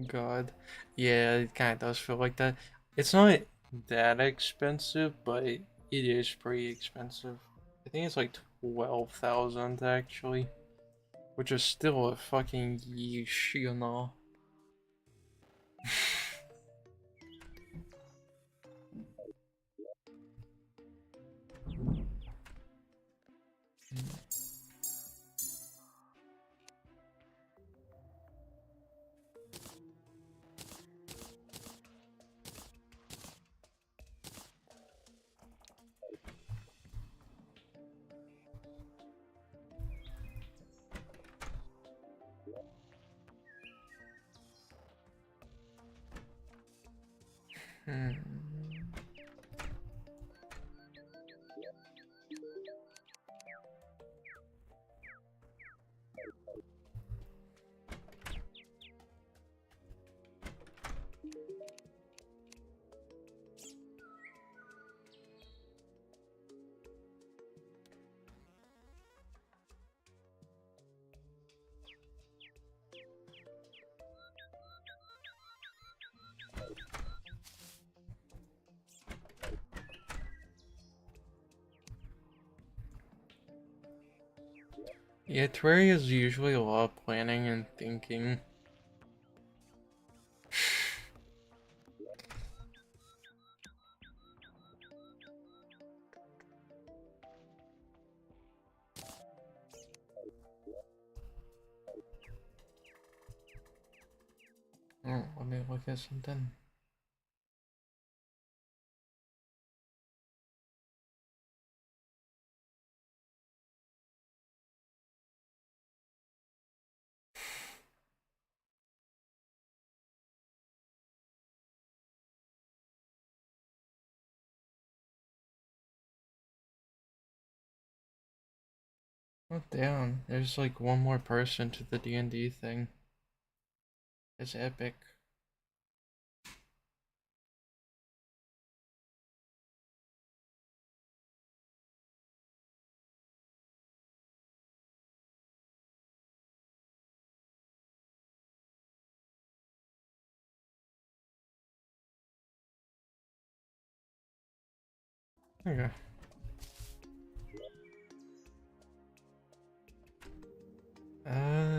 God. Yeah, it kind of does feel like that. It's not that expensive, but it is pretty expensive. I think it's like 12,000 actually. Which is still a fucking yeesh, you know. Hmm. Yeah, Terraria is usually a lot of planning and thinking. Oh, let me look at something. Oh damn, there's like one more person to the D&D thing. It's epic. Okay.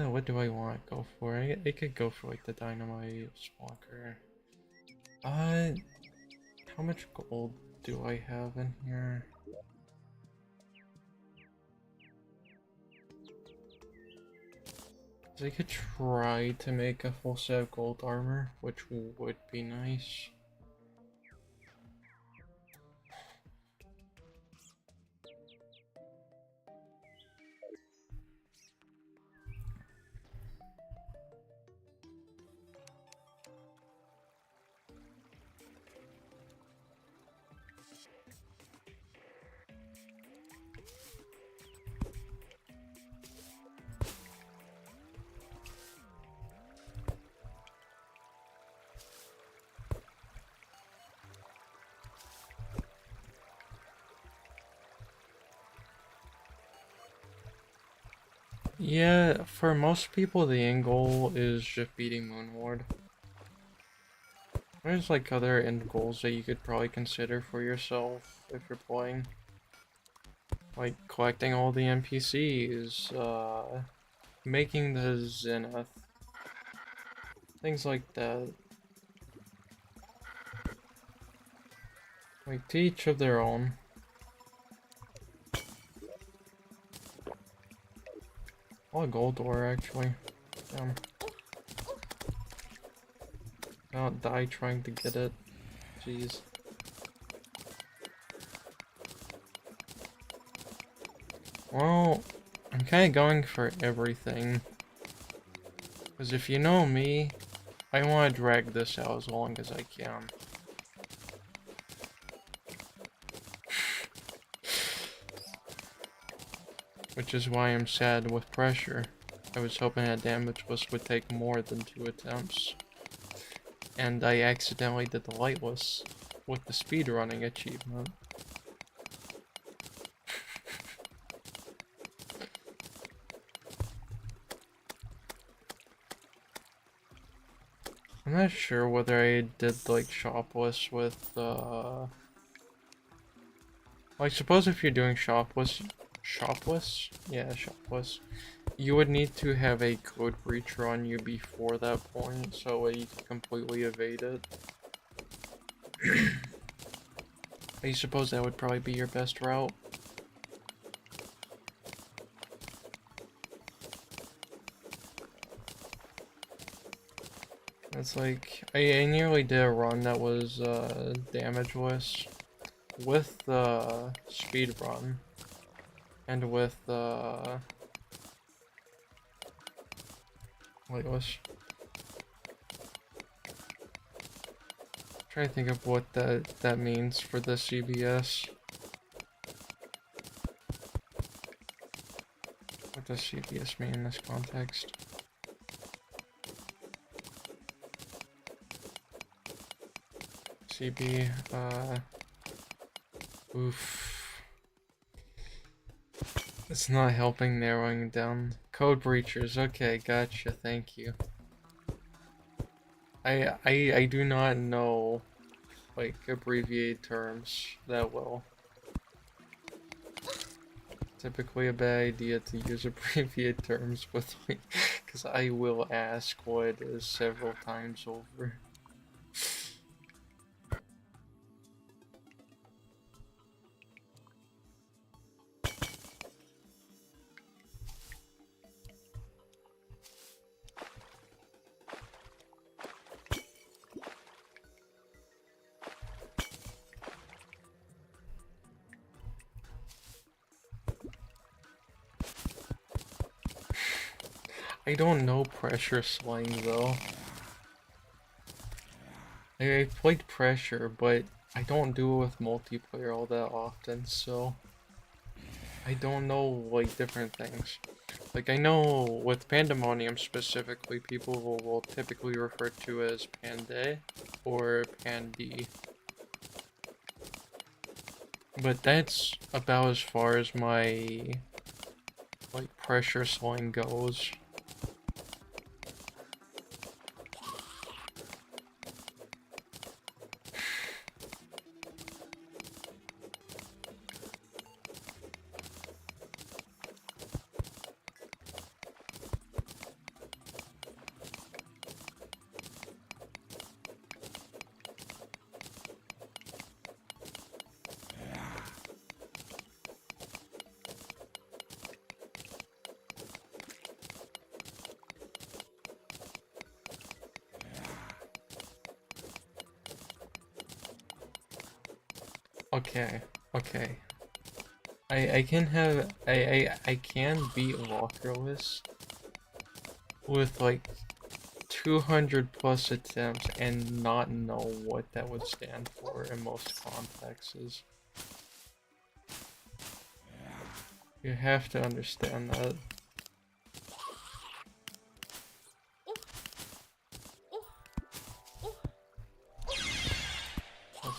What do I want to go for? I could go for like the dynamite stalker. How much gold do I have in here? I could try to make a full set of gold armor, which would be nice. Yeah, for most people the end goal is just beating Moonward. There's like other end goals that you could probably consider for yourself if you're playing. Like collecting all the NPCs, making the Zenith. Things like that. Like to each of their own. Oh, gold ore actually. Don't die trying to get it. Jeez. Well, I'm kind of going for everything. Because if you know me, I want to drag this out as long as I can. Which is why I'm sad with pressure. I was hoping that damage would take more than 2 attempts. And I accidentally did the lightless with the speedrunning achievement. I'm not sure whether I did like shopless with like suppose if you're doing shopless, yeah, shopless, you would need to have a code breacher on you before that point, so you can completely evade it. I suppose that would probably be your best route. It's like, I nearly did a run that was damageless with the speed run and with lightless. Trying to think of what that means for the CBS. What does CBS mean in this context? CB, oof. It's not helping narrowing down. Code breachers, okay, gotcha, thank you. I do not know, like, abbreviated terms that well. Typically a bad idea to use abbreviated terms with me, because I will ask what it is several times over. I don't know pressure slang though. I played pressure, but I don't do it with multiplayer all that often, so I don't know like different things. Like I know with Pandemonium specifically, people will typically refer to as Panday or Pandy. But that's about as far as my like pressure slang goes. Okay, okay. I can have I can beat Walkerless with like 200 plus attempts and not know what that would stand for in most contexts. You have to understand that.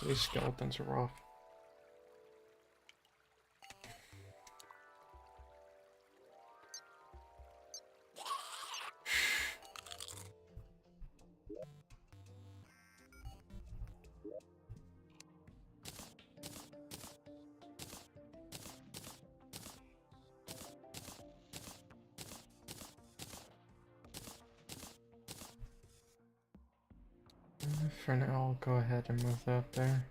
These skeletons are rough. For now, I'll go ahead and move that there.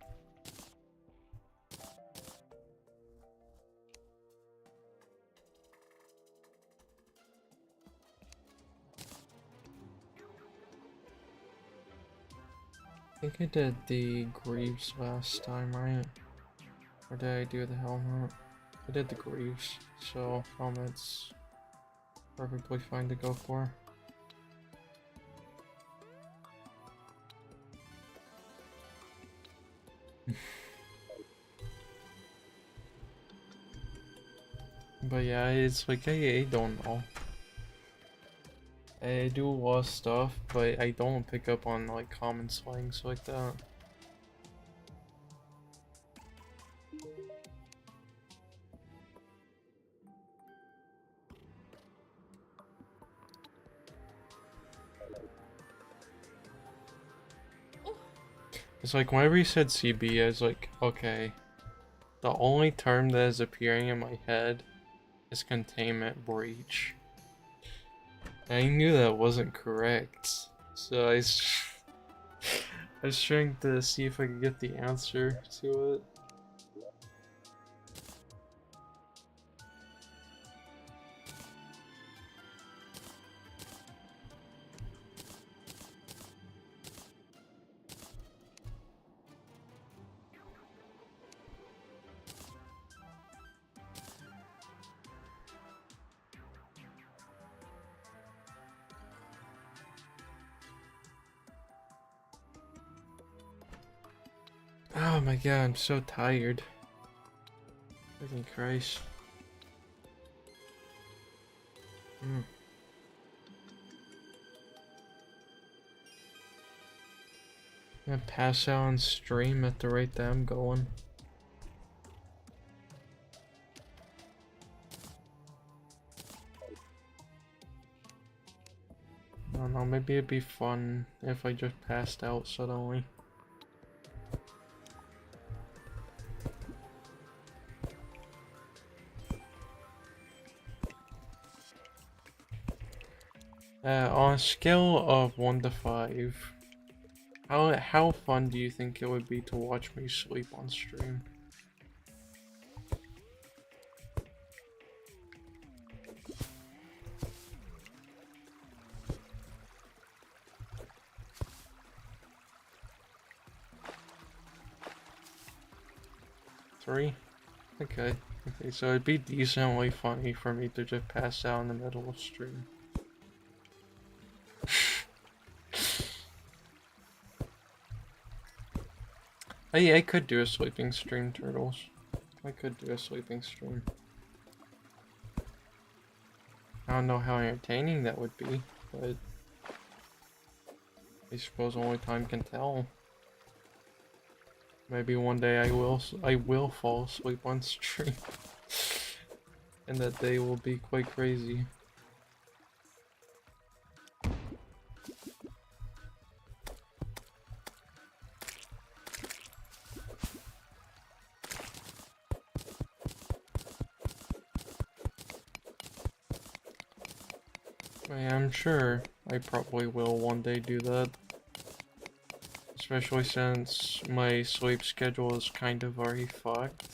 I think I did the Greaves last time, right? Or did I do the helmet? I did the Greaves, so helmet's perfectly fine to go for. But yeah, it's like I don't know. I do a lot of stuff, but I don't pick up on like common slangs like that. It's like whenever you said CB, I was like, okay, the only term that is appearing in my head is containment breach. I knew that wasn't correct, so I was trying to see if I could get the answer to it. Oh my god, I'm so tired. Freaking Christ. I'm gonna pass out on stream at the rate that I'm going. I don't know, maybe it'd be fun if I just passed out suddenly. On a scale of 1 to 5, how fun do you think it would be to watch me sleep on stream? Three? Okay. Okay, so it'd be decently funny for me to just pass out in the middle of stream. I could do a sleeping stream, Turtles. I could do a sleeping stream. I don't know how entertaining that would be, but I suppose only time can tell. Maybe one day I will fall asleep on stream. And that day will be quite crazy. I'm sure I probably will one day do that. Especially since my sleep schedule is kind of already fucked.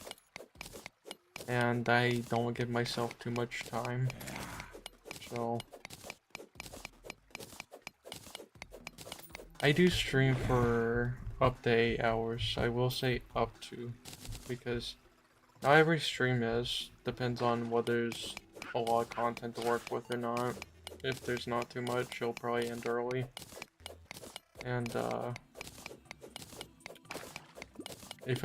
And I don't give myself too much time. So I do stream for up to 8 hours. I will say up to. because not every stream is. Depends on whether there's a lot of content to work with or not. If there's not too much, it'll probably end early. And if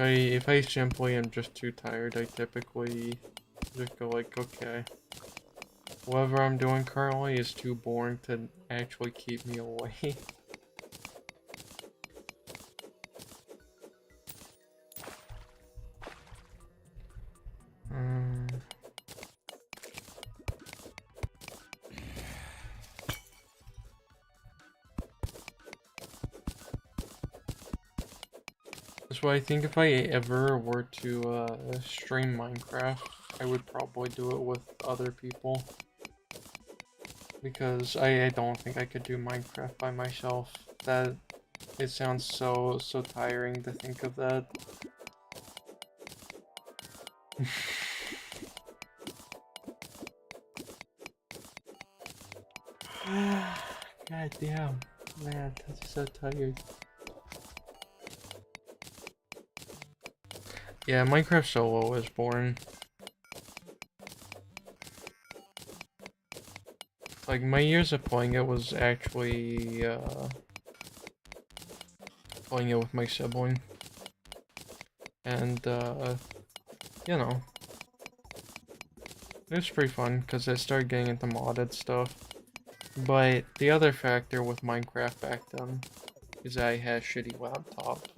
I simply am just too tired, I typically just go like, okay, whatever I'm doing currently is too boring to actually keep me awake. That's why I think if I ever were to stream Minecraft, I would probably do it with other people. Because I don't think I could do Minecraft by myself. It sounds so tiring to think of that. God damn, man, that's so tired. Yeah, Minecraft solo is boring. Like, my years of playing it was actually, playing it with my sibling. And, you know, it was pretty fun, because I started getting into modded stuff. But the other factor with Minecraft back then is that I had a shitty laptop.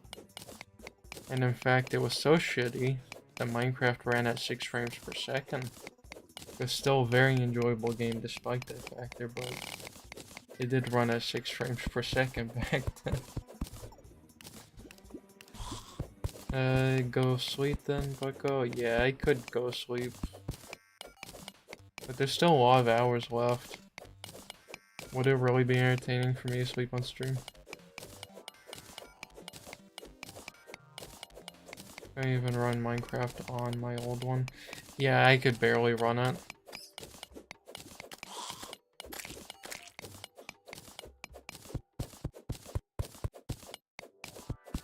And in fact, it was so shitty that Minecraft ran at 6 frames per second. It was still a very enjoyable game despite that factor, but it did run at 6 frames per second back then. Go sleep then, Bucko? Yeah, I could go sleep. But there's still a lot of hours left. Would it really be entertaining for me to sleep on stream? I even run Minecraft on my old one. Yeah, I could barely run it.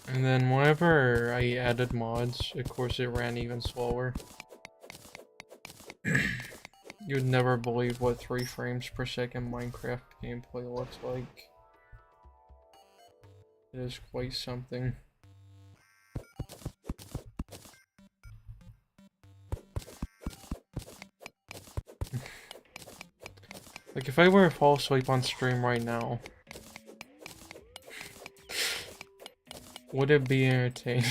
And then whenever I added mods, of course it ran even slower. You'd never believe what 3 frames per second Minecraft gameplay looks like. It is quite something. Like, if I were to fall asleep on stream right now, would it be entertaining?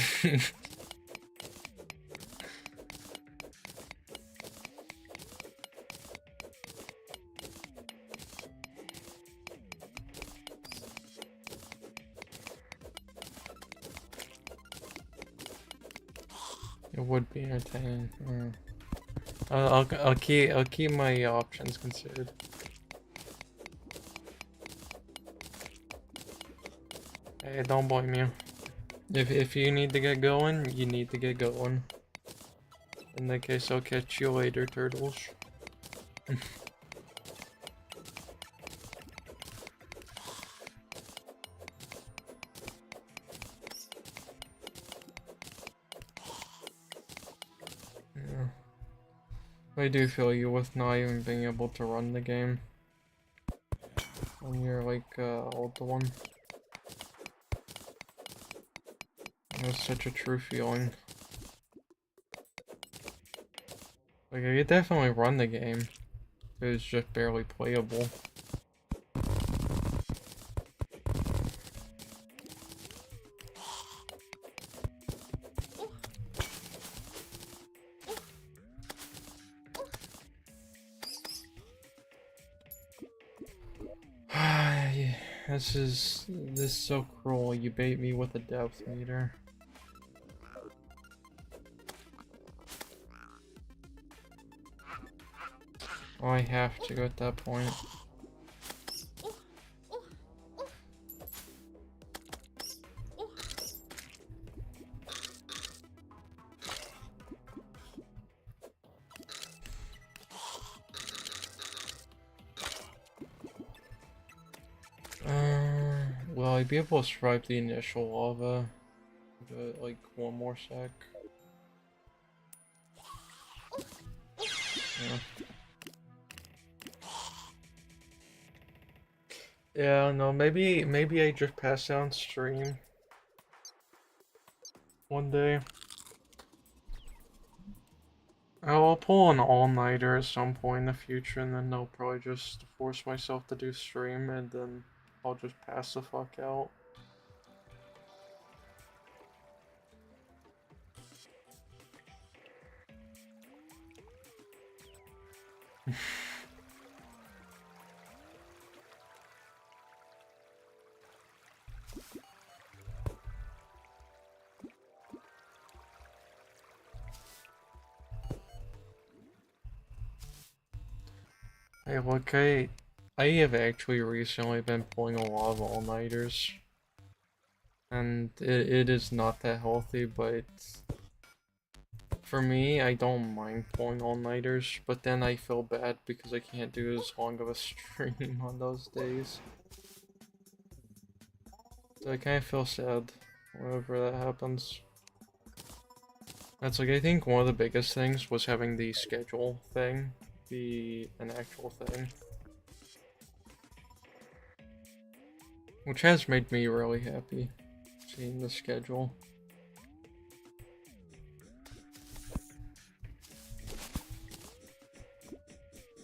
It would be entertaining. I'll keep my options considered. Hey, don't blame you. If you need to get going, you need to get going. In that case, I'll catch you later, turtles. Yeah. I do feel you with not even being able to run the game when you're like old one. That's such a true feeling. Like, I could definitely run the game. It was just barely playable. This is so cruel. You bait me with a depth meter. Oh, I have to go at that point. Well, I'd be able to survive the initial lava. But like one more sec. Yeah. Yeah, no, maybe I just pass out on stream one day. I'll pull an all-nighter at some point in the future, and then I'll probably just force myself to do stream, and then I'll just pass the fuck out. Hey, look, I have actually recently been pulling a lot of all-nighters, and it is not that healthy, but for me, I don't mind pulling all-nighters, but then I feel bad because I can't do as long of a stream on those days. So I kind of feel sad whenever that happens. That's like, I think one of the biggest things was having the schedule thing be an actual thing. Which has made me really happy, seeing the schedule.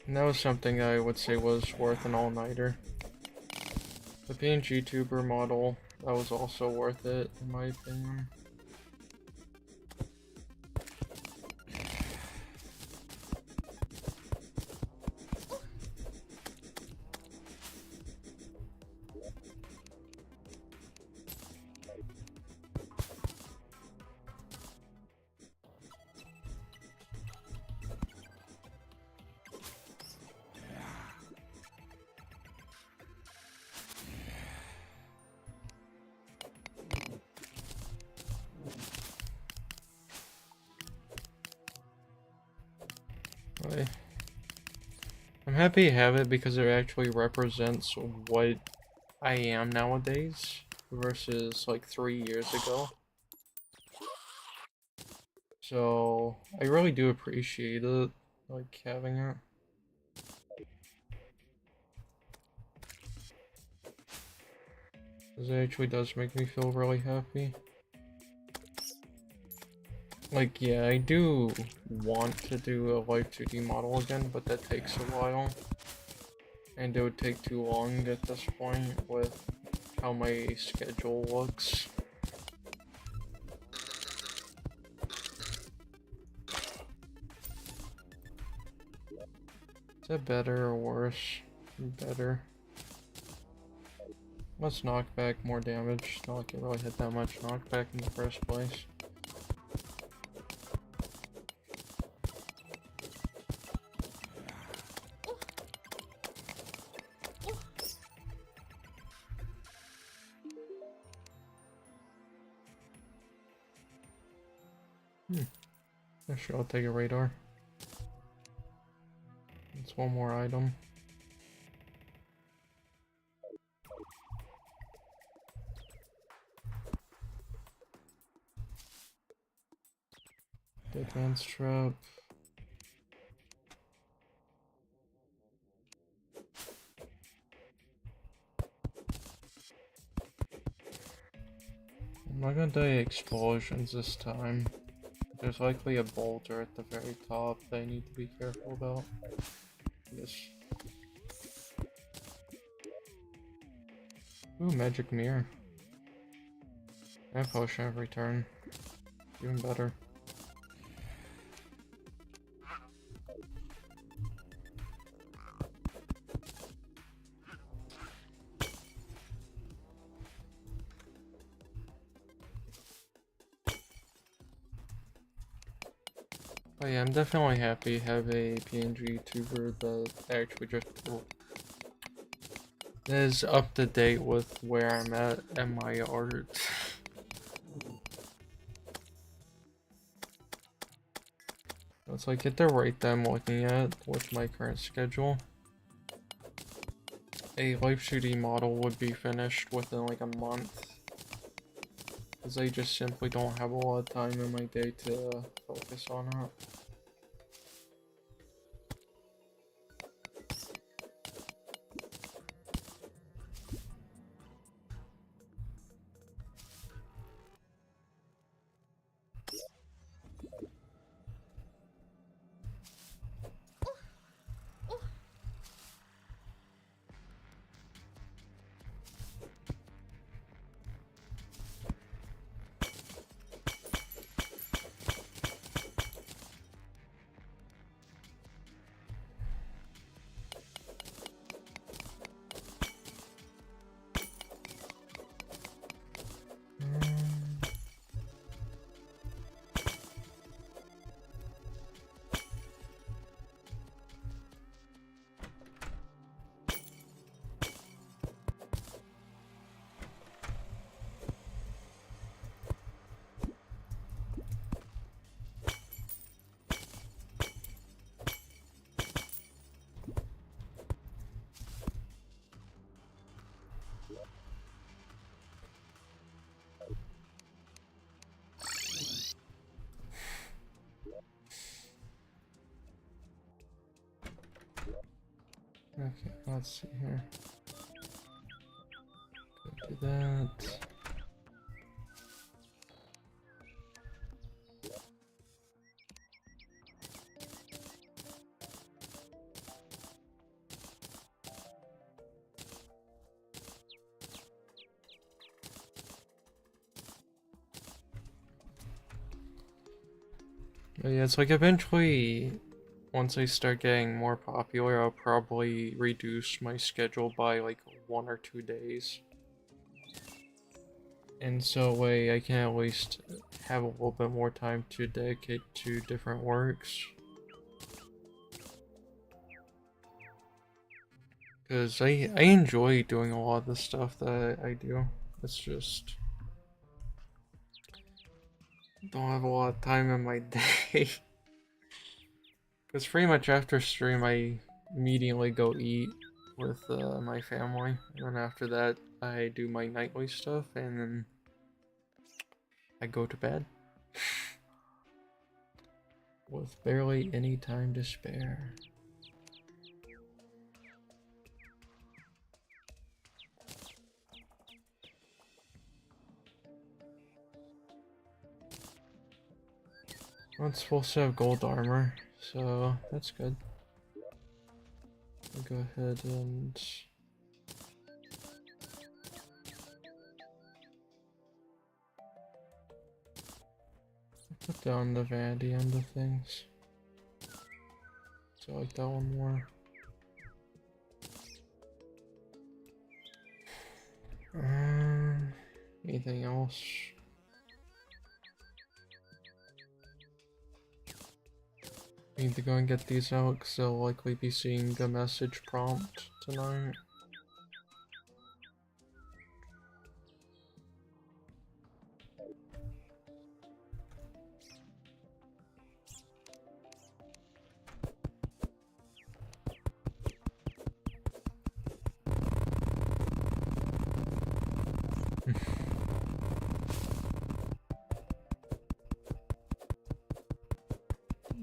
And that was something I would say was worth an all-nighter. The PNG tuber model, that was also worth it, in my opinion. I'm happy to have it because it actually represents what I am nowadays versus like 3 years ago. So I really do appreciate it, like having it. Because it actually does make me feel really happy. Like, yeah, I do want to do a live 2D model again, but that takes a while. And it would take too long at this point with how my schedule looks. Is that better or worse? Better. Let's knock back more damage. Not like it really hit that much knockback in the first place. Sure, I'll take a radar. It's one more item. Dead man's trap. I'm not gonna die explosions this time. There's likely a boulder at the very top that I need to be careful about. Yes. Ooh, magic mirror. And potion of return. Even better. Oh yeah, I'm definitely happy to have a PNG tuber that actually just is up to date with where I'm at in my art. It's like at the rate that I'm looking at with my current schedule, a live 2D model would be finished within like a month. Because I just simply don't have a lot of time in my day to focus on it. Okay, let's see here. Do that. But yeah, it's like eventually, once I start getting more popular, I'll probably reduce my schedule by like 1 or 2 days. And so that way I can at least have a little bit more time to dedicate to different works. Because I enjoy doing a lot of the stuff that I do. It's just don't have a lot of time in my day. Because pretty much after stream I immediately go eat with my family. And then after that I do my nightly stuff and then I go to bed. With barely any time to spare. Well, it's supposed to have gold armor, so that's good. I'll go ahead and put down the vanity end of things. So I like that one more. Anything else? Need to go and get these out because I'll likely be seeing a message prompt tonight.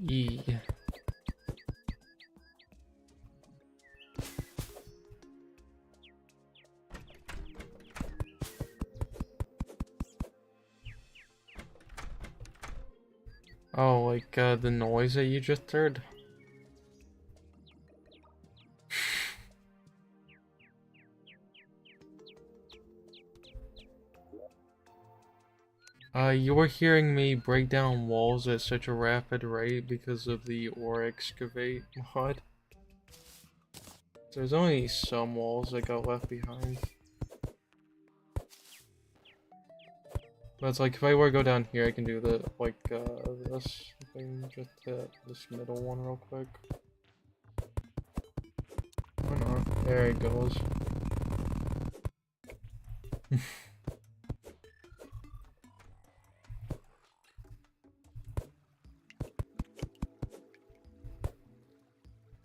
Yeah. Oh, like the noise that you just heard? You were hearing me break down walls at such a rapid rate because of the ore excavate mod. There's only some walls that got left behind. But it's like, if I were to go down here, I can do the, like, this thing, just hit this middle one real quick. Why not? There it goes.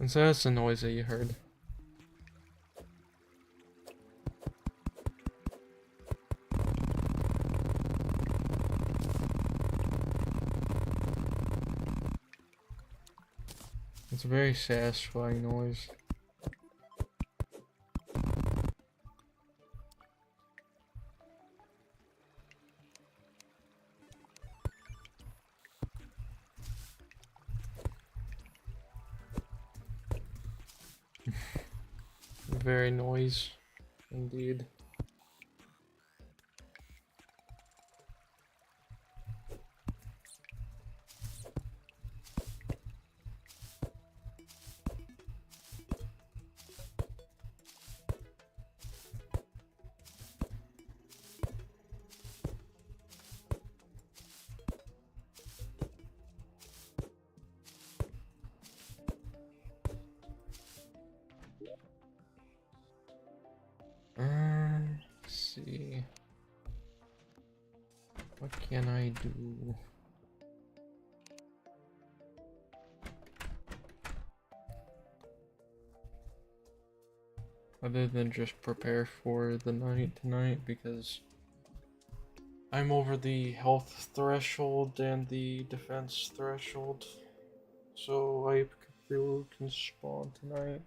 And so that's the noise that you heard. It's a very satisfying noise. Very noise, indeed. Let's see. What can I do? other than just prepare for the night tonight, because I'm over the health threshold and the defense threshold, so I can spawn tonight.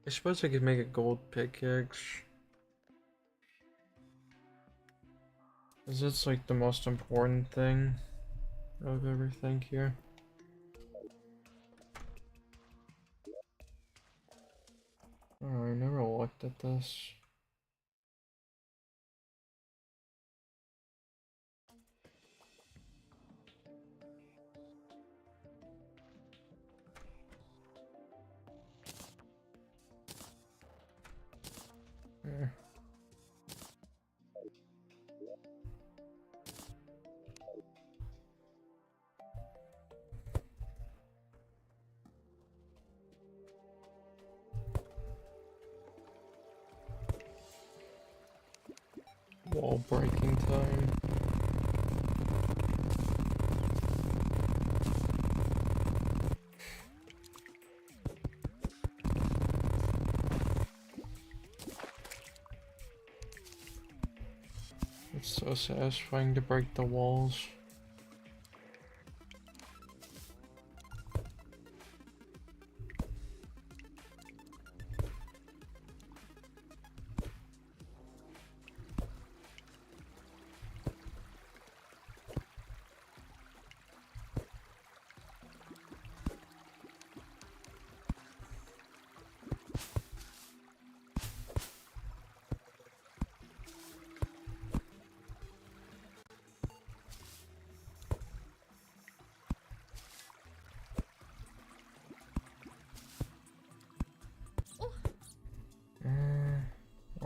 I suppose I could make a gold pickaxe. Cause it's like the most important thing of everything here. Oh, I never looked at this. Yeah. Wall breaking time. It's so satisfying to break the walls.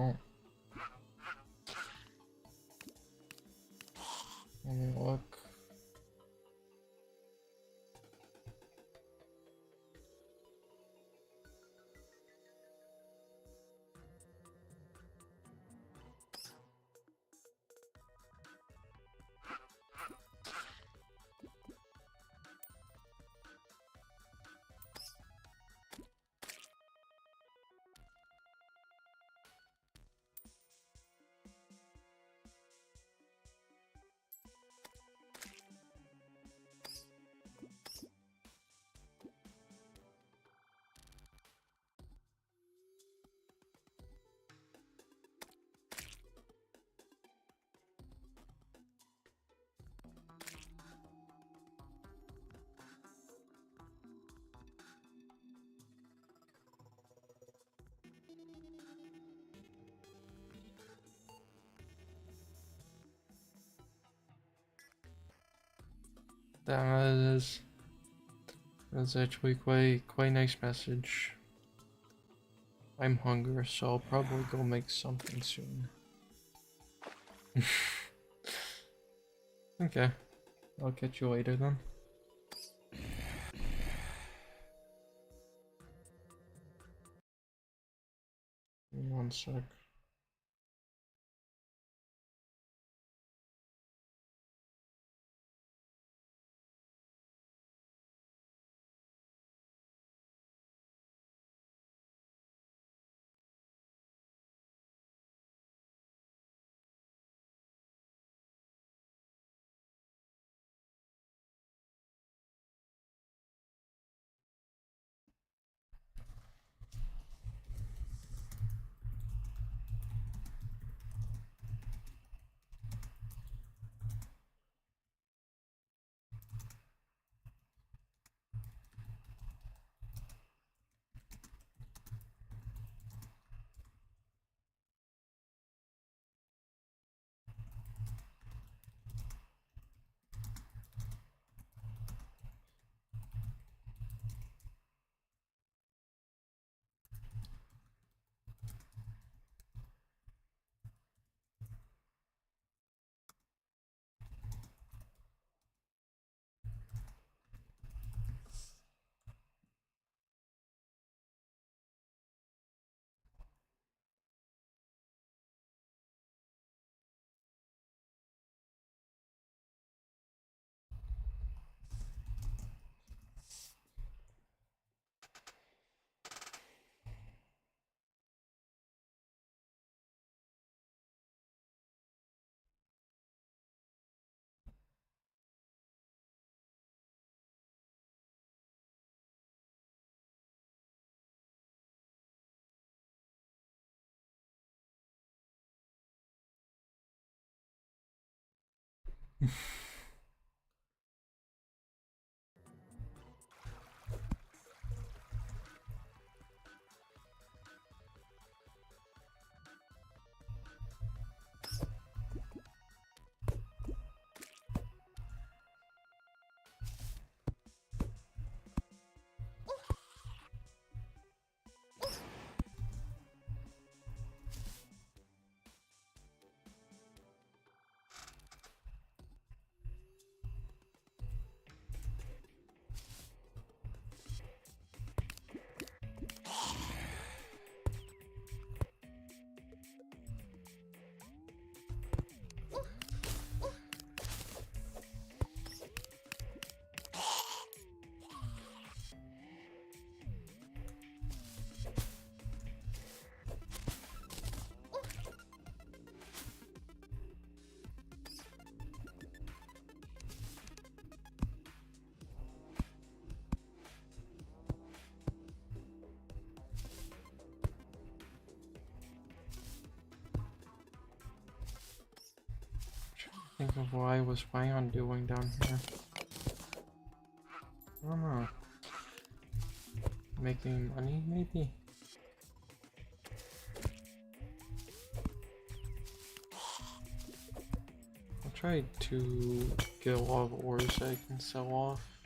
Oh. Let me look. That is. That's actually quite nice message. I'm hungry, so I'll probably go make something soon. Okay. I'll catch you later then. One sec. Think of what I was planning on doing down here. I don't know. Making money, maybe? I'll try to get a lot of ores that I can sell off.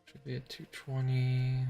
Should be at 220.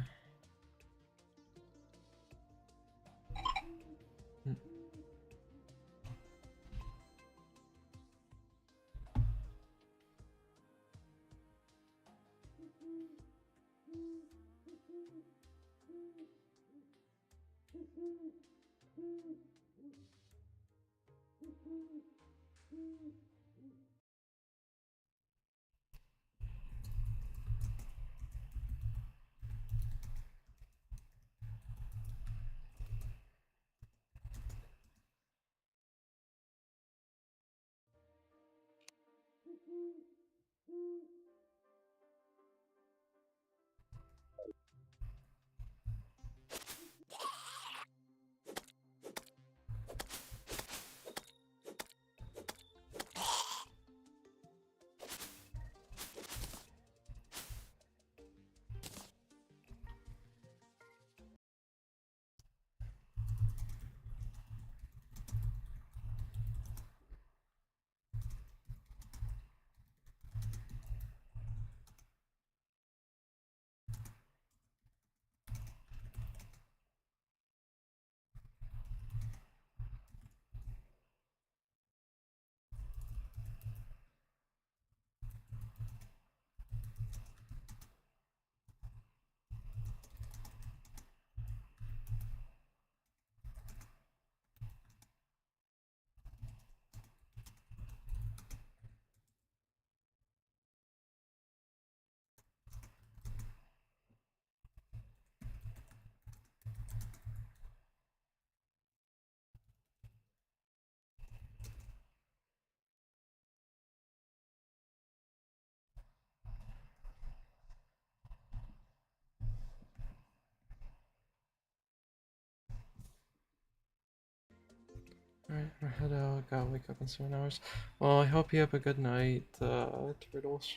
Alright, I'm gonna head out. Gotta wake up in 7 hours. Well, I hope you have a good night, Turtles.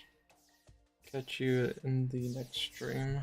Catch you in the next stream.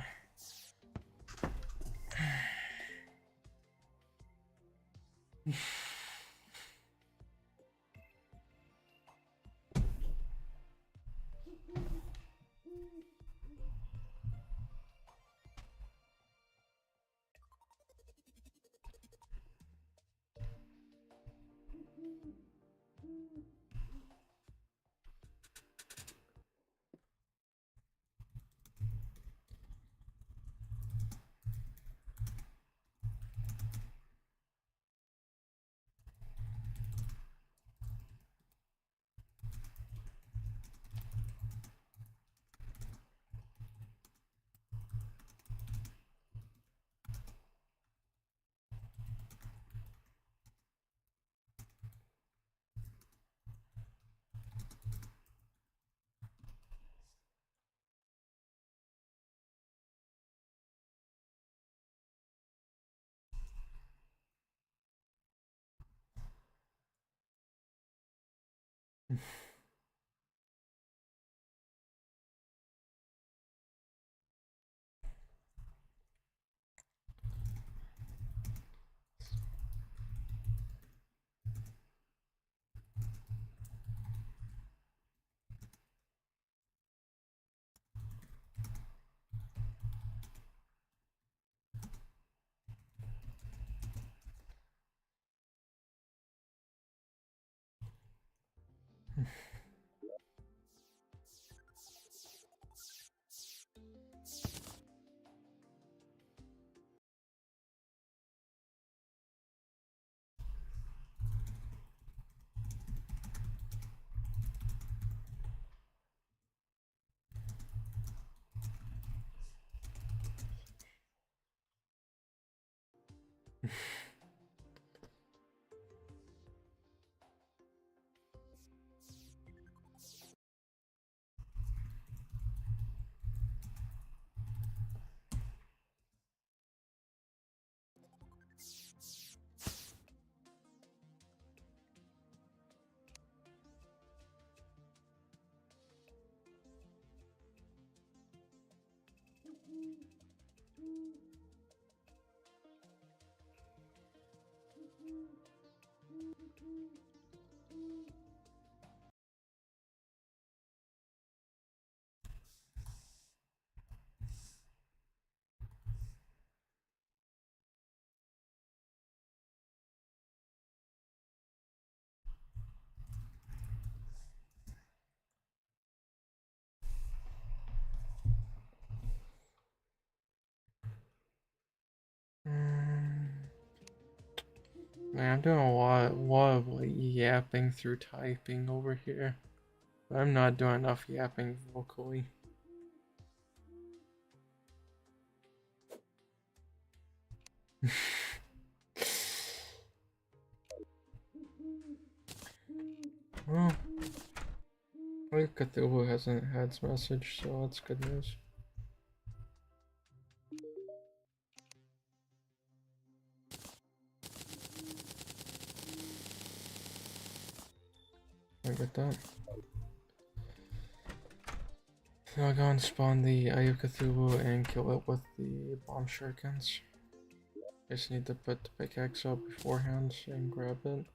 Man, I'm doing a lot of like yapping through typing over here. But I'm not doing enough yapping vocally. Well, Cthulhu hasn't had its message, so that's good news. I get that. So I'll go and spawn the Eye of Cthulhu and kill it with the bomb shurikens. Just need to put the pickaxe up beforehand and grab it.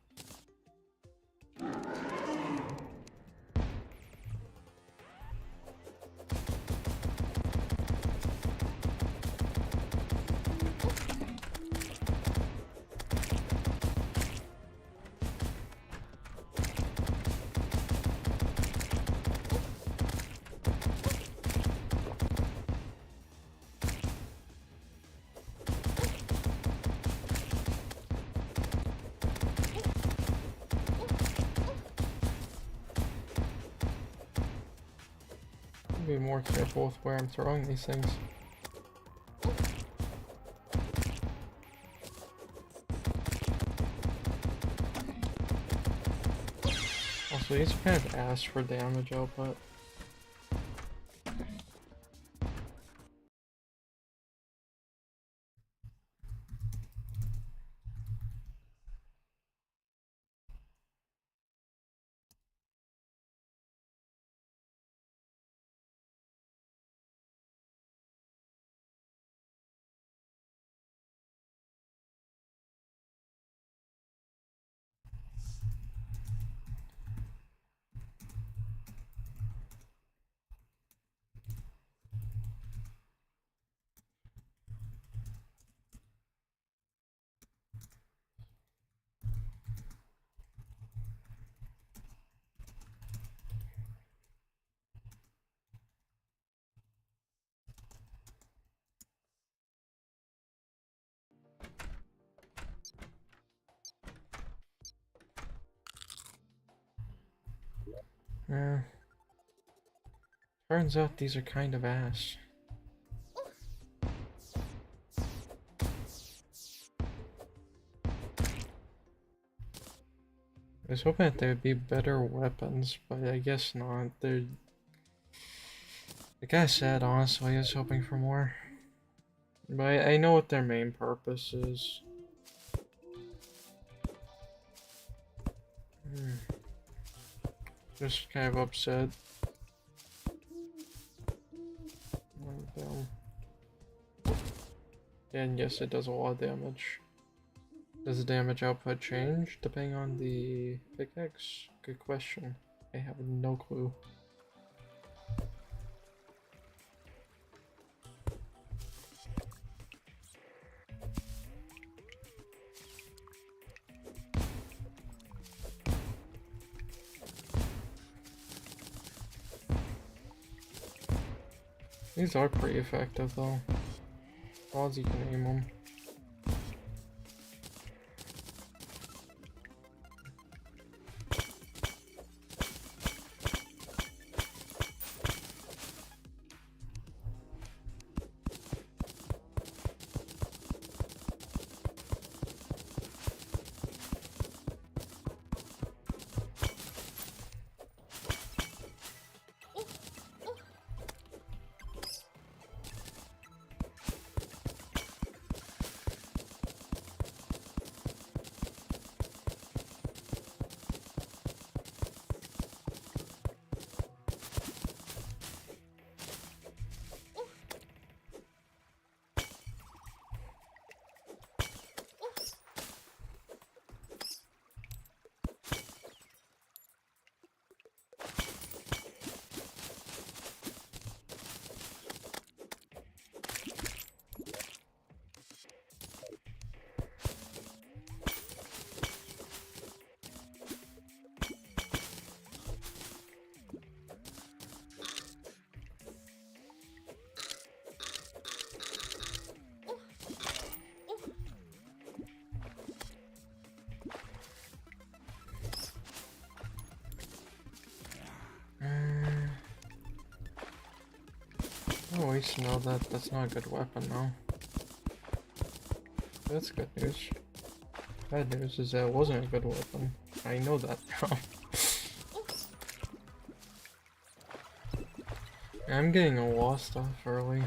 Be more careful with where I'm throwing these things. Also, these are kind of ass for damage output. Yeah. Turns out these are kind of ass. I was hoping that there'd be better weapons, but I guess not. They're... Like I said, honestly, I was hoping for more. But I know what their main purpose is. Just kind of upset. And yes, it does a lot of damage. Does the damage output change depending on the pickaxe? Good question. I have no clue. These are pretty effective though. As long as you can aim them. Oh, I used to know that that's not a good weapon now. That's good news. Bad news is that it wasn't a good weapon. I know that now. I'm getting a lot of stuff early.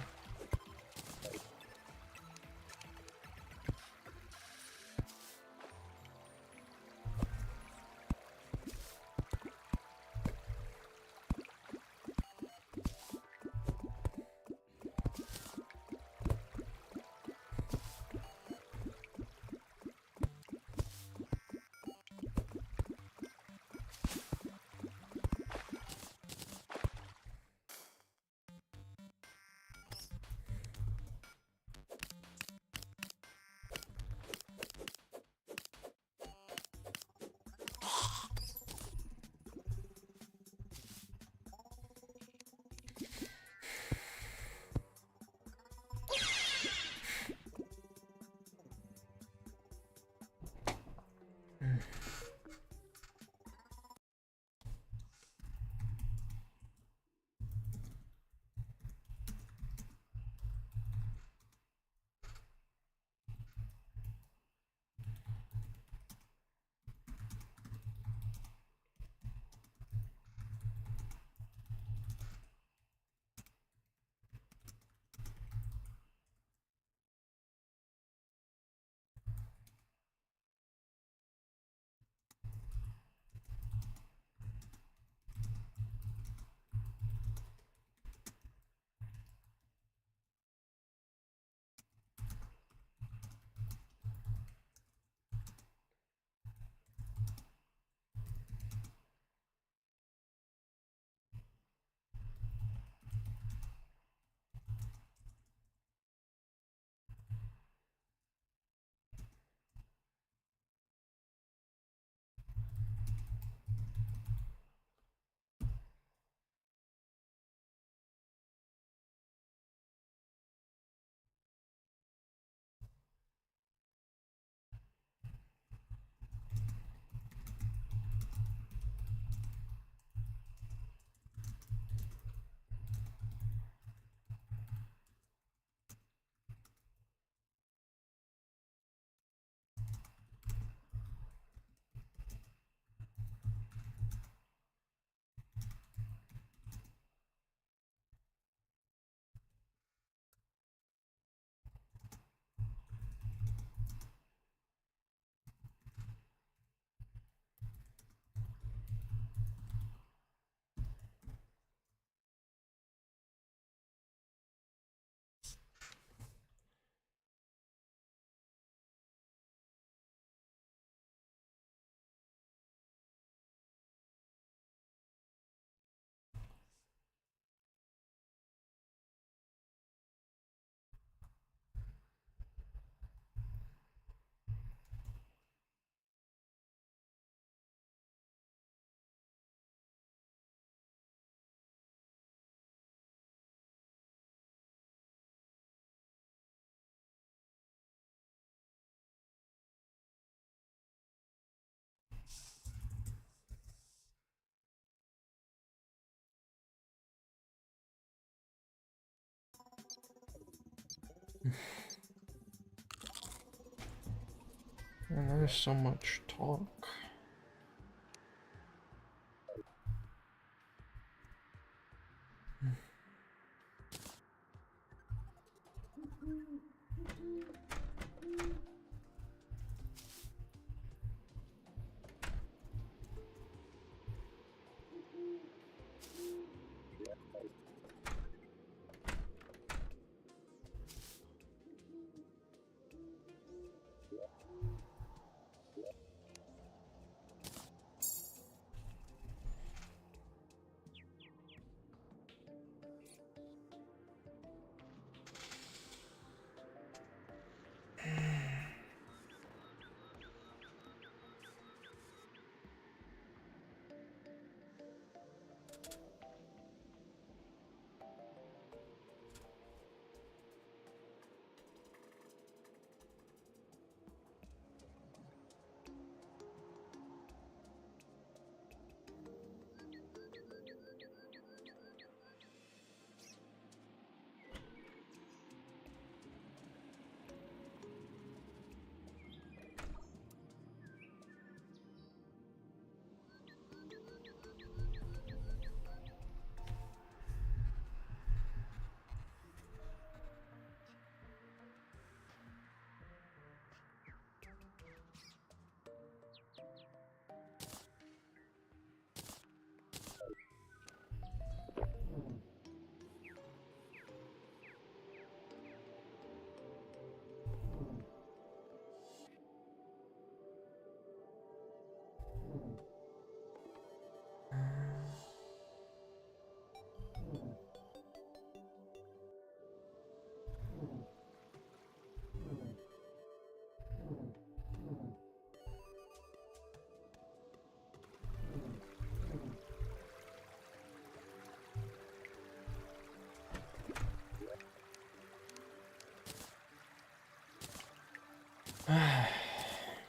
And there's so much talk.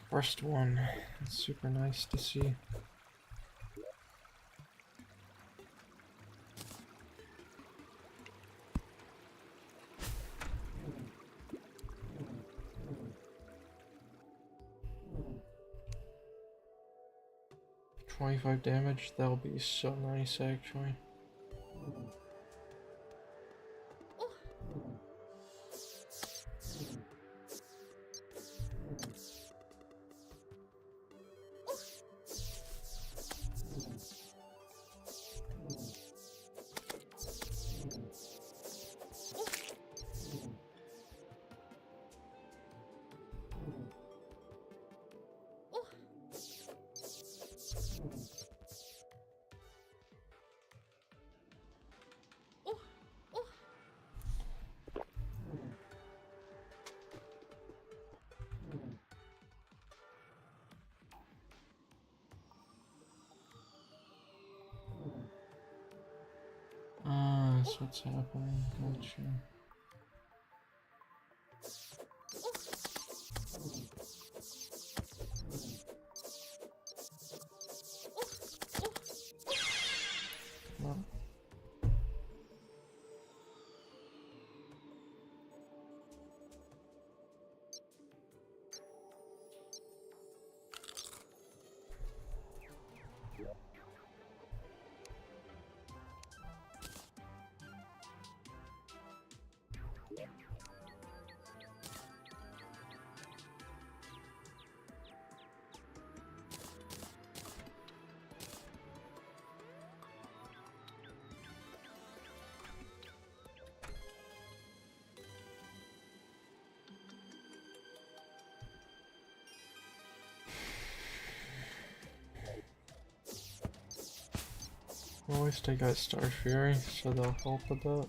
First one. It's super nice to see. $25 damage, that'll be so nice actually. That's what's happening. Gotcha. Well. At least I got Star Fury, so they'll help with that.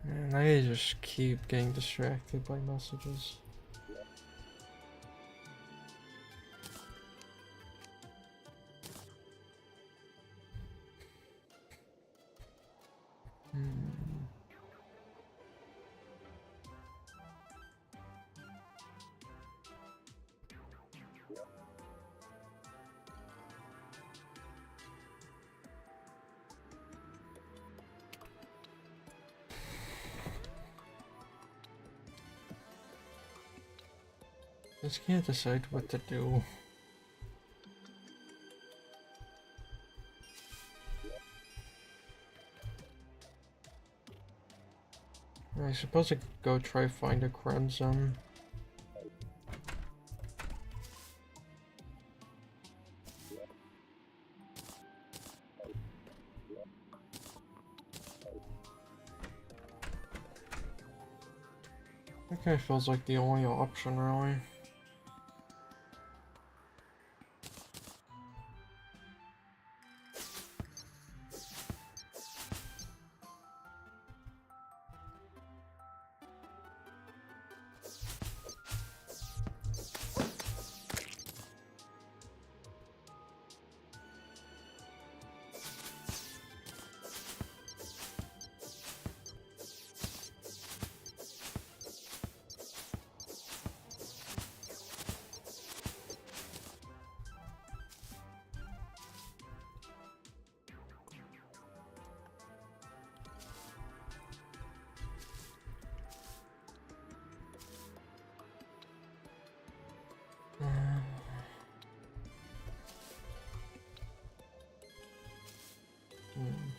Man, I just keep getting distracted by messages. Just can't decide what to do. I suppose I could go try find a crimson. That kind of feels like the only option, really. Hmm.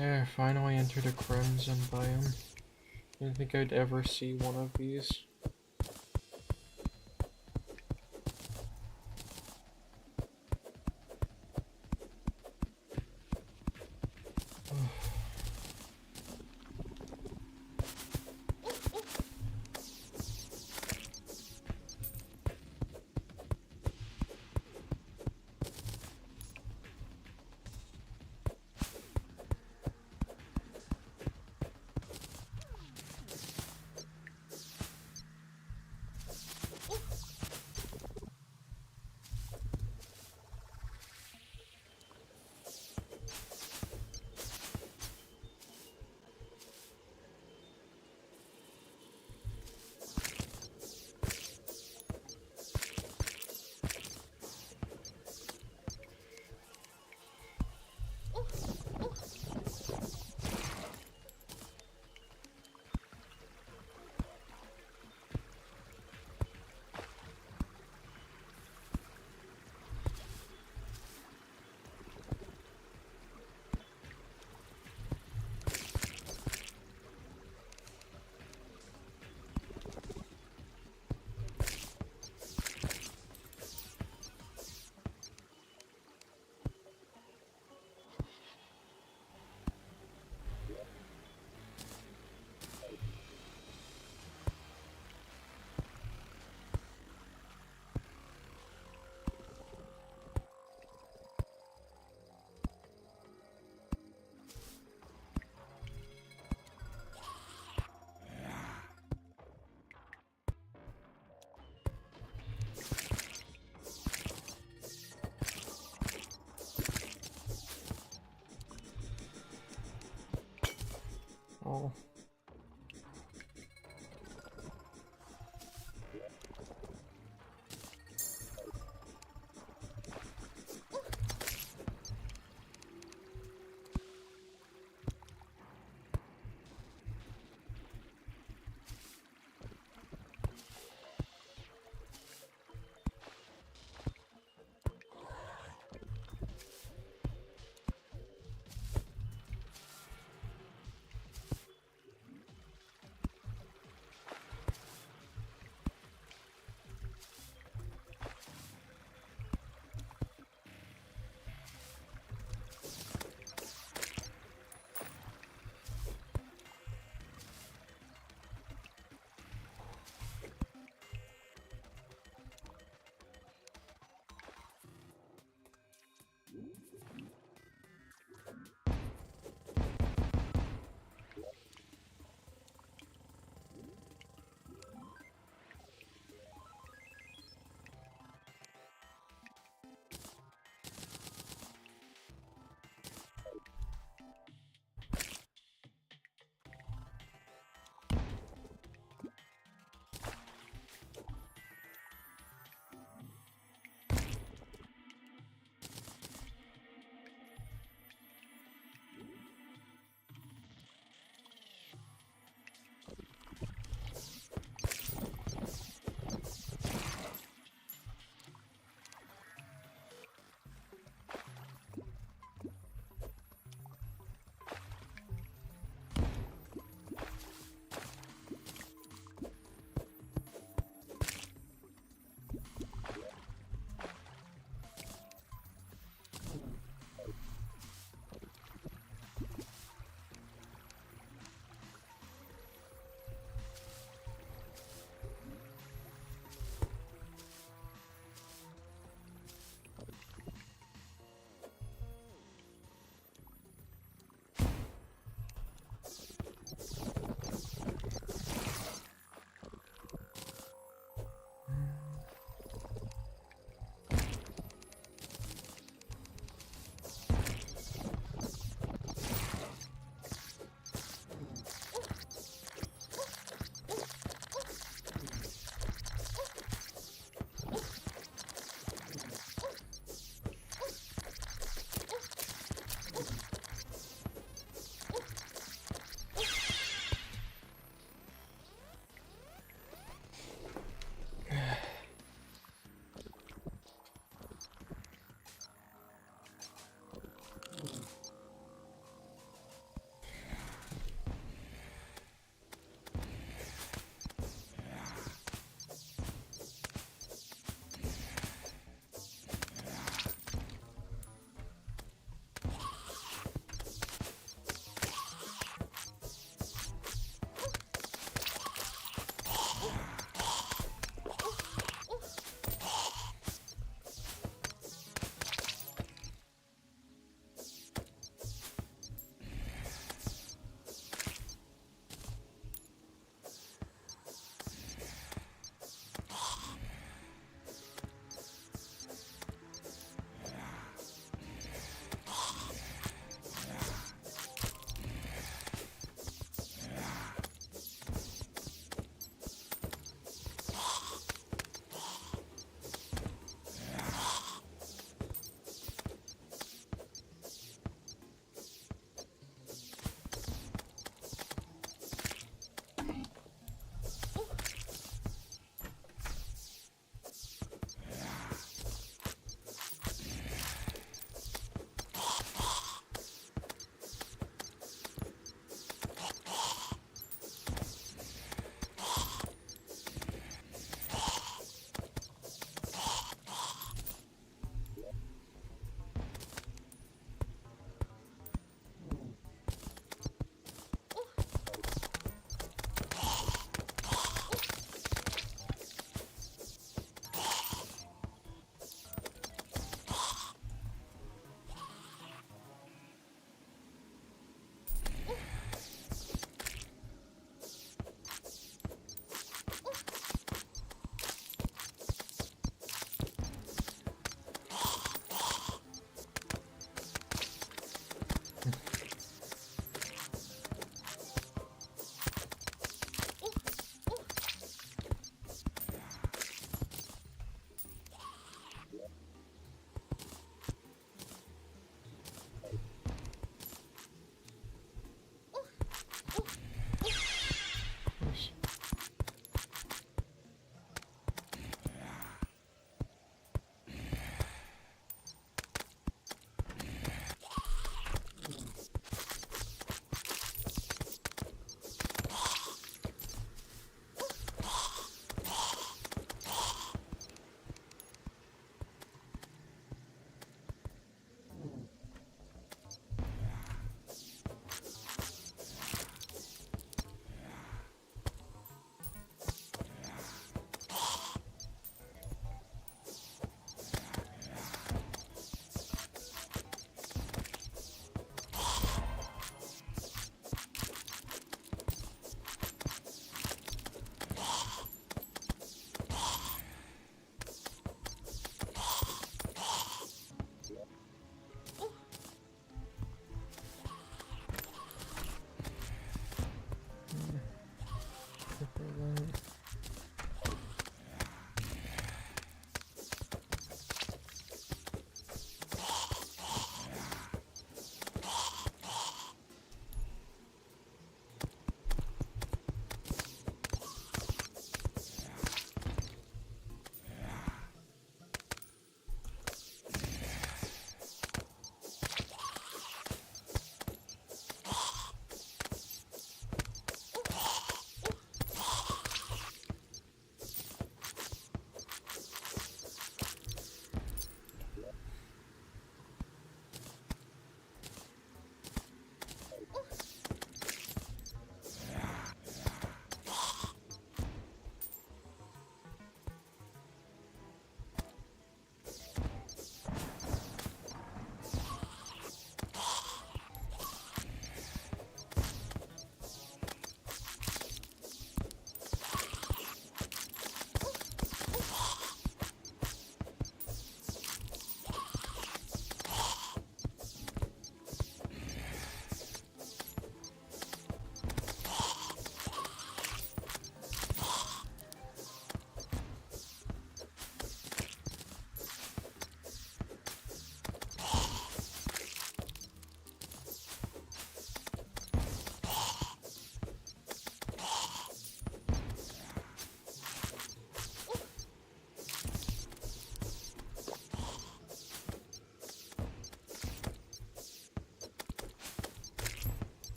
There, finally entered a crimson biome. Didn't think I'd ever see one of these. all.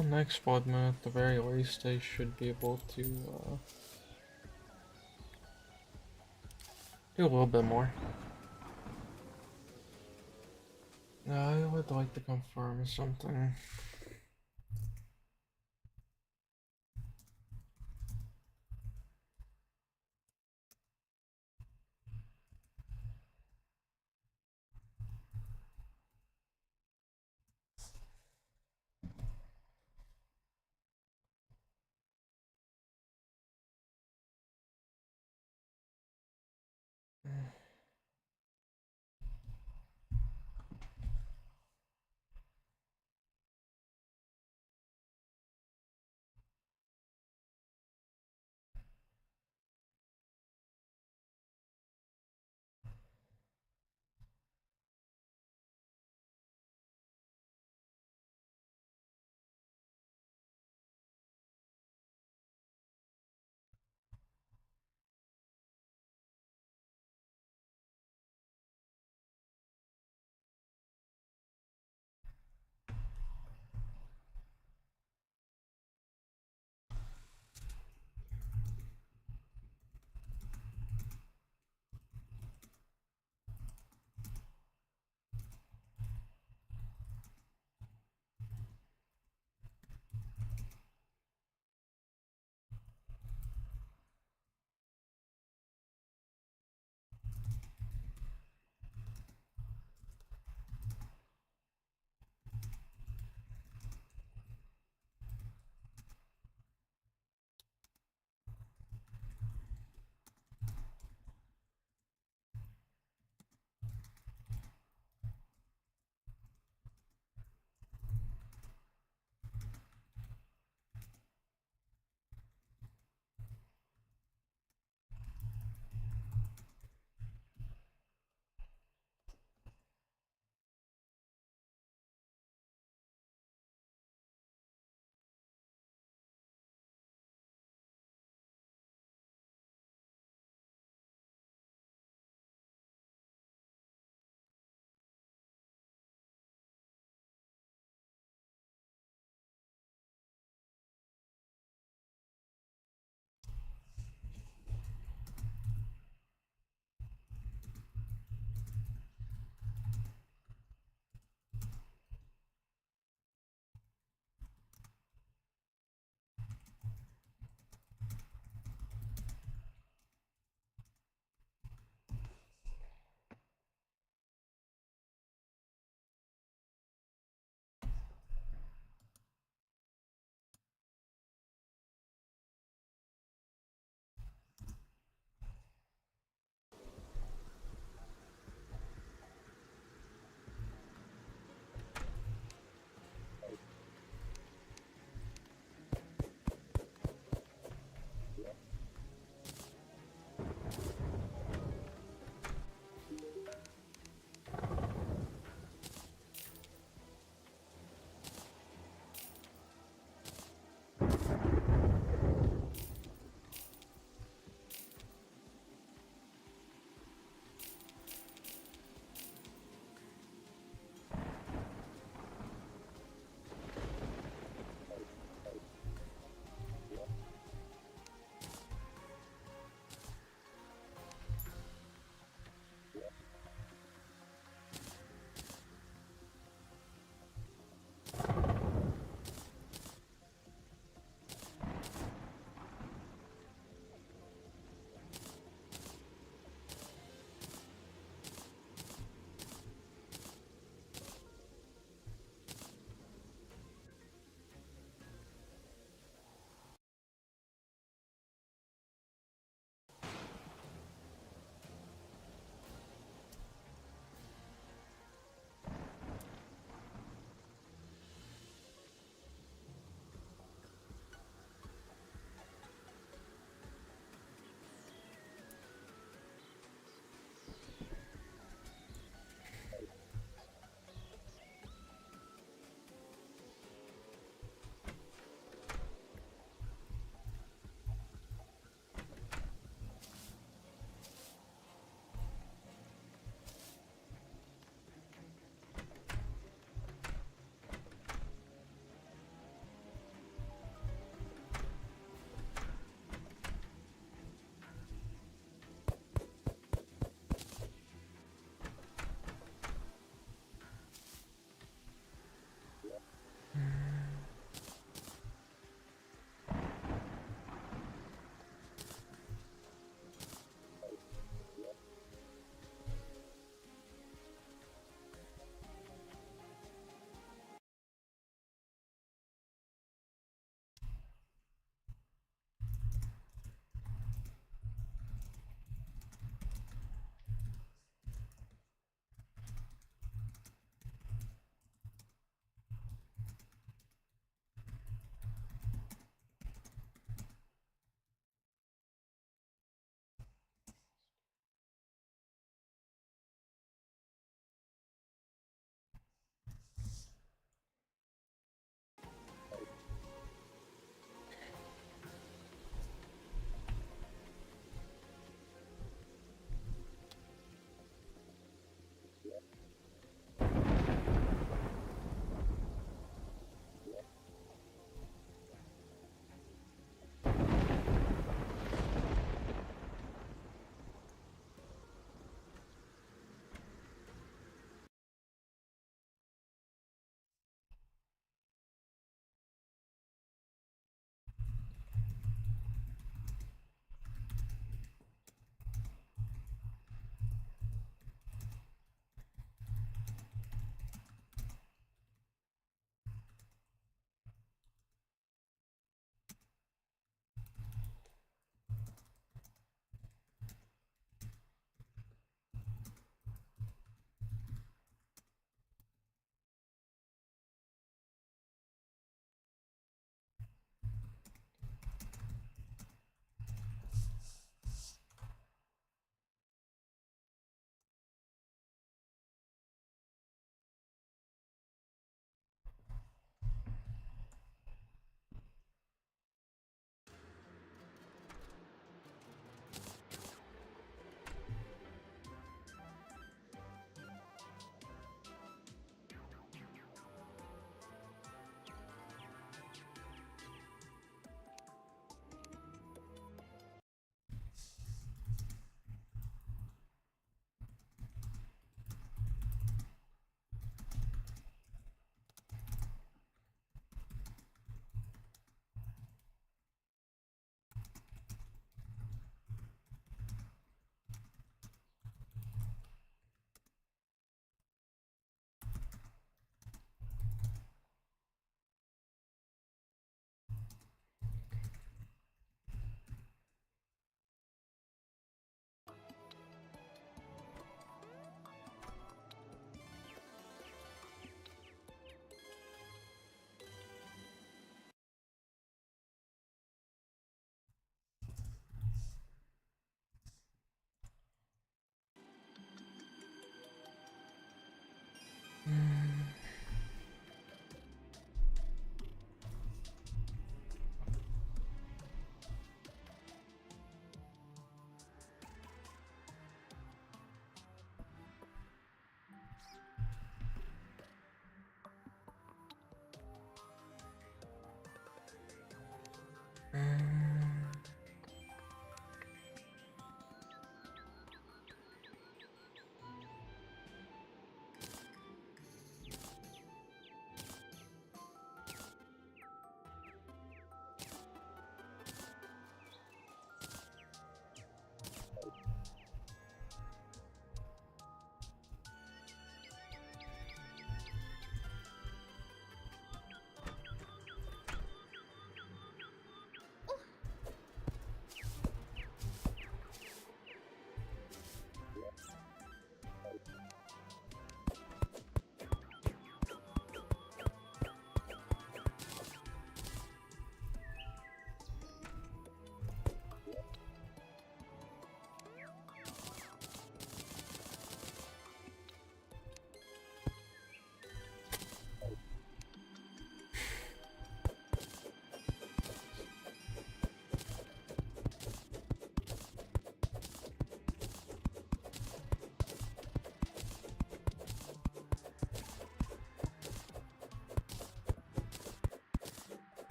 Well, next blood moon, at the very least, I should be able to do a little bit more. I would like to confirm something.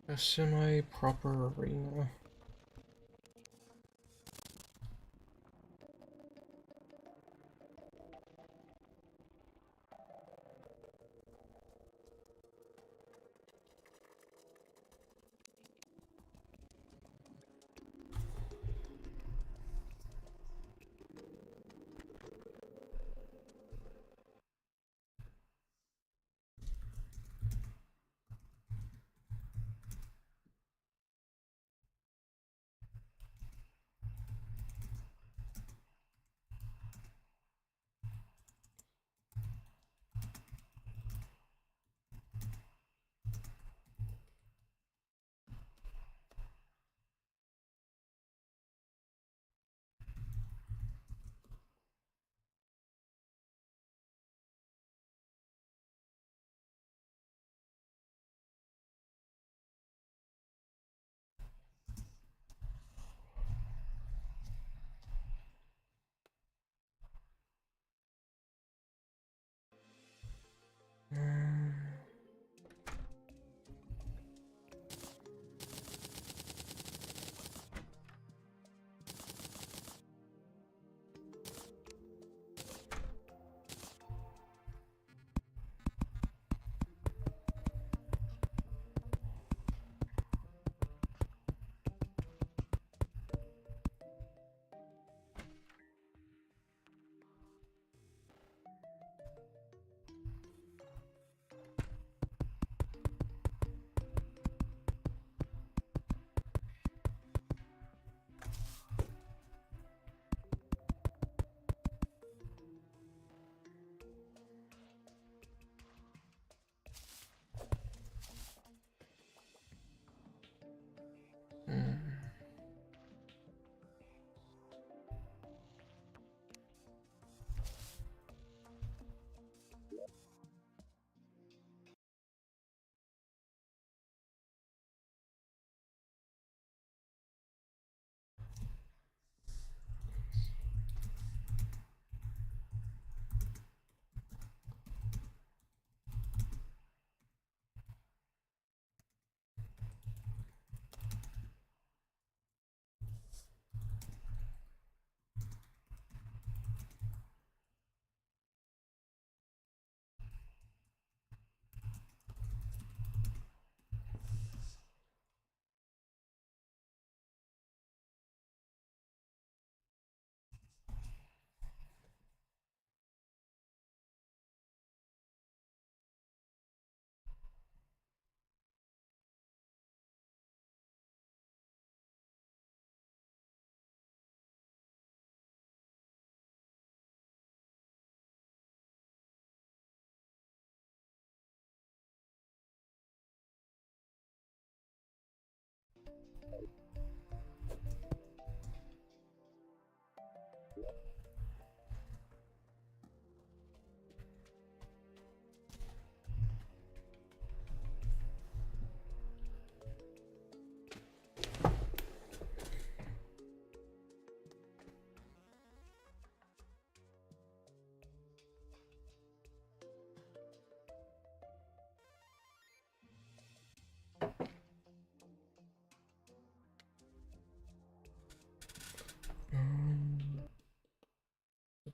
A semi-proper arena.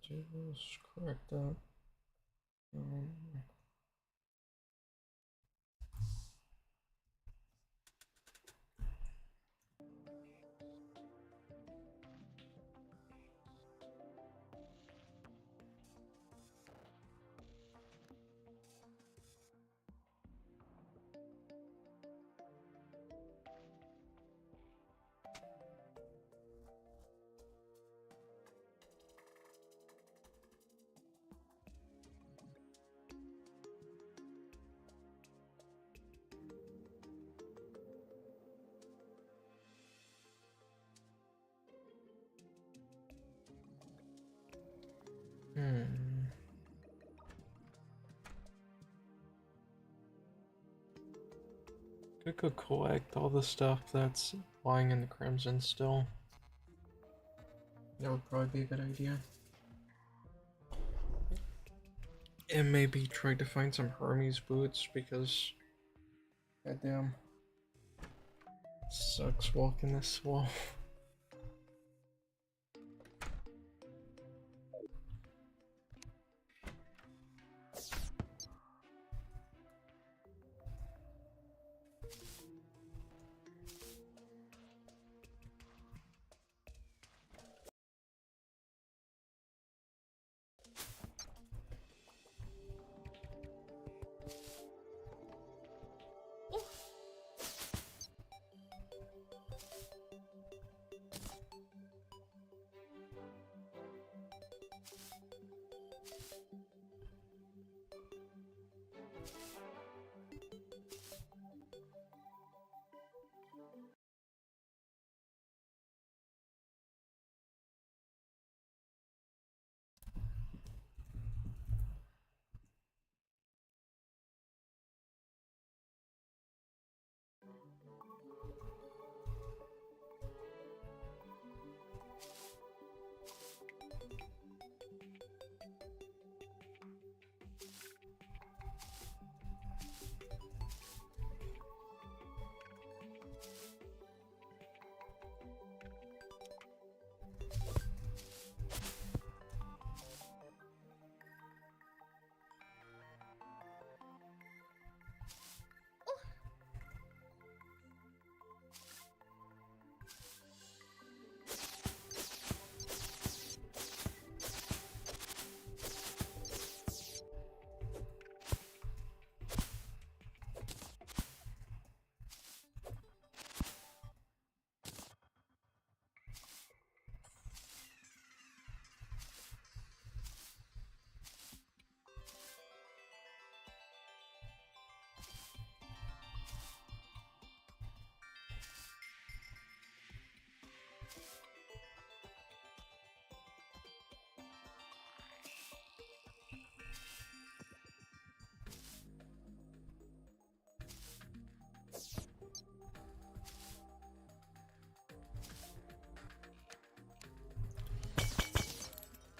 Let's correct that. I could collect all the stuff that's lying in the Crimson still. That would probably be a good idea. And maybe try to find some Hermes boots because, goddamn. Sucks walking this wall.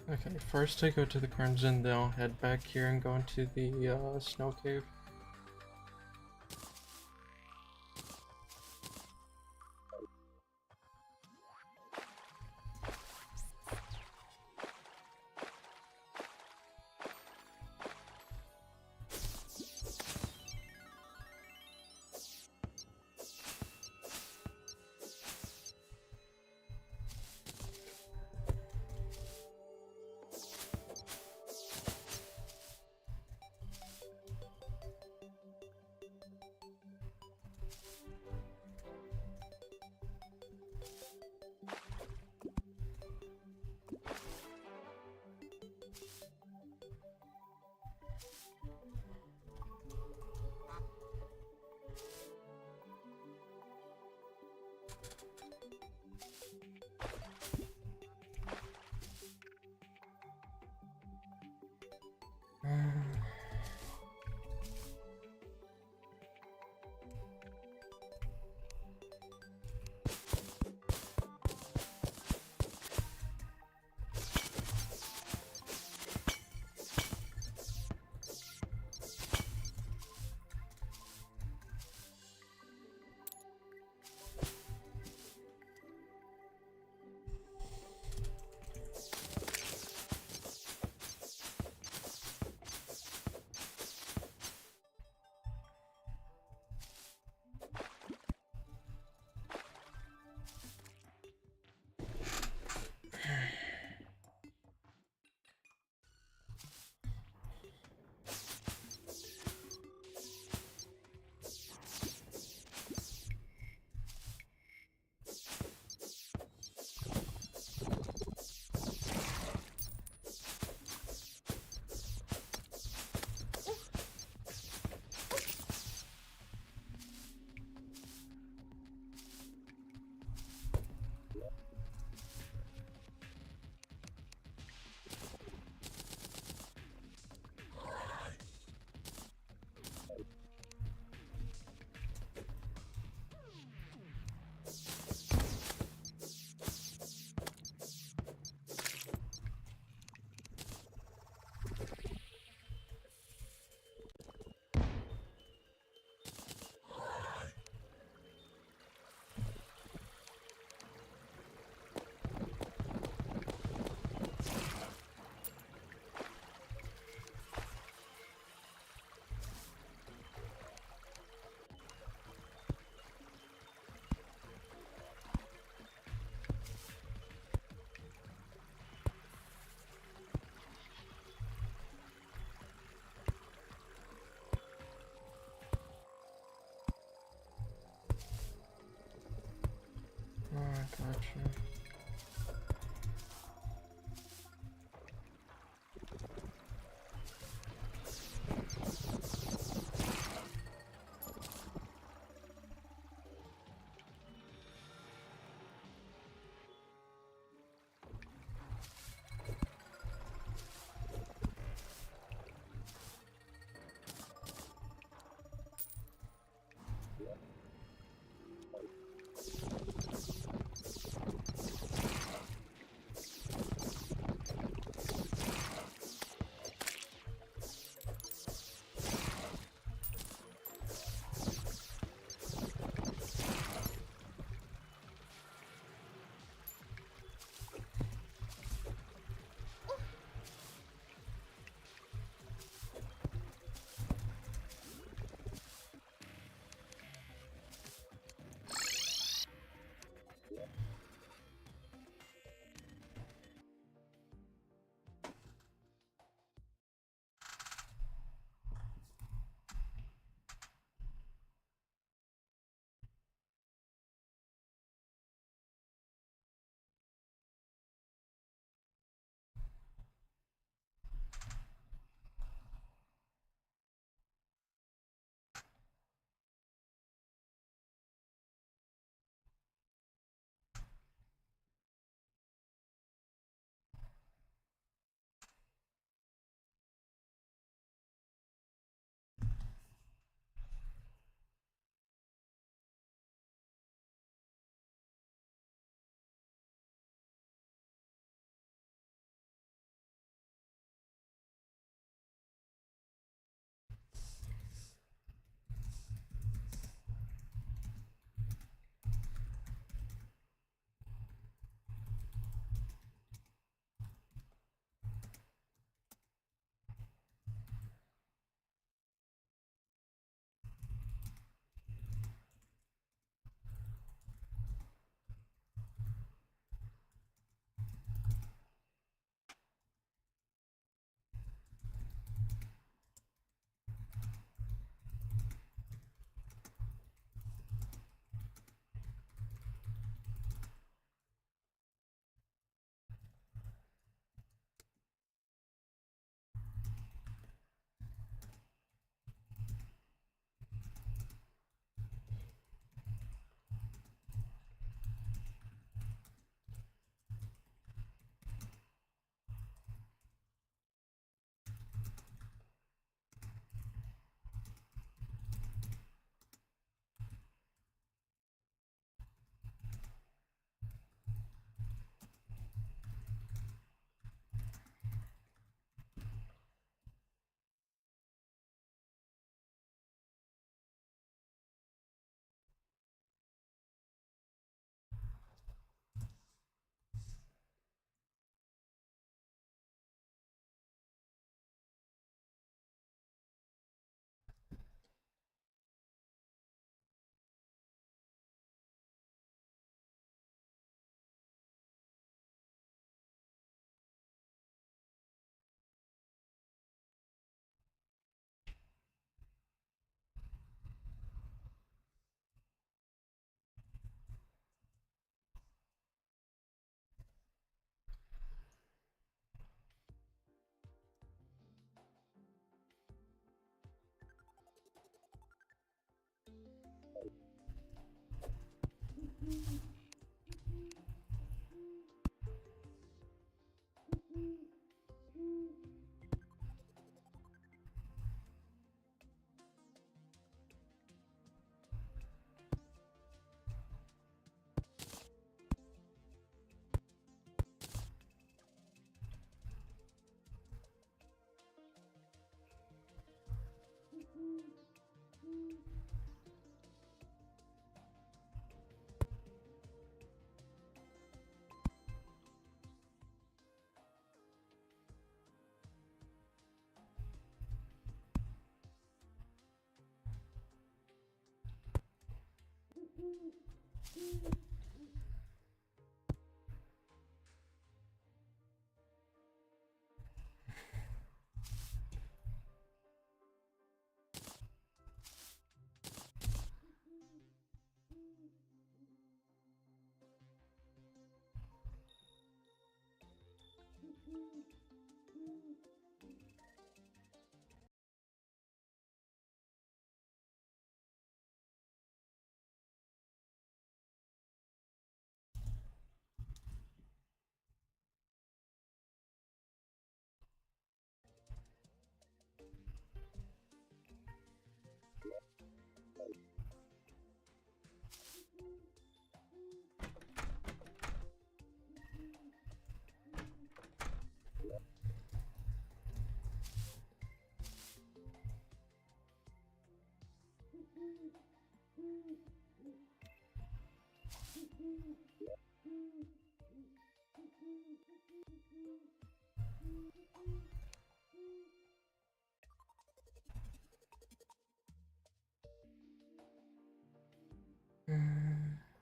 Okay, first I go to the Crimson, then I'll head back here and go into the snow cave.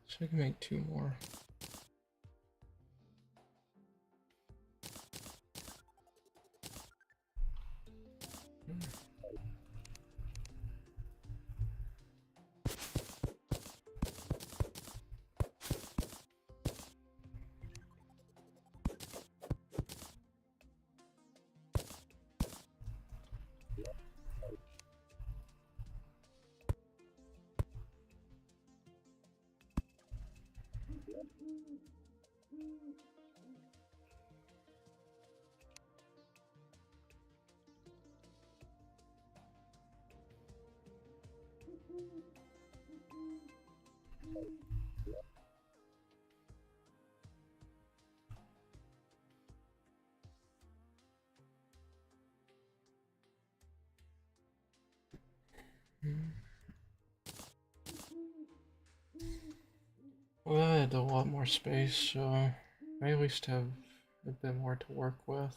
So I can make 2 more. Well, I had a lot more space, so I at least have a bit more to work with.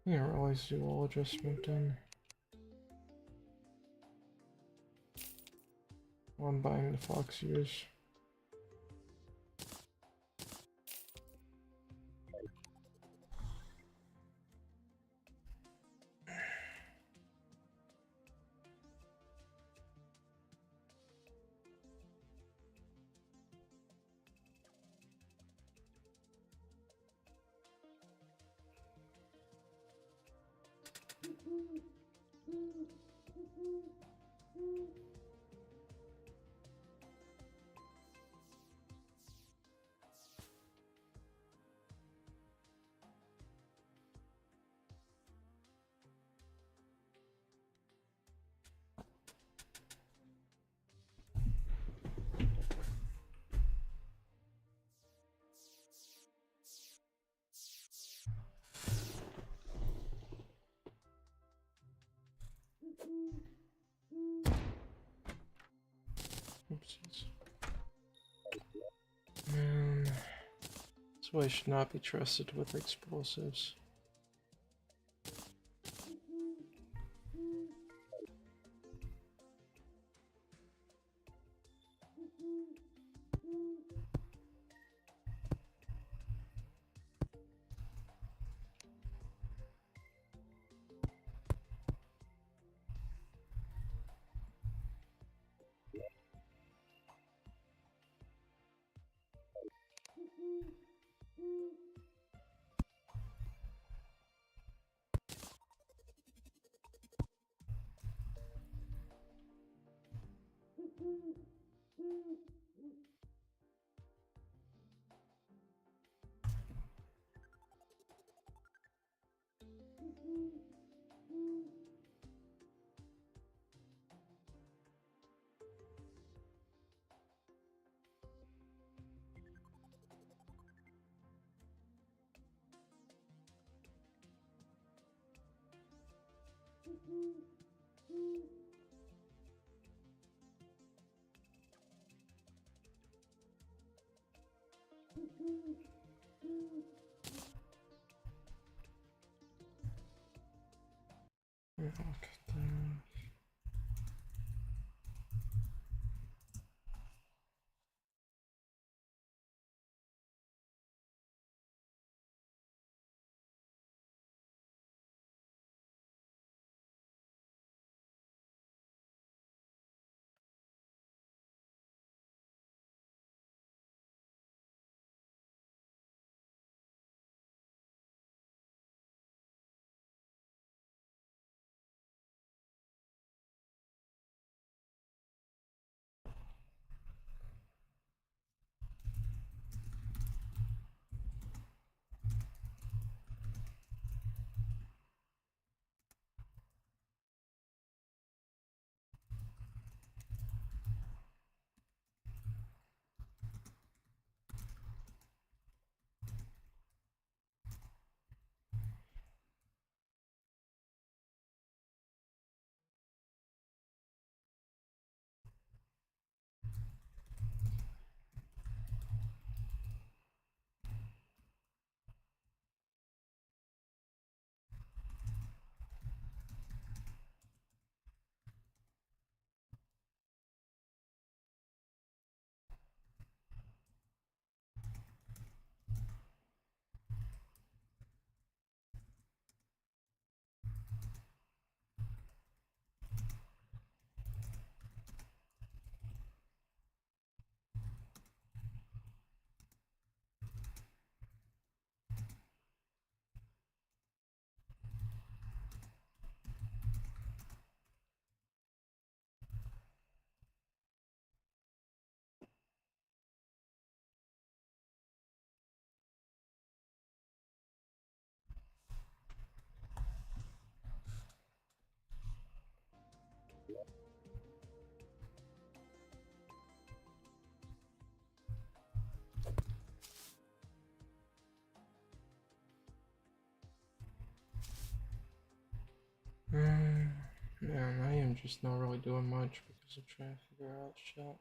I didn't realize the wall adjustment in. While I'm buying the fox ears. Oopsies. That's why I should not be trusted with explosives. Man, I am just not really doing much because I'm trying to figure out shit.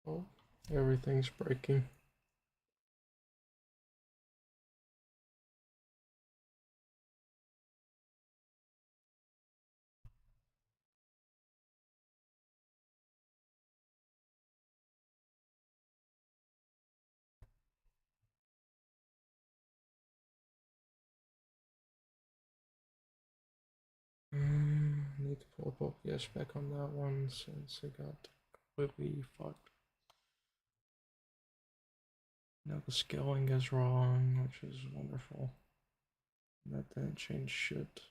Oh, everything's breaking. Need to pull up OPS back on that one since it got completely fucked. Now the scaling is wrong, which is wonderful. That didn't change shit.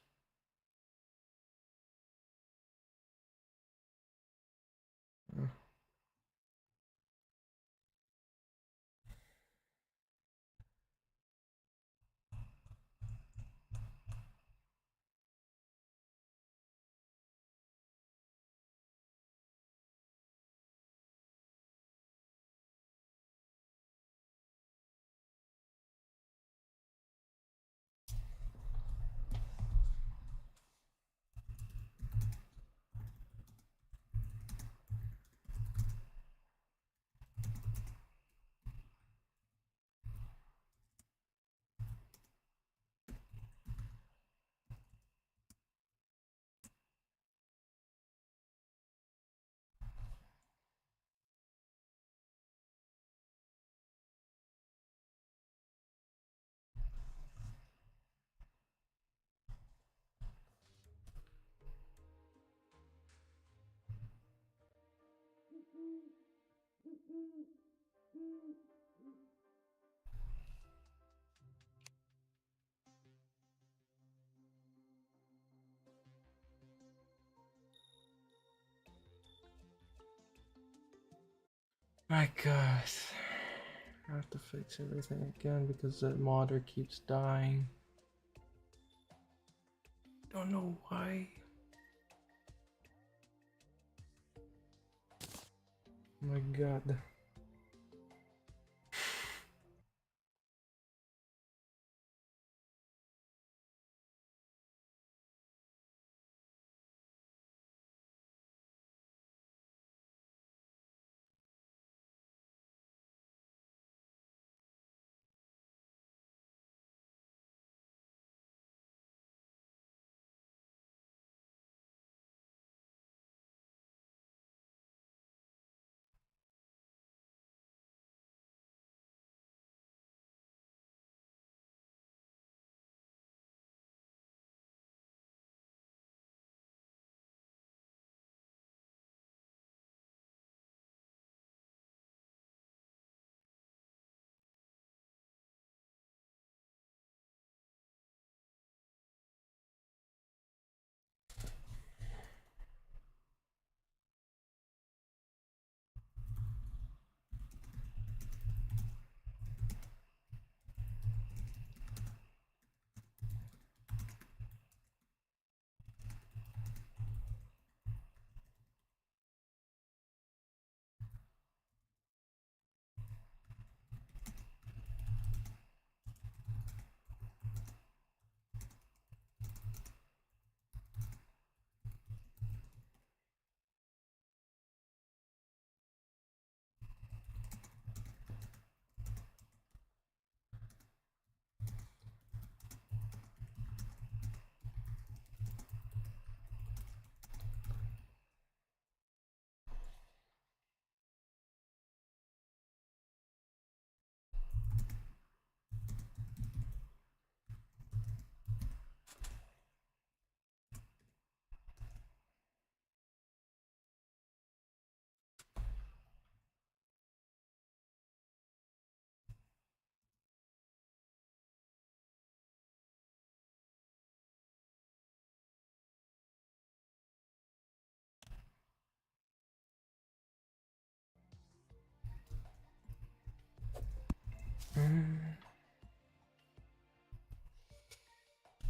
My god. I have to fix everything again because that modder keeps dying. Don't know why. Oh my god.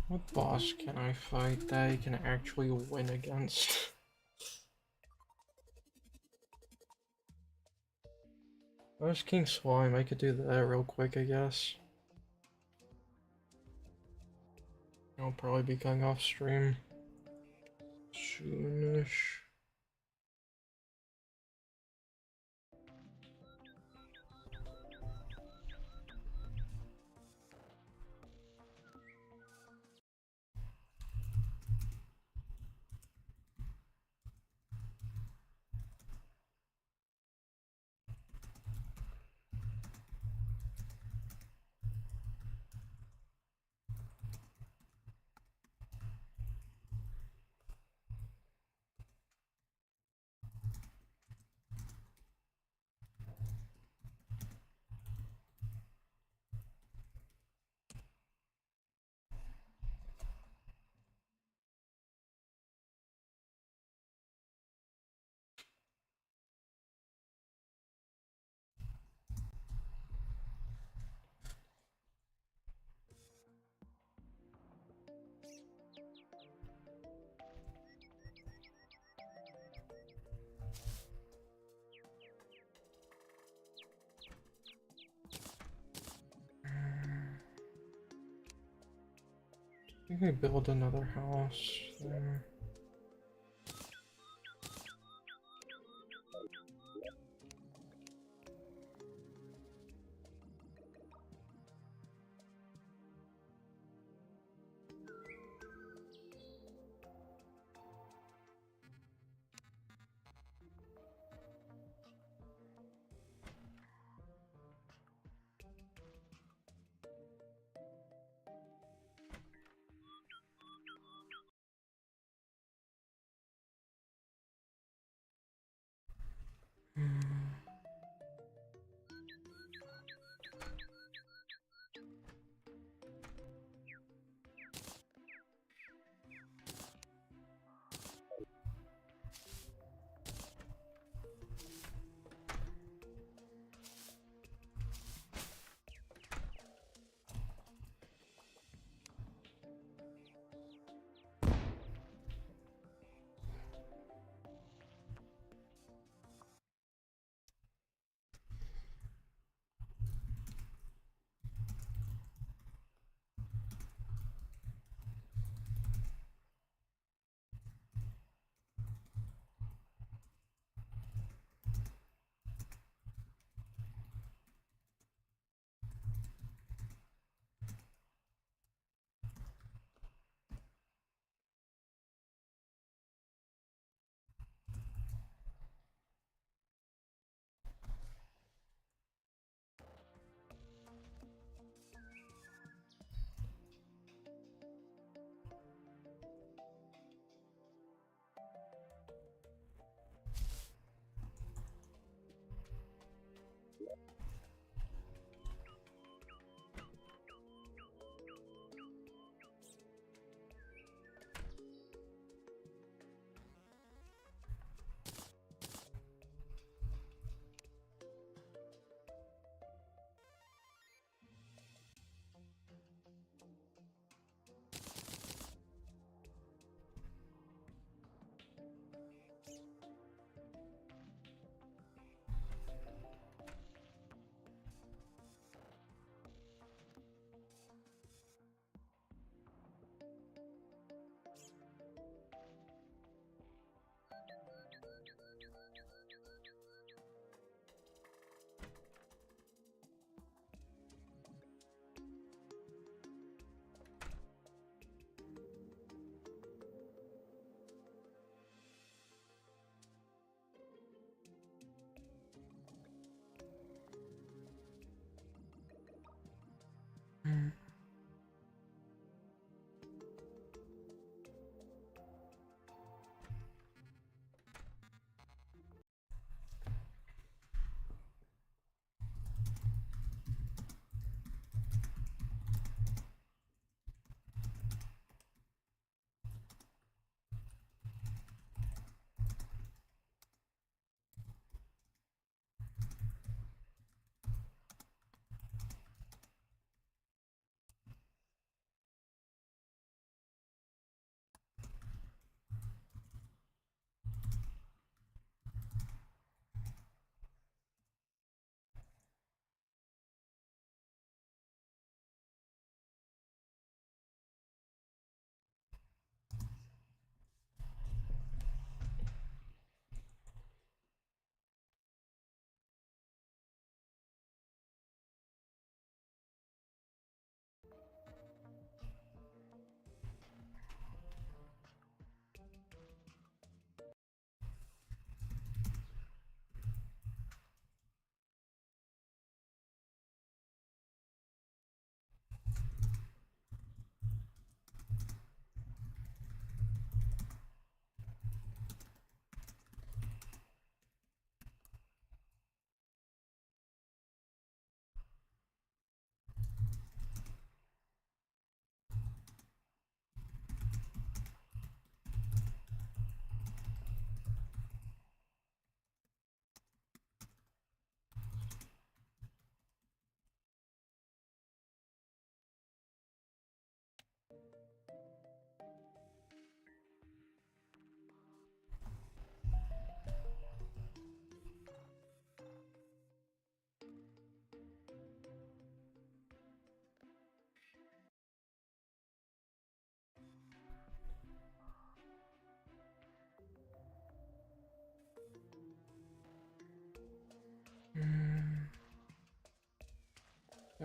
What boss can I fight that I can actually win against? Where's King Slime? I could do that real quick, I guess. I'll probably be going off stream soonish. I think I build another house there.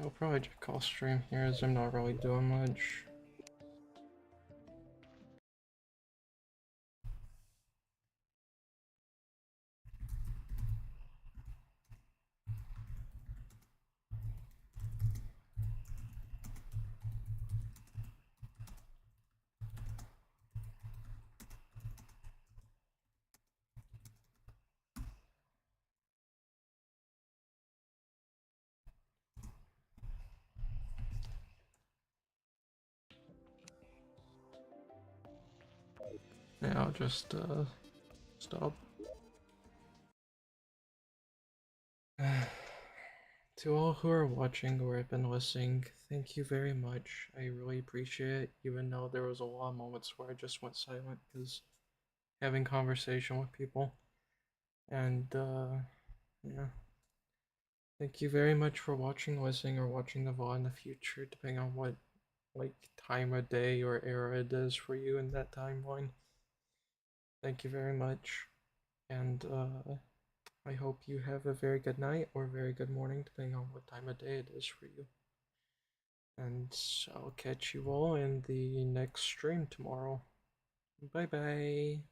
I'll probably just call stream here as I'm not really doing much. Yeah, I'll just stop. To all who are watching or have been listening, thank you very much. I really appreciate it, even though there was a lot of moments where I just went silent because having conversation with people. And yeah. Thank you very much for watching, listening, or watching the VOD in the future, depending on what like time of day or era it is for you in that timeline. Thank you very much, and I hope you have a very good night or very good morning, depending on what time of day it is for you. And I'll catch you all in the next stream tomorrow. Bye bye.